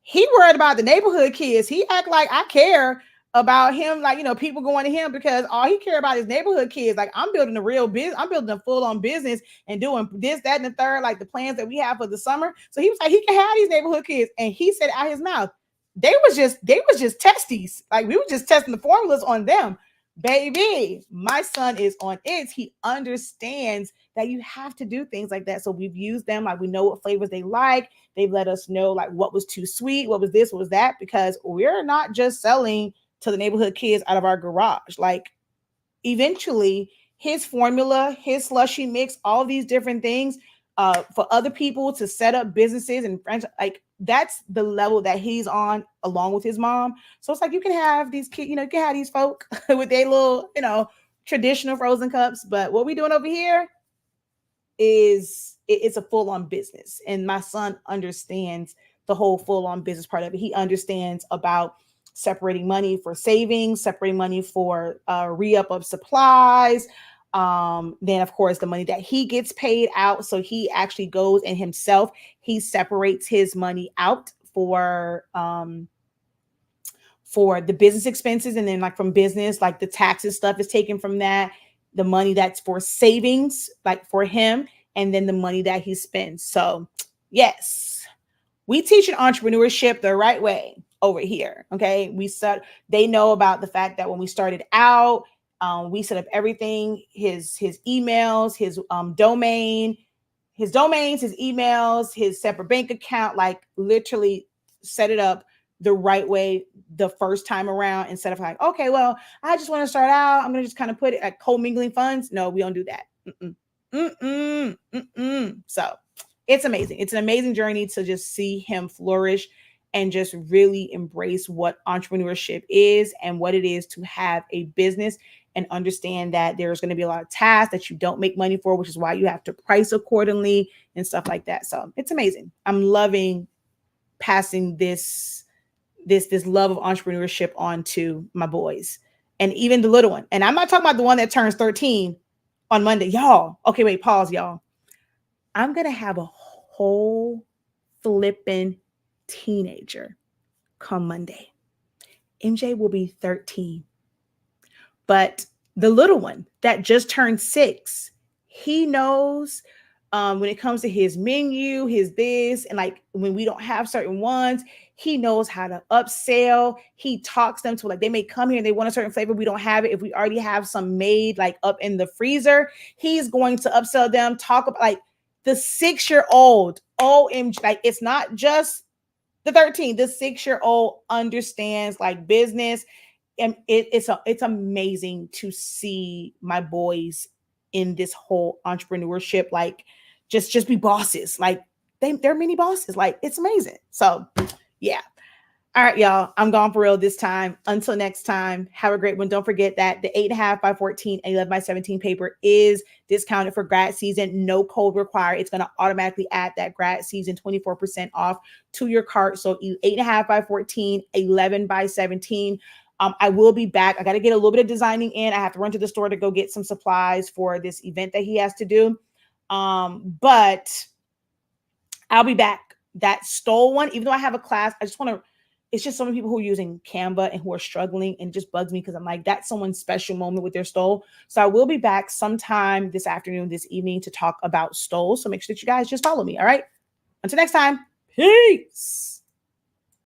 he worried about the neighborhood kids. He act like I care about him, like, people going to him, because all he care about is neighborhood kids. Like, I'm building a real business. I'm building a full-on business and doing this, that, and the third, like the plans that we have for the summer. So he was like, he can have these neighborhood kids. And he said out his mouth, they was just testies. Like, we were just testing the formulas on them. Baby, my son is on it. He understands that you have to do things like that. So we've used them. Like, we know what flavors they like. They've let us know like what was too sweet, what was this, what was that, because we're not just selling to the neighborhood kids out of our garage. Like, eventually his formula, his slushy mix, all these different things for other people to set up businesses and franchise, like that's the level that he's on, along with his mom. So it's like, you can have these kids, you can have these folk with their little, traditional frozen cups. But what we're doing over here is it's a full-on business. And my son understands the whole full-on business part of it. He understands about separating money for savings, separating money for re-up of supplies. Then of course the money that he gets paid out. So he actually goes and himself, he separates his money out for the business expenses. And then like from business, like the taxes stuff is taken from that. the money that's for savings, like for him, and then the money that he spends. So yes, we teach entrepreneurship the right way over here. Okay. They know about the fact that when we started out, we set up everything, his emails, his domains, his emails, his separate bank account, like literally set it up the right way the first time around, instead of like, okay, well, I just want to start out, I'm going to just kind of put it at co-mingling funds. No, we don't do that. So it's amazing. It's an amazing journey to just see him flourish and just really embrace what entrepreneurship is and what it is to have a business, and understand that there's going to be a lot of tasks that you don't make money for, which is why you have to price accordingly and stuff like that. So it's amazing. I'm loving passing this love of entrepreneurship on to my boys, and even the little one. And I'm not talking about the one that turns 13 on Monday, y'all. Okay, wait, pause, y'all. I'm going to have a whole flipping teenager come Monday. MJ will be 13. But the little one that just turned 6, he knows when it comes to his menu, his this, and like when we don't have certain ones, he knows how to upsell. He talks them to, like, they may come here and they want a certain flavor. We don't have it. If we already have some made like up in the freezer, he's going to upsell them, talk about like the 6-year-old. OMG, like it's not just the 13, the 6-year-old understands like business. And it's amazing to see my boys in this whole entrepreneurship, like just be bosses. Like they're mini bosses. Like it's amazing. So yeah. All right, y'all. I'm gone for real this time. Until next time, have a great one. Don't forget that the 8.5 by 14 and 11 by 17 paper is discounted for grad season. No code required. It's going to automatically add that grad season 24% off to your cart. So 8.5 by 14, 11 by 17. I will be back. I got to get a little bit of designing in. I have to run to the store to go get some supplies for this event that he has to do. But I'll be back. That stole one, even though I have a class, I just want to, it's just so many people who are using Canva and who are struggling, and it just bugs me because I'm like, that's someone's special moment with their stole. So I will be back sometime this afternoon, this evening, to talk about stole. So make sure that you guys just follow me. All right. Until next time. Peace.